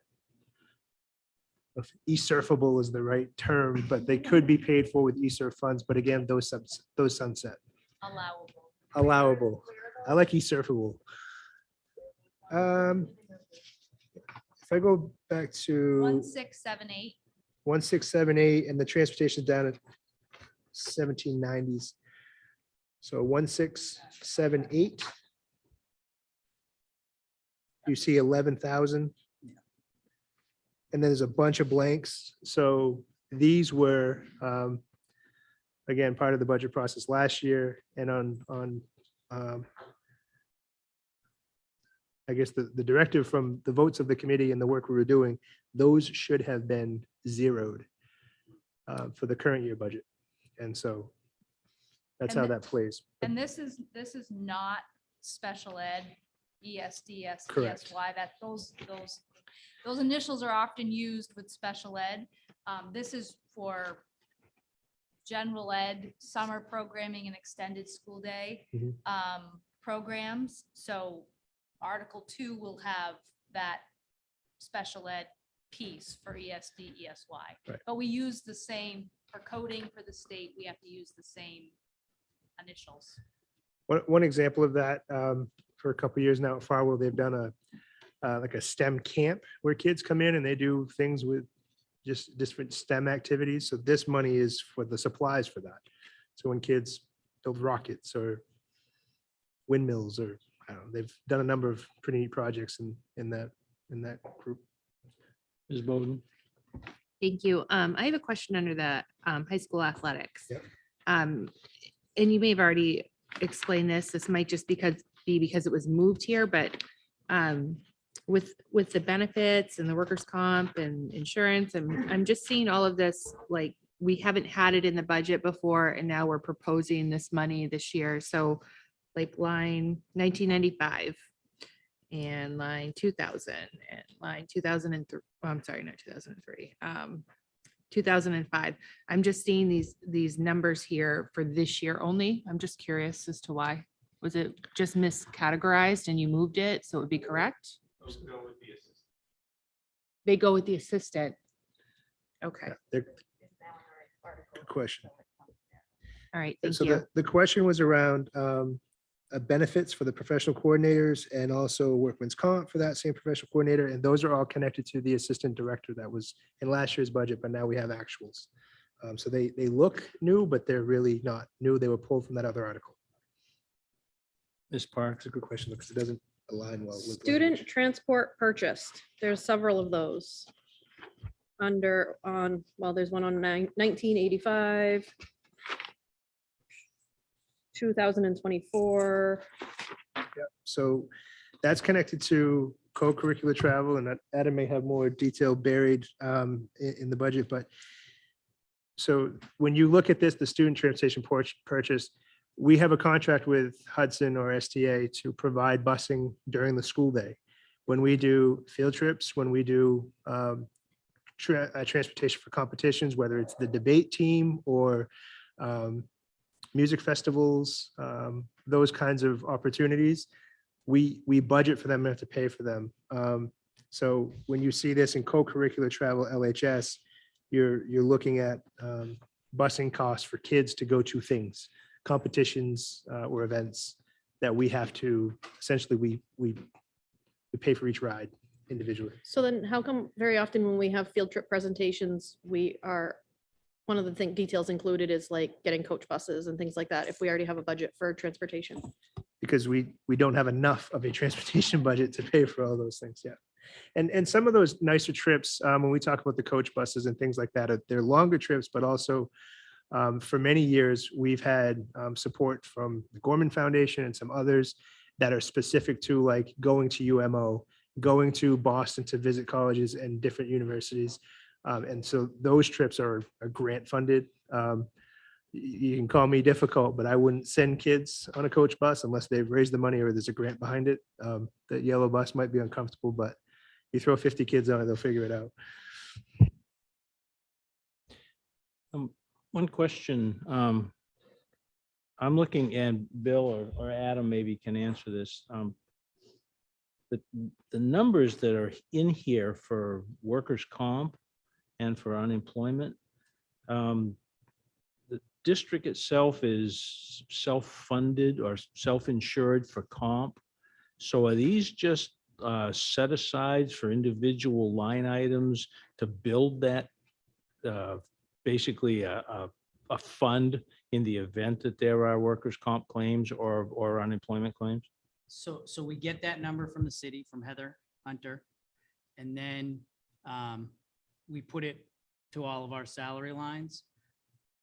if ESERFable is the right term, but they could be paid for with ESER funds. But again, those sunset. Allowable. Allowable. I like ESERFable. If I go back to 1678. 1678 and the transportation down at 1790s. So 1678. You see 11,000. And then there's a bunch of blanks. So these were, again, part of the budget process last year and on I guess the directive from the votes of the committee and the work we were doing, those should have been zeroed for the current year budget. And so that's how that plays. And this is not special ed, ESD, Correct. SDSY, that those initials are often used with special ed. This is for general ed, summer programming and extended school day programs. So Article 2 will have that special ed piece for ESD, ESY. Right. But we use the same, for coding for the state, we have to use the same initials. One example of that, for a couple of years now at Farwell, they've done like a STEM camp where kids come in and they do things with just different STEM activities. So this money is for the supplies for that. So when kids build rockets or windmills, or I don't know, they've done a number of pretty neat projects in that group. Ms. Bowden? Thank you. I have a question under the high school athletics. Yep. And you may have already explained this. This might just be because it was moved here, but with the benefits and the workers' comp and insurance, I'm just seeing all of this, like, we haven't had it in the budget before, and now we're proposing this money this year. So like line 1995 and line 2000 and line 2003, I'm sorry, not 2003, 2005. I'm just seeing these numbers here for this year only. I'm just curious as to why. Was it just miscategorized and you moved it so it would be correct? They go with the assistant. Okay. Good question. All right. Thank So you. the question was around benefits for the professional coordinators and also workman's comp for that same professional coordinator. And those are all connected to the assistant director that was in last year's budget, but now we have actuals. So they look new, but they're really not new. They were pulled from that other article. Ms. Parks? It's a good question because it doesn't align well with. Student transport purchased. There's several of those. Well, there's one on 1985. 2024. So that's connected to co-curricular travel, and Adam may have more detail buried in the budget, but so when you look at this, the student transportation purchase, we have a contract with Hudson or STA to provide busing during the school day. When we do field trips, when we do transportation for competitions, whether it's the debate team or music festivals, those kinds of opportunities, we budget for them and have to pay for them. So when you see this in co-curricular travel LHS, you're looking at busing costs for kids to go to things, competitions or events that we have to, essentially we pay for each ride individually. So then how come very often when we have field trip presentations, one of the details included is like getting coach buses and things like that, if we already have a budget for transportation? Because we don't have enough of a transportation budget to pay for all those things, yeah. And some of those nicer trips, when we talk about the coach buses and things like that, they're longer trips, but also for many years, we've had support from the Gorman Foundation and some others that are specific to like going to UMO, going to Boston to visit colleges and different universities. And so those trips are grant funded. You can call me difficult, but I wouldn't send kids on a coach bus unless they've raised the money or there's a grant behind it. That yellow bus might be uncomfortable, but you throw 50 kids on it, they'll figure it out. One question. I'm looking, and Bill or Adam maybe can answer this. The numbers that are in here for workers' comp and for unemployment, the district itself is self-funded or self-insured for comp. So are these just set asides for individual line items to build that basically a fund in the event that there are workers' comp claims or unemployment claims? So we get that number from the city, from Heather Hunter, and then we put it to all of our salary lines.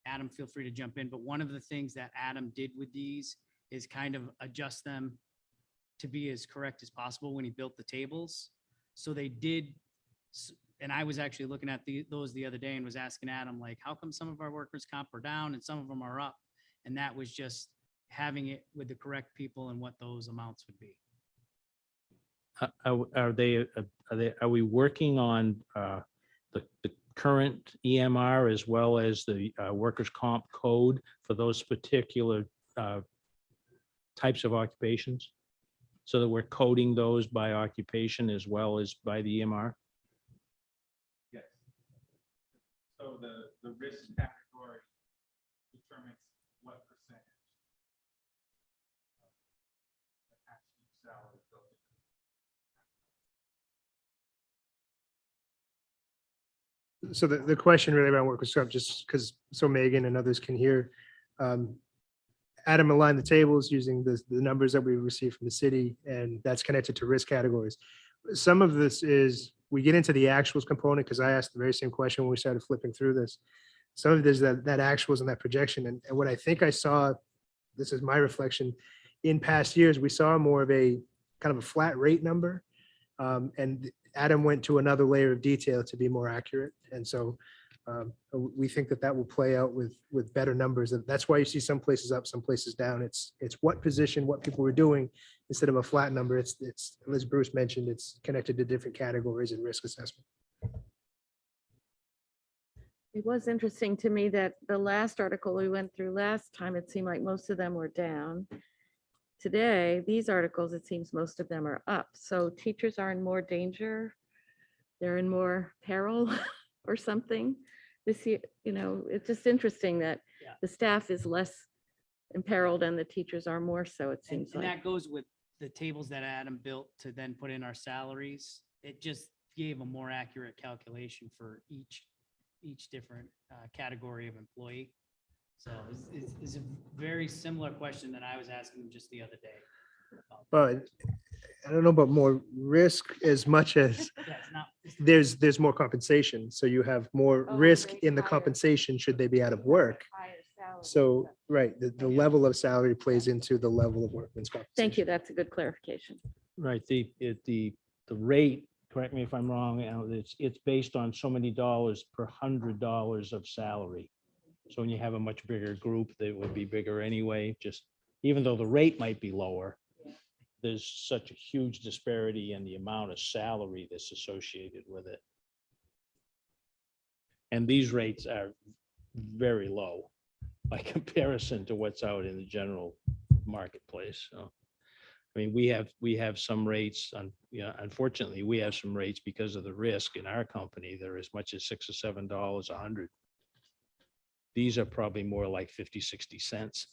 Adam, feel free to jump in, but one of the things that Adam did with these is kind of adjust them to be as correct as possible when he built the tables. So they did, and I was actually looking at those the other day and was asking Adam, like, how come some of our workers' comp are down and some of them are up? And that was just having it with the correct people and what those amounts would be. Are we working on the current EMR as well as the workers' comp code for those particular types of occupations? So that we're coding those by occupation as well as by the EMR? Yes. So the risk category determines what percentage of actual salary goes into. So the question really around workers' comp, just because so Megan and others can hear, Adam aligned the tables using the numbers that we received from the city, and that's connected to risk categories. Some of this is, we get into the actuals component, because I asked the very same question when we started flipping through this. Some of it is that actuals and that projection. And what I think I saw, this is my reflection, in past years, we saw more of a kind of a flat rate number. And Adam went to another layer of detail to be more accurate. And so we think that will play out with better numbers. And that's why you see some places up, some places down. It's what position, what people were doing instead of a flat number. It's as Bruce mentioned, it's connected to different categories and risk assessment. It was interesting to me that the last article we went through last time, it seemed like most of them were down. Today, these articles, it seems most of them are up. So teachers are in more danger. They're in more peril or something. This year, it's just interesting that the staff is less imperiled and the teachers are more so, it seems And like. that goes with the tables that Adam built to then put in our salaries. It just gave a more accurate calculation for each different category of employee. So it's a very similar question that I was asking just the other day. But I don't know about more risk as much as there's more compensation. So you have more risk in the compensation should they be out of work. So, right, the level of salary plays into the level of workman's compensation. Thank you. That's a good clarification. Right, the rate, correct me if I'm wrong, it's based on so many dollars per $100 of salary. So when you have a much bigger group, they would be bigger anyway, just even though the rate might be lower, there's such a huge disparity in the amount of salary that's associated with it. And these rates are very low by comparison to what's out in the general marketplace. So, I mean, we have some rates, unfortunately, we have some rates because of the risk in our company. They're as much as $6 or $7 100. These are probably more like 50, 60 cents.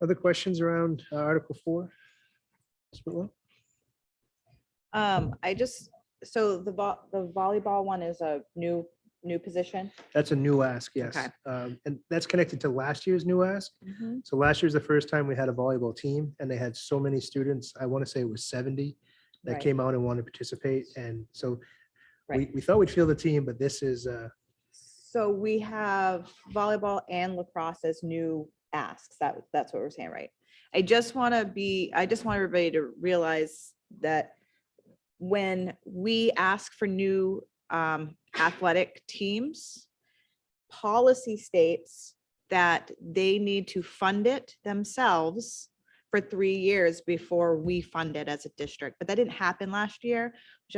Other questions around Article 4? So the volleyball one is a new position. That's a new ask, yes. Okay. And that's connected to last year's new ask. Mhm. So last year's the first time we had a volleyball team and they had so many students, I want to say it was 70 that Right. came out and wanted to participate. And so Right. we thought we'd field the team, but this is So we have volleyball and lacrosse as new asks. That's what we're saying, right? I just want everybody to realize that when we ask for new athletic teams, policy states that they need to fund it themselves for 3 years before we fund it as a district. But that didn't happen last year, which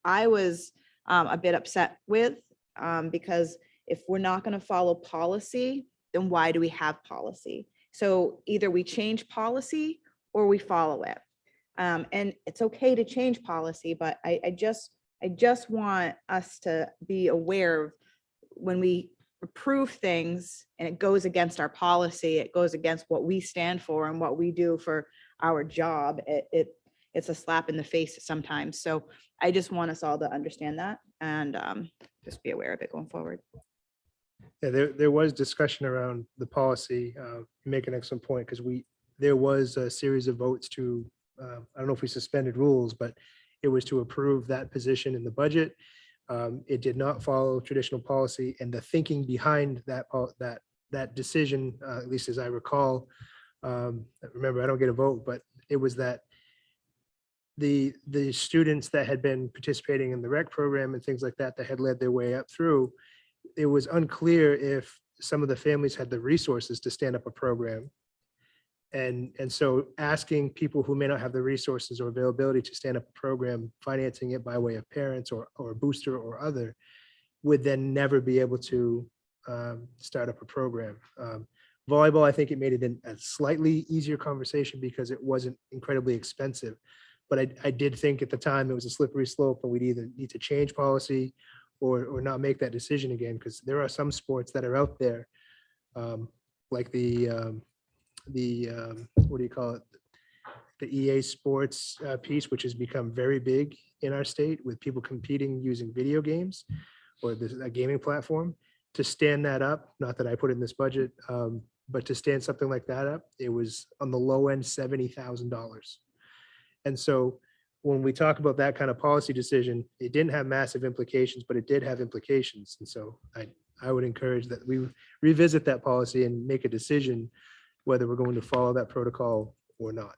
I was a bit upset with, because if we're not going to follow policy, then why do we have policy? So either we change policy or we follow it. And it's okay to change policy, but I just want us to be aware of when we approve things and it goes against our policy, it goes against what we stand for and what we do for our job. It's a slap in the face sometimes. So I just want us all to understand that and just be aware of it going forward. Yeah, there was discussion around the policy. You make an excellent point, because there was a series of votes to, I don't know if we suspended rules, but it was to approve that position in the budget. It did not follow traditional policy, and the thinking behind that decision, at least as I recall, remember, I don't get a vote, but it was that the students that had been participating in the rec program and things like that had led their way up through, it was unclear if some of the families had the resources to stand up a program. And so asking people who may not have the resources or availability to stand up a program, financing it by way of parents or a booster or other, would then never be able to start up a program. Volleyball, I think it made it a slightly easier conversation because it wasn't incredibly expensive. But I did think at the time it was a slippery slope, and we'd either need to change policy or not make that decision again, because there are some sports that are out there, like the what do you call it? The EA Sports piece, which has become very big in our state with people competing using video games or a gaming platform. To stand that up, not that I put it in this budget, but to stand something like that up, it was on the low end $70,000. And so when we talk about that kind of policy decision, it didn't have massive implications, but it did have implications. And so I would encourage that we revisit that policy and make a decision whether we're going to follow that protocol or not.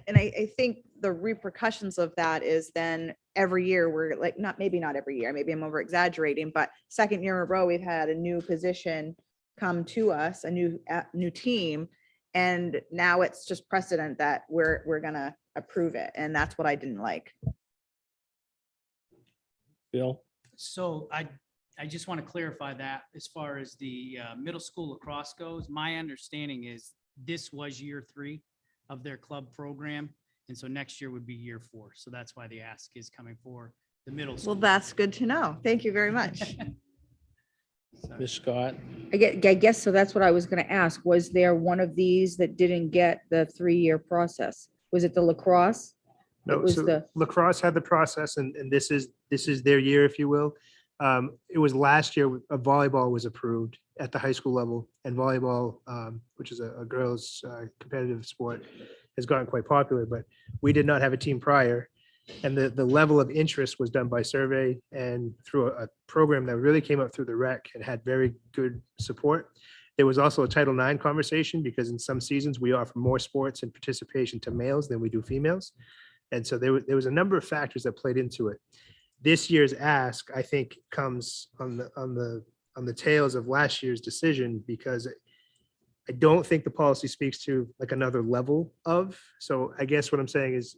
And I think the repercussions of that is then every year we're like, maybe not every year, maybe I'm over exaggerating, but second year in a row, we've had a new position come to us, a new team. And now it's just precedent that we're gonna approve it. And that's what I didn't like. Bill? So I just want to clarify that as far as the middle school lacrosse goes, my understanding is this was year 3 of their club program. And so next year would be year 4. So that's why the ask is coming for the middle school. Well, that's good to know. Thank you very much. Ms. Scott? I guess so. That's what I was going to ask. Was there one of these that didn't get the 3-year process? Was it the lacrosse? No, It was so the- lacrosse had the process, and this is their year, if you will. It was last year, volleyball was approved at the high school level, and volleyball, which is a girls' competitive sport, has gotten quite popular, but we did not have a team prior. And the level of interest was done by survey and through a program that really came up through the rec and had very good support. There was also a Title IX conversation, because in some seasons we offer more sports and participation to males than we do females. And so there was a number of factors that played into it. This year's ask, I think, comes on the tails of last year's decision, because I don't think the policy speaks to like another level of. So I guess what I'm saying is,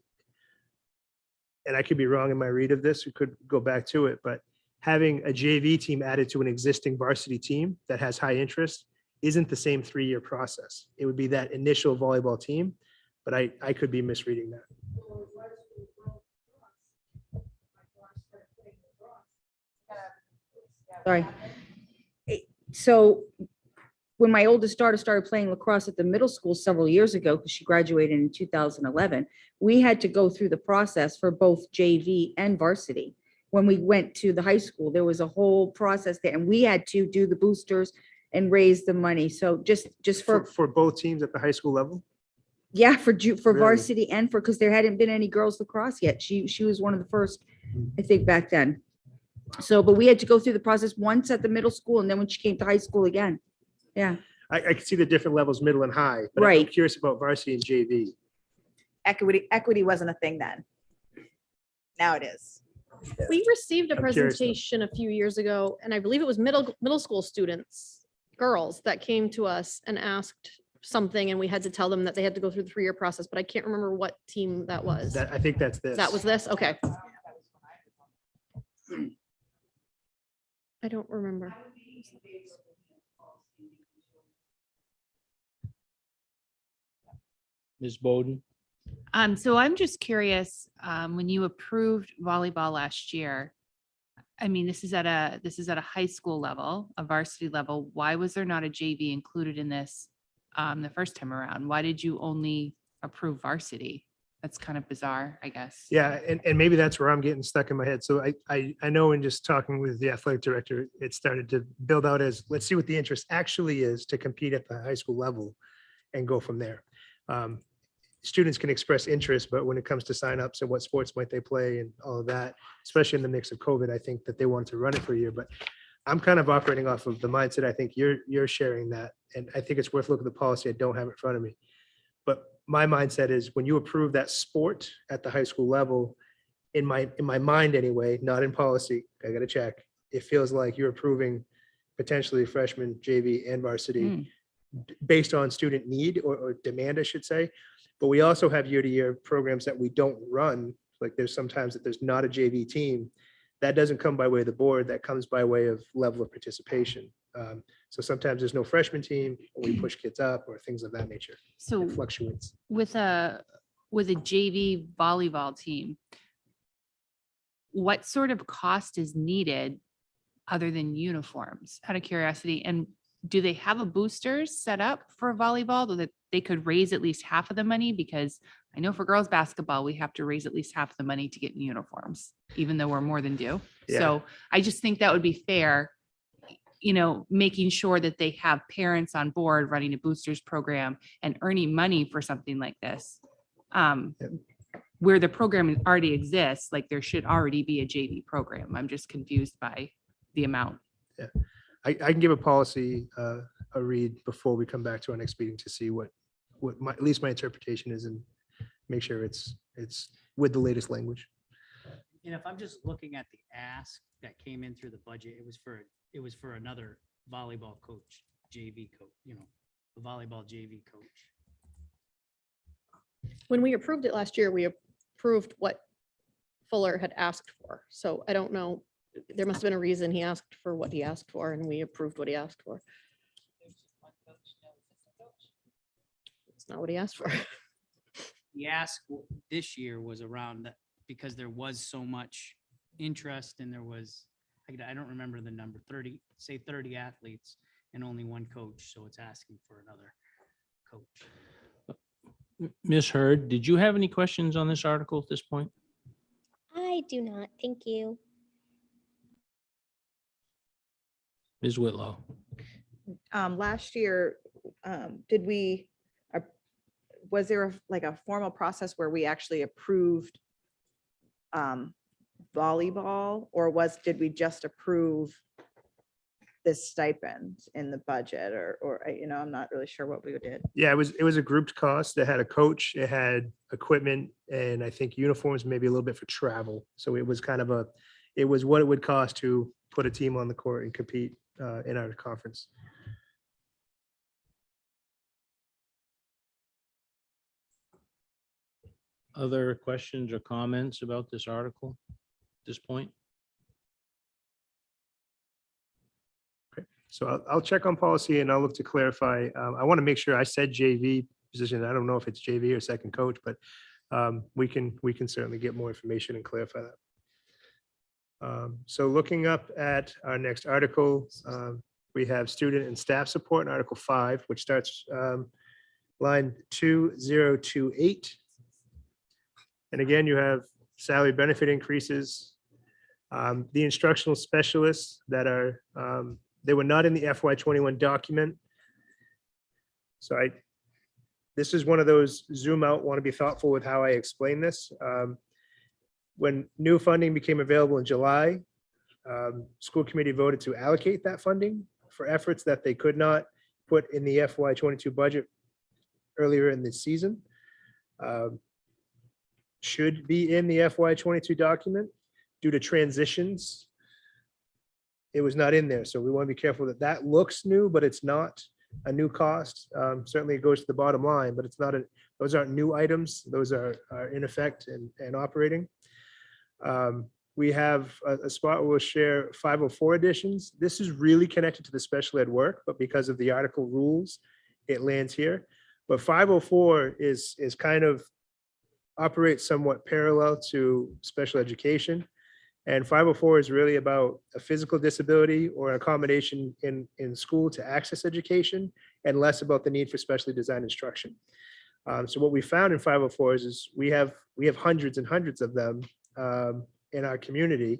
and I could be wrong in my read of this, we could go back to it, but having a JV team added to an existing varsity team that has high interest isn't the same 3-year process. It would be that initial volleyball team, but I could be misreading that. Sorry. So when my oldest daughter started playing lacrosse at the middle school several years ago, because she graduated in 2011, we had to go through the process for both JV and varsity. When we went to the high school, there was a whole process there, and we had to do the boosters and raise the money. So just For both teams at the high school level? yeah, for Really? varsity and because there hadn't been any girls lacrosse yet. She was one of the first, I think, back then. So, but we had to go through the process once at the middle school and then when she came to high school again. Yeah, I can see the different levels, middle and high, but I'm Right. curious about varsity and JV. Equity wasn't a thing then. Now it is. We received a I'm curious, though. presentation a few years ago, and I believe it was middle school students, girls, that came to us and asked something, and we had to tell them that they had to go through the 3-year process, but I can't remember what team that was. I think that's this. That was this? Okay. I don't remember. Ms. Bowden? So I'm just curious, when you approved volleyball last year, I mean, this is at a high school level, a varsity level. Why was there not a JV included in this the first time around? Why did you only approve varsity? That's kind of bizarre, I guess. Yeah, and maybe that's where I'm getting stuck in my head. So I know in just talking with the athletic director, it started to build out as, let's see what the interest actually is to compete at the high school level and go from there. Students can express interest, but when it comes to signups and what sports might they play and all of that, especially in the mix of COVID, I think that they want to run it for a year. But I'm kind of operating off of the mindset. I think you're sharing that, and I think it's worth looking at the policy. I don't have it in front of me, but my mindset is when you approve that sport at the high school level, in my mind anyway, not in policy, I got to check. It feels like you're approving potentially freshman, JV, and varsity based on student need or demand, I should say. But we also have year-to-year programs that we don't run. Like there's sometimes that there's not a JV team. That doesn't come by way of the board. That comes by way of level of participation. So sometimes there's no freshman team, and we push kids up or things of that nature. So It fluctuates. with a JV volleyball team, what sort of cost is needed other than uniforms, out of curiosity? And do they have a boosters set up for volleyball so that they could raise at least half of the money? Because I know for girls basketball, we have to raise at least half the money to get uniforms, even though we're more than due. Yeah. So I just think that would be fair, making sure that they have parents on board running a boosters program and earning money for something like this. Where the program already exists, like there should already be a JV program. I'm just confused by the amount. Yeah, I can give a policy a read before we come back to our next meeting to see what at least my interpretation is and make sure it's with the latest language. And if I'm just looking at the ask that came in through the budget, it was for another volleyball coach, JV coach, a volleyball JV coach. When we approved it last year, we approved what Fuller had asked for. So I don't know, there must have been a reason he asked for what he asked for, and we approved what he asked for. It's not what he asked for. The ask this year was around that because there was so much interest and there was, I don't remember the number, 30 athletes and only one coach. So it's asking for another coach. Ms. Hurd, did you have any questions on this article at this point? I do not. Thank you. Ms. Whitlow? Last year, was there a formal process where we actually approved volleyball, or did we just approve this stipend in the budget, or I'm not really sure what we did. Yeah, it was a grouped cost that had a coach, it had equipment, and I think uniforms, maybe a little bit for travel. So it was it was what it would cost to put a team on the court and compete in our conference. Other questions or comments about this article at this point? So I'll check on policy and I'll look to clarify. I want to make sure I said JV position. I don't know if it's JV or second coach, but we can certainly get more information and clarify that. So looking up at our next article, we have student and staff support in Article 5, which starts line 2028. And again, you have salary benefit increases. The instructional specialists that are they were not in the FY21 document. So this is one of those zoom out, want to be thoughtful with how I explain this. When new funding became available in July, School committee voted to allocate that funding for efforts that they could not put in the FY22 budget earlier in the season. Should be in the FY22 document due to transitions. It was not in there, so we want to be careful that that looks new, but it's not a new cost. Certainly it goes to the bottom line, but it's not those aren't new items. Those are in effect and operating. We have a spot where we'll share 504 additions. This is really connected to the special ed work, but because of the article rules, it lands here. But 504 is kind of operates somewhat parallel to special education. And 504 is really about a physical disability or an accommodation in school to access education, and less about the need for specially designed instruction. So what we found in 504 is we have hundreds and hundreds of them in our community.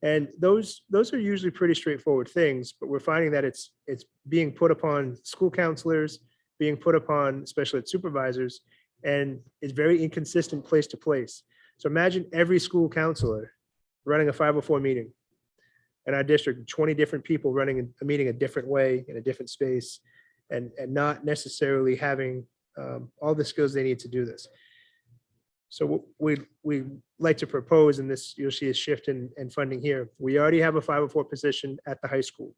And those are usually pretty straightforward things, but we're finding that it's being put upon school counselors, being put upon special ed supervisors, and it's very inconsistent place to place. So imagine every school counselor running a 504 meeting in our district, 20 different people running a meeting a different way in a different space, and not necessarily having all the skills they need to do this. So we like to propose, and this you'll see a shift in funding here. We already have a 504 position at the high school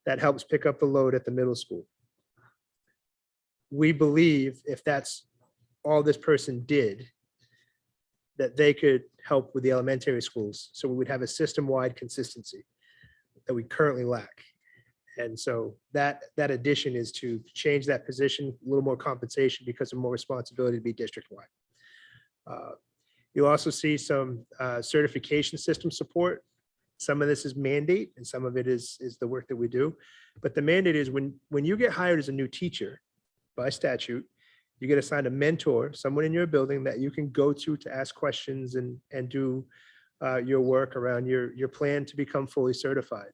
that helps pick up the load at the middle school. We believe if that's all this person did, that they could help with the elementary schools. So we would have a system-wide consistency that we currently lack. And so that addition is to change that position, a little more compensation because of more responsibility to be district-wide. You'll also see some certification system support. Some of this is mandate and some of it is the work that we do. But the mandate is when you get hired as a new teacher by statute, you get assigned a mentor, someone in your building that you can go to ask questions and do your work around your plan to become fully certified.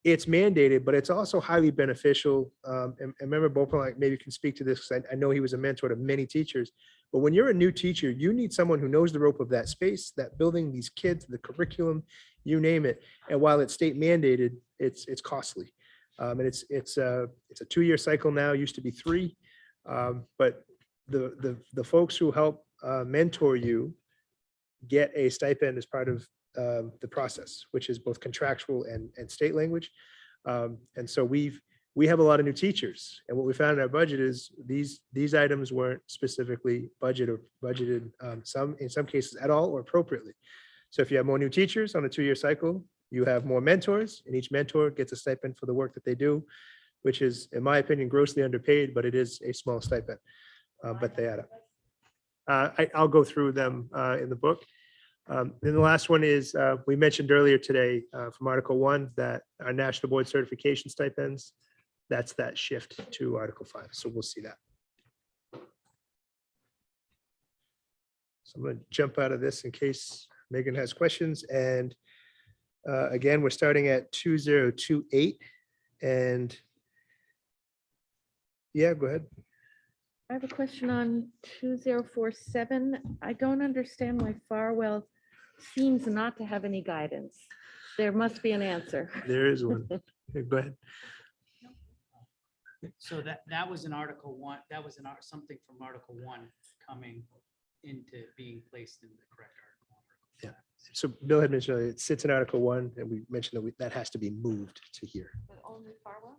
It's mandated, but it's also highly beneficial. And remember, Bopalak maybe can speak to this, because I know he was a mentor to many teachers. But when you're a new teacher, you need someone who knows the rope of that space, that building, these kids, the curriculum, you name it. And while it's state mandated, it's costly. And it's a 2-year cycle now, used to be 3. But the folks who help mentor you get a stipend as part of the process, which is both contractual and state language. And so we have a lot of new teachers, and what we found in our budget is these items weren't specifically budgeted in some cases at all or appropriately. So if you have more new teachers on a 2-year cycle, you have more mentors, and each mentor gets a stipend for the work that they do, which is, in my opinion, grossly underpaid, but it is a small stipend, but they add up. I'll go through them in the book. Then the last one is, we mentioned earlier today from Article 1 that our national board certification stipends, that's that shift to Article 5. So we'll see that. So I'm going to jump out of this in case Megan has questions. And again, we're starting at 2028. And yeah, go ahead. I have a question on 2047. I don't understand why Farwell seems not to have any guidance. There must be an answer. There is one. Okay, go ahead. So that was an Article 1, that was something from Article 1 coming into being placed in the correct article. Yeah. So Bill had mentioned it sits in Article 1, and we mentioned that that has to be moved to here. But only Farwell?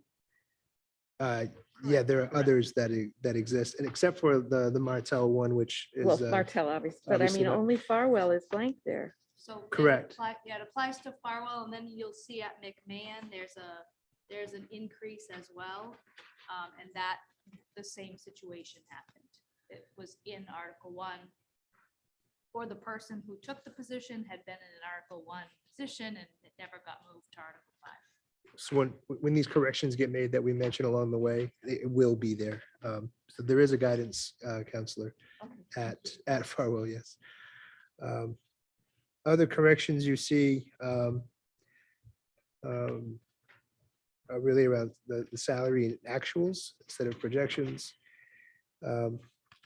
Yeah, there are others that exist, and except for the Martell one, which is Well, Martell, obviously, but I obviously mean, not. only Farwell is blank there. So it Correct. yeah, it applies to Farwell, and then you'll see at McMahon, there's an increase as well. And that the same situation happened. It was in Article 1 for the person who took the position, had been in an Article 1 position, and it never got moved to Article 5. So when these corrections get made that we mentioned along the way, it will be there. So there is a guidance counselor at Farwell, yes. Other corrections you see are really around the salary and actuals instead of projections. I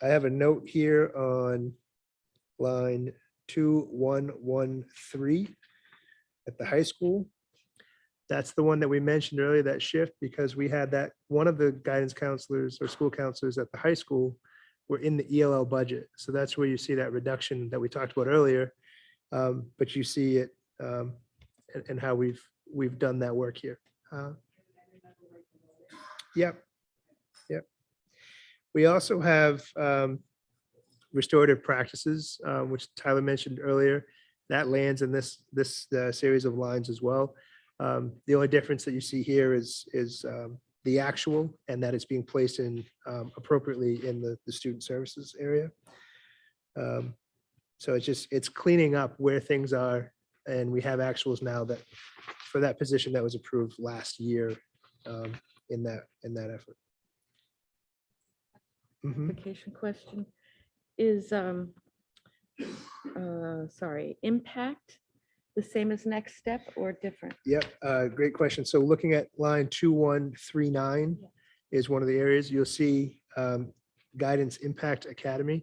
have a note here on line 2113. at the high school. That's the one that we mentioned earlier, that shift, because we had that, one of the guidance counselors or school counselors at the high school were in the ELL budget. So that's where you see that reduction that we talked about earlier. But you see it and how we've done that work here. Yep. Yep. We also have restorative practices, which Tyler mentioned earlier. That lands in this series of lines as well. The only difference that you see here is the actual, and that it's being placed in appropriately in the student services area. So it's cleaning up where things are, and we have actuals now that for that position that was approved last year in that effort. Application question is, sorry, impact the same as next step or different? Yep, great question. So looking at line 2139 is one of the areas you'll see Guidance Impact Academy.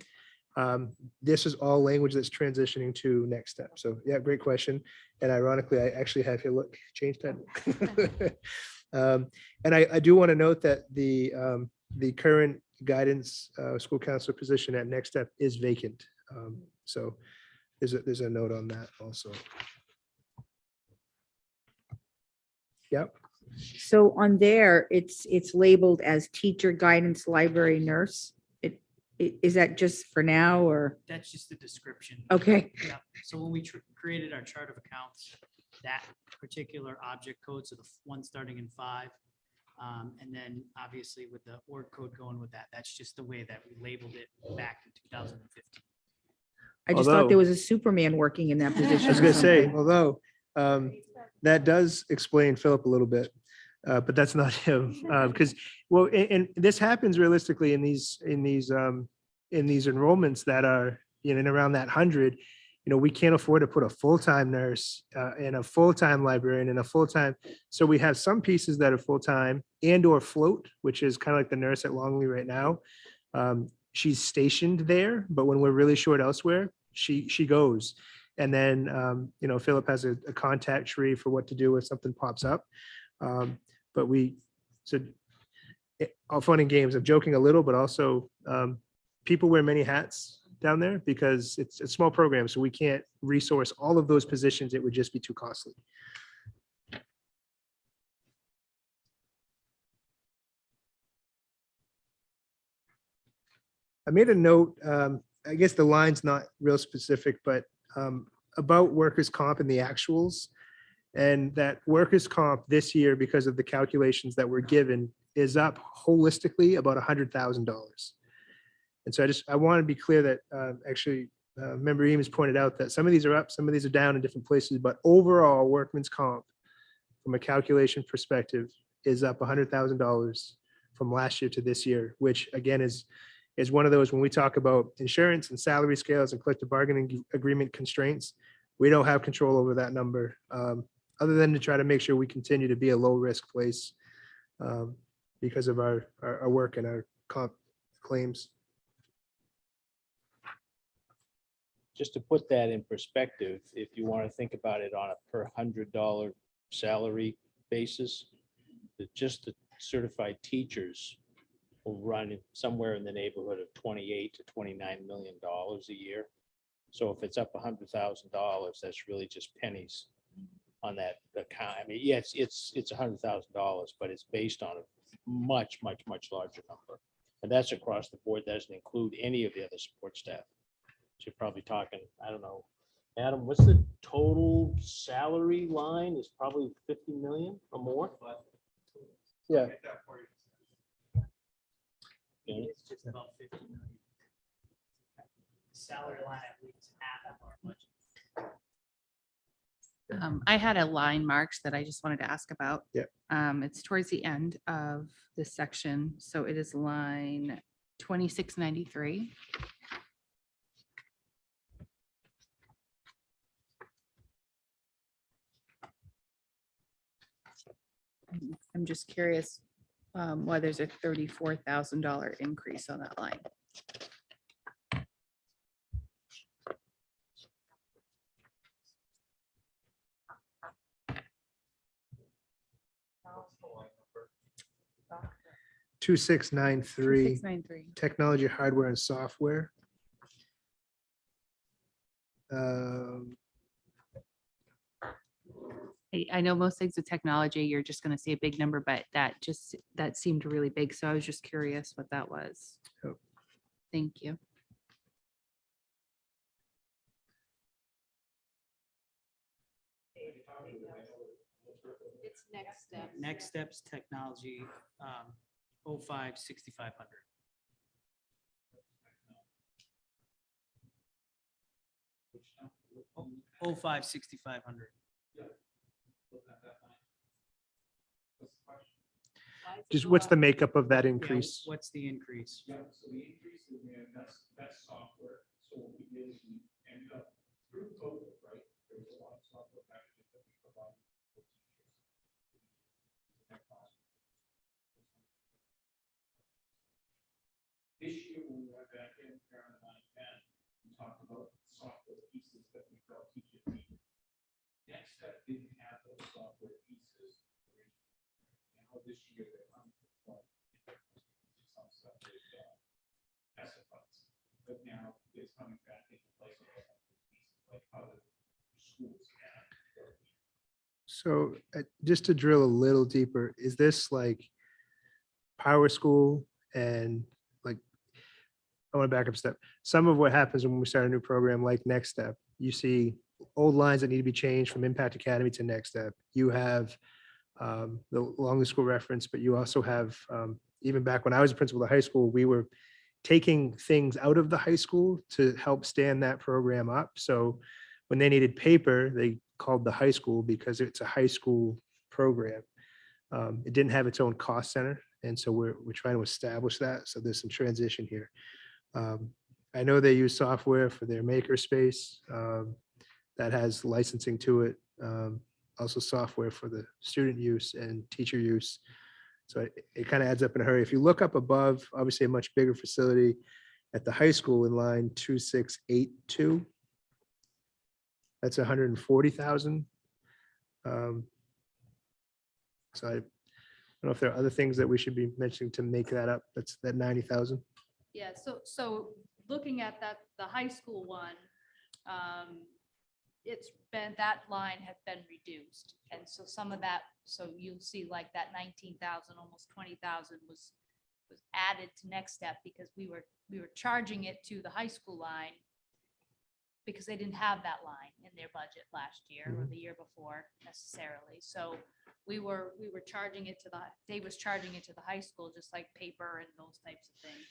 This is all language that's transitioning to next step. So yeah, great question. And ironically, I actually have here, look, change title. And I do want to note that the current guidance school counselor position at Next Step is vacant. So there's a note on that also. Yep. So on there, it's labeled as teacher guidance library nurse. Is that just for now or? That's just the description. Okay. Yeah. So when we created our chart of accounts, that particular object code, so the one starting in 5, and then obviously with the org code going with that, that's just the way that we labeled it back in 2015. I just thought there was a Superman working in that position. I was going to say, although that does explain Philip a little bit, but that's not him. Because well, and this happens realistically in these enrollments that are in and around that 100. We can't afford to put a full-time nurse and a full-time librarian and a full-time. So we have some pieces that are full-time and or float, which is kind of like the nurse at Longley right now. She's stationed there, but when we're really short elsewhere, she goes. And then, Philip has a contact tree for what to do if something pops up. But all fun and games. I'm joking a little, but also people wear many hats down there because it's a small program. So we can't resource all of those positions. It would just be too costly. I made a note, I guess the line's not real specific, but about workers' comp and the actuals. And that workers' comp this year, because of the calculations that were given, is up holistically about $100,000. And so I want to be clear that actually Member Eames pointed out that some of these are up, some of these are down in different places, but overall workman's comp from a calculation perspective is up $100,000 from last year to this year, which again is one of those when we talk about insurance and salary scales and collective bargaining agreement constraints, we don't have control over that number other than to try to make sure we continue to be a low risk place because of our work and our comp claims. Just to put that in perspective, if you want to think about it on a per $100 salary basis, just the certified teachers will run somewhere in the neighborhood of $28 to $29 million a year. So if it's up $100,000, that's really just pennies on that account. I mean, yes, it's $100,000, but it's based on a much larger number. And that's across the board. That doesn't include any of the other support staff. So you're probably talking, I don't know, Adam, what's the total salary line? Is probably 50 million or more? Yeah. It's just about 50 million. Salary line, I believe, is half of our budget. I had a line marked that I just wanted to ask about. Yeah. It's towards the end of this section. So it is line 2693. I'm just curious why there's a $34,000 increase on that line. 2693, 2693. technology, hardware and software. Um, I know most things with technology, you're just gonna see a big number, but that seemed really big. So I was just curious what that was. Oh. Thank you. It's next step. Next steps, technology, 05, 6500. Oh, 05, 6500. Just what's the makeup of that increase? What's the increase? Yeah, so the increase in there, that's software. So what we did is we ended up through COVID, right? There was a lot of software packages that we provided for teachers. This year, when we went back in, Karen and I met, we talked about software pieces that we felt teachers needed. Next step didn't have those software pieces. Now this year, they're coming to play. Some stuff is specified, but now it's coming back into place of some of those pieces, like other schools have. So just to drill a little deeper, is this like Power School and like, I want to back up a step. Some of what happens when we start a new program like Next Step, you see old lines that need to be changed from Impact Academy to Next Step. You have the along the school reference, but you also have, even back when I was a principal of the high school, we were taking things out of the high school to help stand that program up. So when they needed paper, they called the high school because it's a high school program. It didn't have its own cost center. And so we're trying to establish that. So there's some transition here. I know they use software for their makerspace that has licensing to it. Also software for the student use and teacher use. So it kind of adds up in a hurry. If you look up above, obviously a much bigger facility at the high school in line 2682. That's 140,000. So I don't know if there are other things that we should be mentioning to make that up. That's that 90,000. Yeah, so looking at that, the high school one, it's been, that line had been reduced. And so some of that, so you'll see like that 19,000, almost 20,000 was added to Next Step because we were charging it to the high school line because they didn't have that line in their budget last year or the year before necessarily. So we were charging it to the, Dave was charging it to the high school, just like paper and those types of things.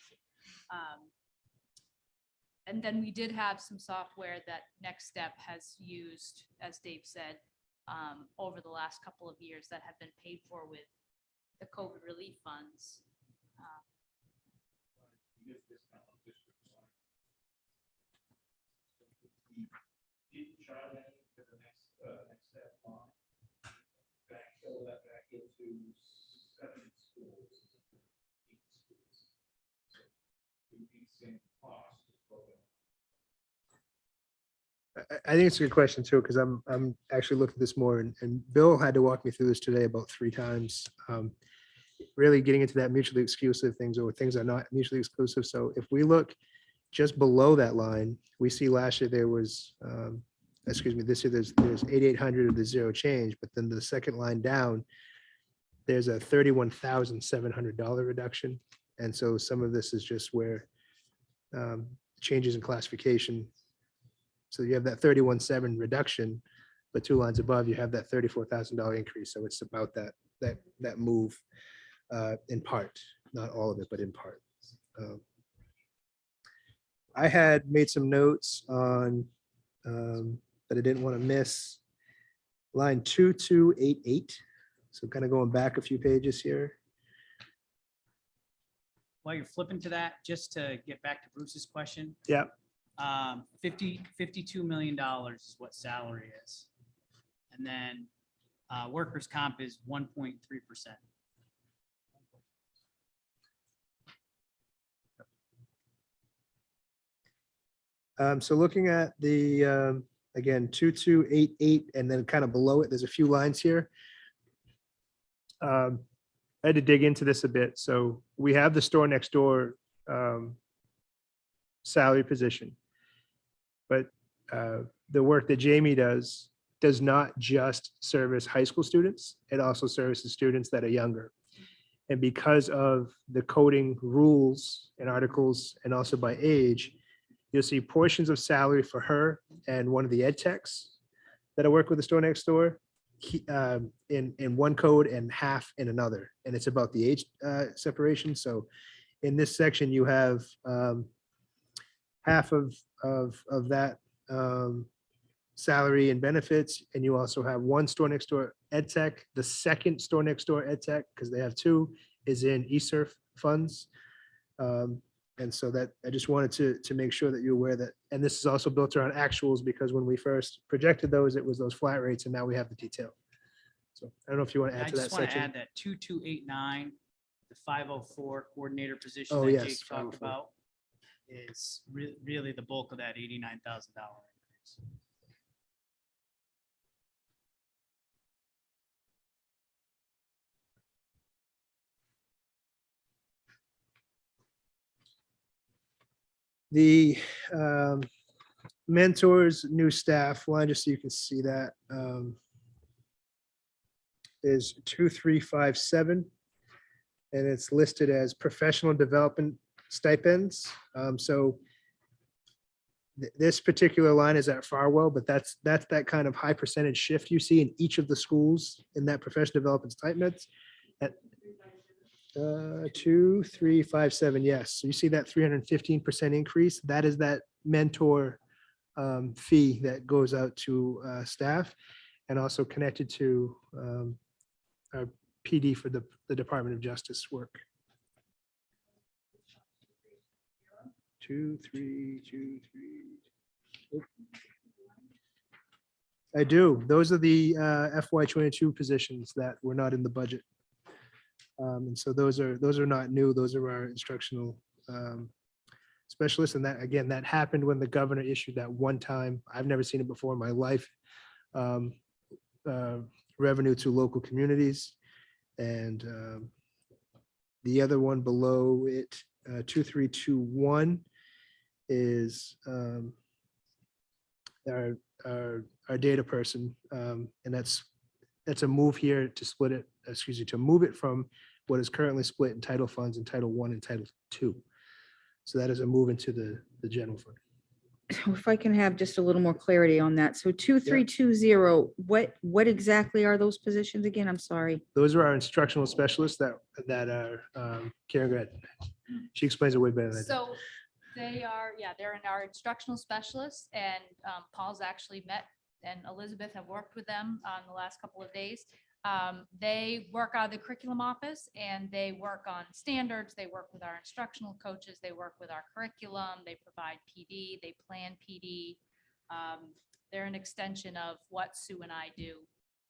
And then we did have some software that Next Step has used, as Dave said, over the last couple of years that have been paid for with the COVID relief funds. Next step line. Backfill that back into 7 schools. 8 schools. So it would be the same cost as well. I think it's a good question too, because I'm actually looking at this more and Bill had to walk me through this today about 3 times. Really getting into that mutually exclusive things or things that are not mutually exclusive. So if we look just below that line, we see last year there was, this year there's 8,800 of the zero change, but then the second line down, there's a $31,700 reduction. And so some of this is just where changes in classification. So you have that 31,700 reduction, but 2 lines above, you have that $34,000 increase. So it's about that move in part, not all of it, but in part. I had made some notes on that I didn't want to miss. Line 2288. So kind of going back a few pages here. While you're flipping to that, just to get back to Bruce's question. Yeah. $52 million is what salary is. And then workers' comp is 1.3%. So looking at the, again, 2288, and then kind of below it, there's a few lines here. I had to dig into this a bit. So we have the store next door salary position. But the work that Jamie does not just service high school students. It also services students that are younger. And because of the coding rules and articles and also by age, you'll see portions of salary for her and one of the ed techs that I work with the store next door in one code and half in another. And it's about the age separation. So in this section, you have half of that salary and benefits, and you also have one store next door ed tech. The second store next door ed tech, because they have two, is in eSurf funds. And so that I just wanted to make sure that you're aware that, and this is also built around actuals, because when we first projected those, it was those flat rates, and now we have the detail. So I don't know if you want to I add to that just want to section. add that 2289, the 504 coordinator position Oh, that yes, Jake talked 504. about is really the bulk of that $89,000 increase. The mentors, new staff line, just so you can see that, is 2357. And it's listed as professional development stipends. So this particular line is at Farwell, but that's that kind of high percentage shift you see in each of the schools in that professional development stipends. At 2357, yes. So you see that 315% increase. That is that mentor fee that goes out to staff, and also connected to our PD for the Department of Justice work. 2323. I do. Those are the FY22 positions that were not in the budget. And so those are not new. Those are our instructional specialists. And that, again, that happened when the governor issued that one time. I've never seen it before in my life. Revenue to local communities. And the other one below it, 2321, is our data person. And that's a move here to split it, excuse me, to move it from what is currently split in title funds in Title I and Title II. So that is a move into the general fund. So if I can have just a little more clarity on that. So 2320, what exactly are those positions again? I'm sorry. Those are our instructional specialists that are Karen, go ahead. She explains it way better than I do. So they are, they're in our instructional specialists, and Paul's actually met, and Elizabeth have worked with them on the last couple of days. They work out of the curriculum office, and they work on standards. They work with our instructional coaches. They work with our curriculum. They provide PD. They plan PD. They're an extension of what Sue and I do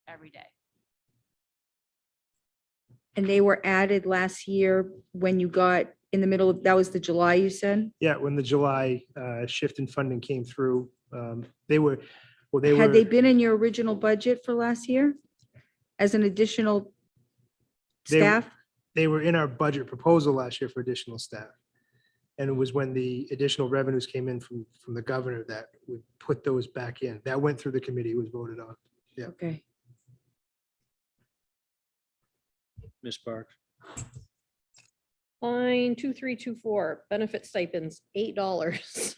every day. And they were added last year when you got in the middle of, that was the July, you said? Yeah, when the July shift in funding came through, had they been in your original budget for last year as an additional staff? They were in our budget proposal last year for additional staff. And it was when the additional revenues came in from the governor that would put those back in. That went through the committee, was voted on. Yeah. Okay. Ms. Parks. Line 2324, benefit stipends, $8.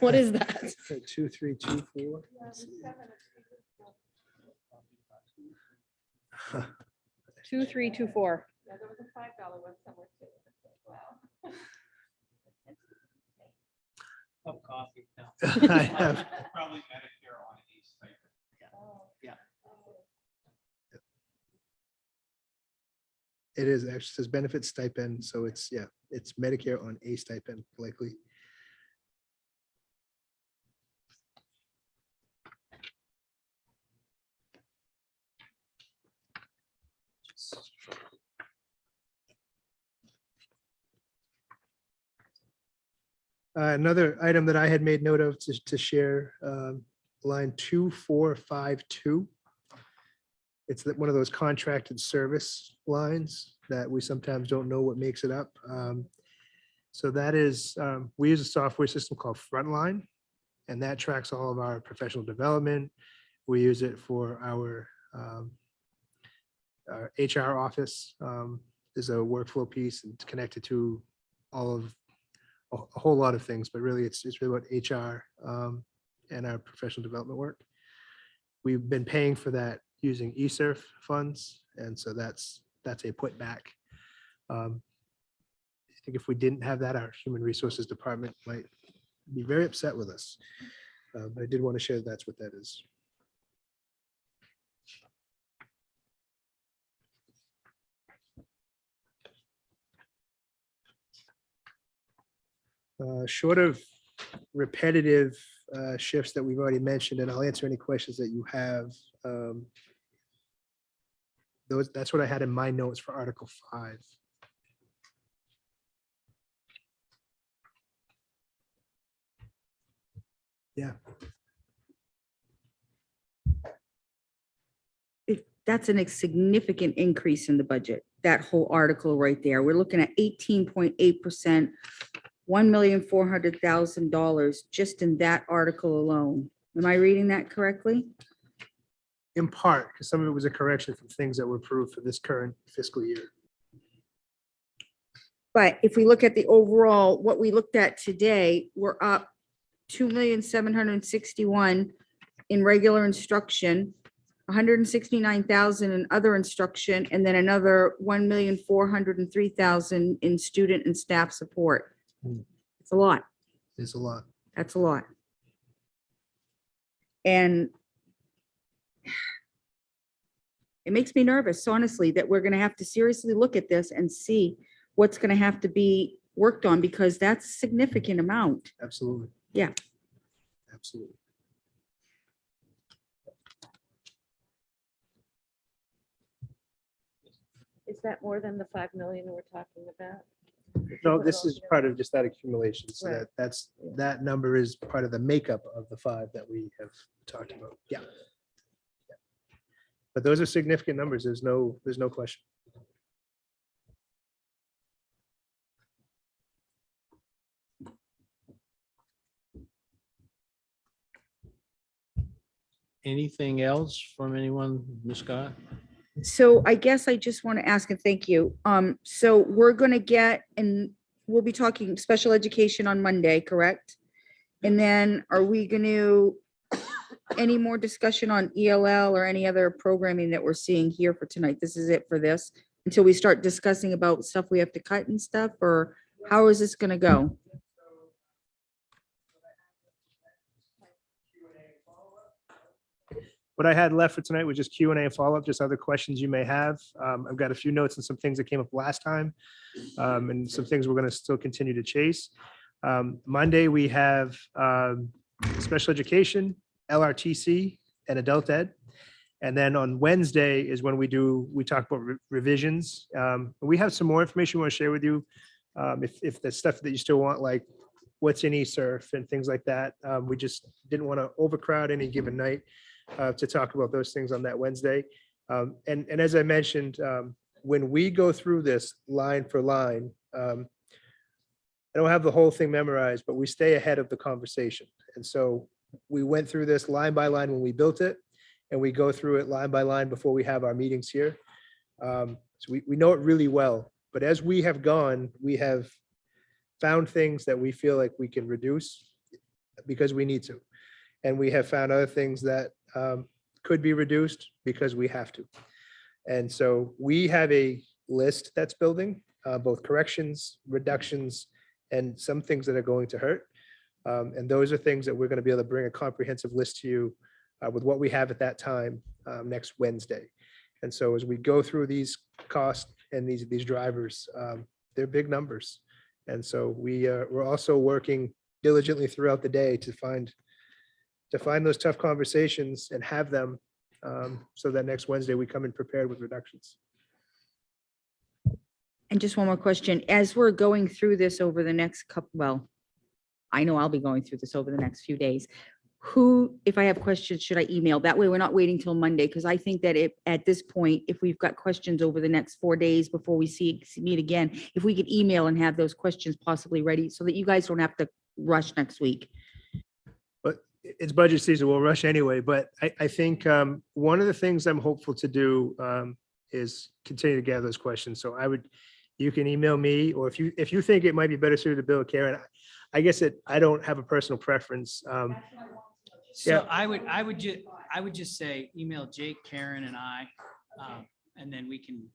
What is that? 2324. 2324. Yeah, there was a $5 one somewhere too. Cup of coffee. No. I have. Probably Medicare on each stipend. Yeah. It is actually says benefit stipend. So it's Medicare on a stipend likely. Another item that I had made note of to share, line 2452. one of those contracted service lines that we sometimes don't know what makes it up. So that is, we use a software system called Frontline, and that tracks all of our professional development. We use it for our HR office. There's a workflow piece and it's connected to all of a whole lot of things, but really it's really about HR and our professional development work. We've been paying for that using eSurf funds, and so that's a put back. I think if we didn't have that, our human resources department might be very upset with us. But I did want to share that's what that is. Short of repetitive shifts that we've already mentioned, and I'll answer any questions that you have. That's what I had in my notes for Article 5. Yeah. That's a significant increase in the budget, that whole article right there. We're looking at 18.8%, $1,400,000 just in that article alone. Am I reading that correctly? In part, because some of it was a correction from things that were approved for this current fiscal year. But if we look at the overall, what we looked at today, we're up 2,761,000 in regular instruction, 169,000 in other instruction, and then another 1,403,000 in student and staff support. It's a lot. It's a lot. That's a lot. And it makes me nervous, honestly, that we're going to have to seriously look at this and see what's going to have to be worked on, because that's a significant amount. Absolutely. Yeah. Absolutely. Is that more than the 5 million we're talking about? No, this is part of just that accumulation. So Right. that number is part of the makeup of the 5 that we have talked about. Yeah. Yeah. But those are significant numbers. There's no question. Anything else from anyone, Ms. Scott? So I guess I just want to ask and thank you. So we're going to get, and we'll be talking special education on Monday, correct? And then are we going to, any more discussion on ELL or any other programming that we're seeing here for tonight? This is it for this, until we start discussing about stuff we have to cut and stuff, or how is this going to go? What I had left for tonight was just Q&A and follow-up, just other questions you may have. I've got a few notes and some things that came up last time, and some things we're going to still continue to chase. Monday, we have special education, LRTC, and adult ed. And then on Wednesday is when we talk about revisions. We have some more information we want to share with you. If the stuff that you still want, like what's in eSurf and things like that. We just didn't want to overcrowd any given night to talk about those things on that Wednesday. And as I mentioned, when we go through this line for line, I don't have the whole thing memorized, but we stay ahead of the conversation. And so we went through this line by line when we built it, and we go through it line by line before we have our meetings here. So we know it really well, but as we have gone, we have found things that we feel like we can reduce because we need to. And we have found other things that could be reduced because we have to. And so we have a list that's building, both corrections, reductions, and some things that are going to hurt. And those are things that we're going to be able to bring a comprehensive list to you with what we have at that time next Wednesday. And so as we go through these costs and these drivers, they're big numbers. And so we're also working diligently throughout the day to find those tough conversations and have them so that next Wednesday we come in prepared with reductions. And just one more question, as we're going through this over the next couple, well, I know I'll be going through this over the next few days. who, if I have questions, should I email? That way we're not waiting till Monday, because I think that at this point, if we've got questions over the next 4 days before we meet again, if we could email and have those questions possibly ready so that you guys don't have to rush next week. But it's budget season, we'll rush anyway, but I think one of the things I'm hopeful to do is continue to gather those questions. So you can email me, or if you think it might be better suited to Bill or Karen, I guess I don't have a personal preference. So Yeah. I would just say email Jake, Karen and I, and then we can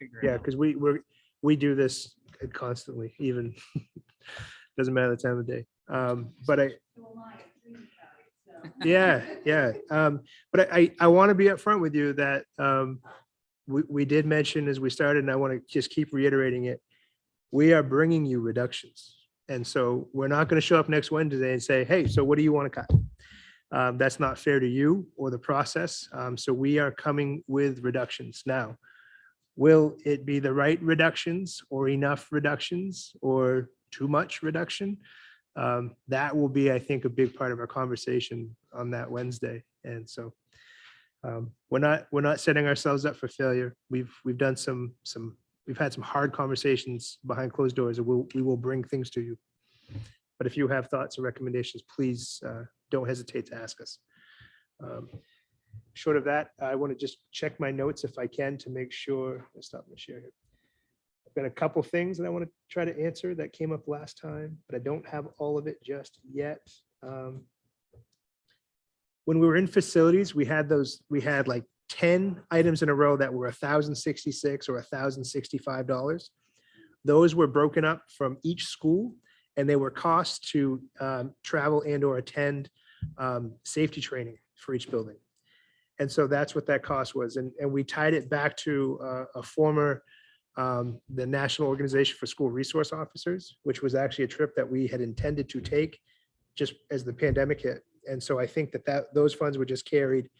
figure it Yeah, out. because we do this constantly, even doesn't matter the time of day. But I want to be upfront with you that we did mention as we started, and I want to just keep reiterating it. We are bringing you reductions. And so we're not going to show up next Wednesday and say, hey, so what do you want to cut? That's not fair to you or the process. So we are coming with reductions. Now, will it be the right reductions or enough reductions or too much reduction? That will be, I think, a big part of our conversation on that Wednesday. And so we're not setting ourselves up for failure. We've had some hard conversations behind closed doors, and we will bring things to you. But if you have thoughts or recommendations, please don't hesitate to ask us. Short of that, I want to just check my notes if I can to make sure. Let's stop my share here. I've got a couple things that I want to try to answer that came up last time, but I don't have all of it just yet. When we were in facilities, we had like 10 items in a row that were $1,066 or $1,065. Those were broken up from each school, and they were costs to travel and or attend safety training for each building. And so that's what that cost was. And we tied it back to a former, the National Organization for School Resource Officers, which was actually a trip that we had intended to take just as the pandemic hit. And so I think that those funds were just carried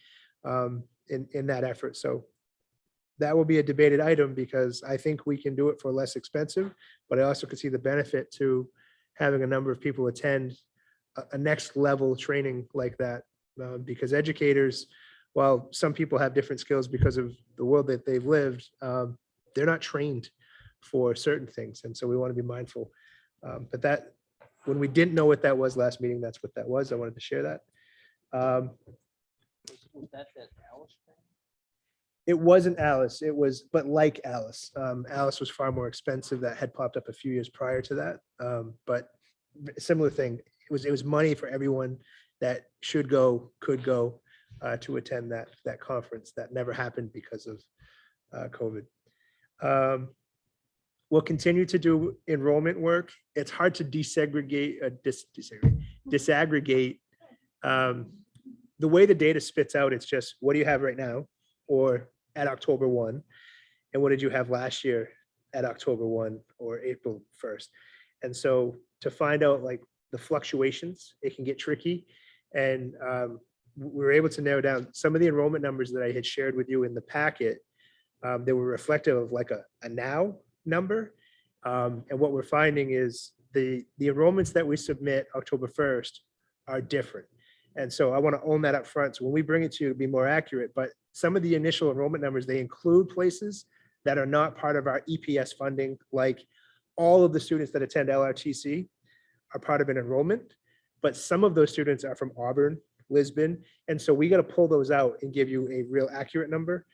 in that effort. So that will be a debated item, because I think we can do it for less expensive, but I also could see the benefit to having a number of people attend a next level training like that, because educators, while some people have different skills because of the world that they've lived, they're not trained for certain things. And so we want to be mindful. But that, when we didn't know what that was last meeting, that's what that was. I wanted to share that. It wasn't Alice. It was, but like Alice. Alice was far more expensive. That had popped up a few years prior to that. But similar thing. It was money for everyone that should go, could go to attend that conference. That never happened because of COVID. We'll continue to do enrollment work. It's hard to disaggregate. The way the data spits out, it's just, what do you have right now or at October 1? And what did you have last year at October 1 or April 1st? And so to find out like the fluctuations, it can get tricky. And we were able to narrow down some of the enrollment numbers that I had shared with you in the packet. They were reflective of like a now number. And what we're finding is the enrollments that we submit October 1st are different. And so I want to own that up front. So when we bring it to you, it'll be more accurate. But some of the initial enrollment numbers, they include places that are not part of our EPS funding, like all of the students that attend LRTC are part of an enrollment. But some of those students are from Auburn, Lisbon. And so we got to pull those out and give you a real accurate number.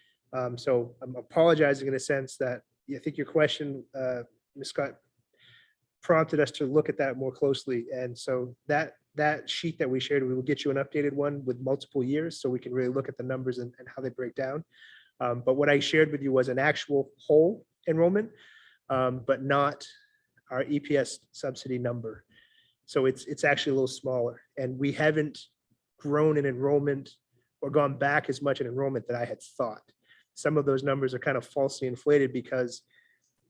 So I'm apologizing in a sense that I think your question, Ms. Scott, prompted us to look at that more closely. And so that sheet that we shared, we will get you an updated one with multiple years so we can really look at the numbers and how they break down. But what I shared with you was an actual whole enrollment, but not our EPS subsidy number. So it's actually a little smaller, and we haven't grown in enrollment or gone back as much in enrollment that I had thought. Some of those numbers are kind of falsely inflated because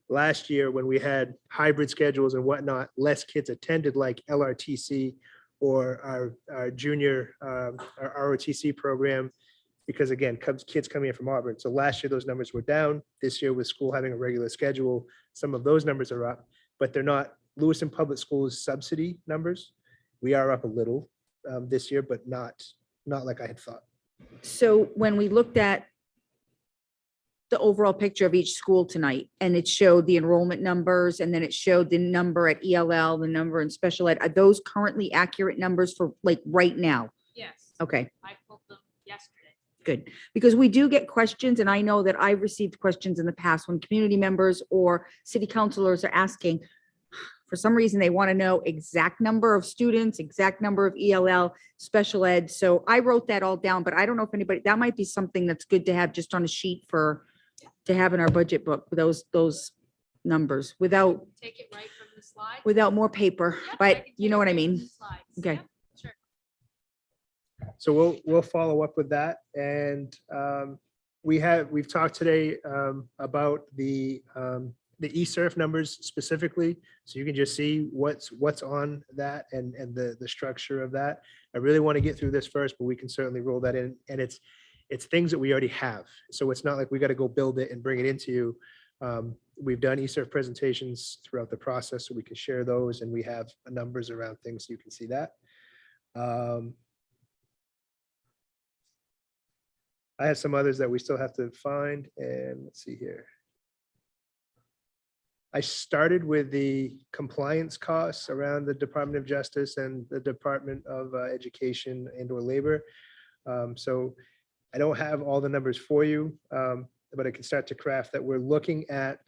last year when we had hybrid schedules and whatnot, less kids attended like LRTC or our junior our ROTC program, because again, kids coming in from Auburn. So last year those numbers were down. This year with school having a regular schedule, some of those numbers are up, but they're not Lewiston Public Schools subsidy numbers. We are up a little, this year, but not like I had thought. So when we looked at the overall picture of each school tonight, and it showed the enrollment numbers, and then it showed the number at ELL, the number in special ed, are those currently accurate numbers for like right now? Yes. Okay, I pulled them yesterday. good. Because we do get questions, and I know that I've received questions in the past when community members or city councilors are asking, for some reason, they want to know exact number of students, exact number of ELL, special ed. So I wrote that all down, but I don't know if anybody, that might be something that's good to have just on a sheet to have in our budget book, those numbers without, Take it right from the slide. without more paper, but you know what I mean? Okay. Sure. So we'll follow up with that. And we've talked today about the eSurf numbers specifically. So you can just see what's on that and the structure of that. I really want to get through this first, but we can certainly roll that in. And it's things that we already have. So it's not like we got to go build it and bring it into you. We've done eSurf presentations throughout the process, so we can share those, and we have numbers around things, so you can see that. I have some others that we still have to find, and let's see here. I started with the compliance costs around the Department of Justice and the Department of Education and/or Labor. So I don't have all the numbers for you, but I can start to craft that. We're looking at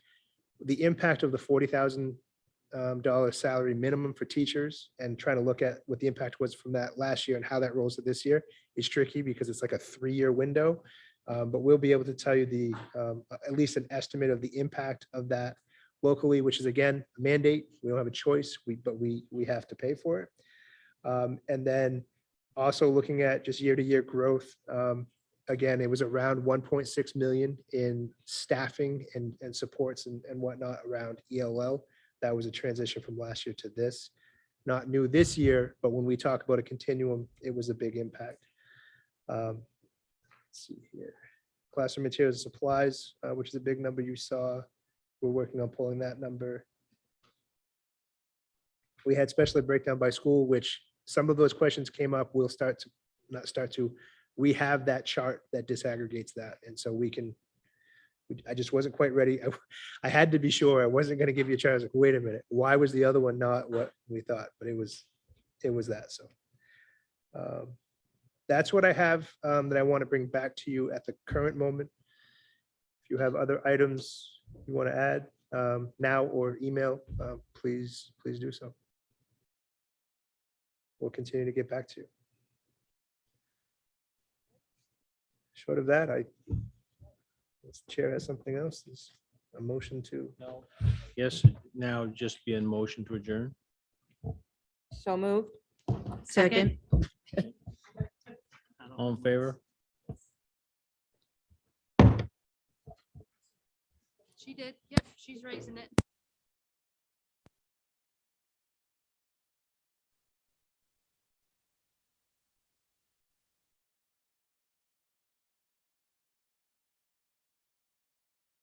the impact of the $40,000 salary minimum for teachers and trying to look at what the impact was from that last year and how that rolls to this year. It's tricky because it's like a 3-year window, but we'll be able to tell you at least an estimate of the impact of that locally, which is again a mandate. We don't have a choice, but we have to pay for it. And then also looking at just year-to-year growth. Again, it was around 1.6 million in staffing and supports and whatnot around ELL. That was a transition from last year to this. Not new this year, but when we talk about a continuum, it was a big impact. Let's see here. Classroom materials and supplies, which is a big number you saw. We're working on pulling that number. We had special ed breakdown by school, which some of those questions came up. We'll we have that chart that disaggregates that. And so I just wasn't quite ready. I had to be sure. I wasn't going to give you a chart. I was like, wait a minute, why was the other one not what we thought? But it was that. So that's what I have that I want to bring back to you at the current moment. If you have other items you want to add now or email, please do so. We'll continue to get back to you. Short of that, this chair has something else. There's a motion to. No. Yes, now just be in motion to adjourn. So moved. Second. All in favor? She did. Yep, she's raising it.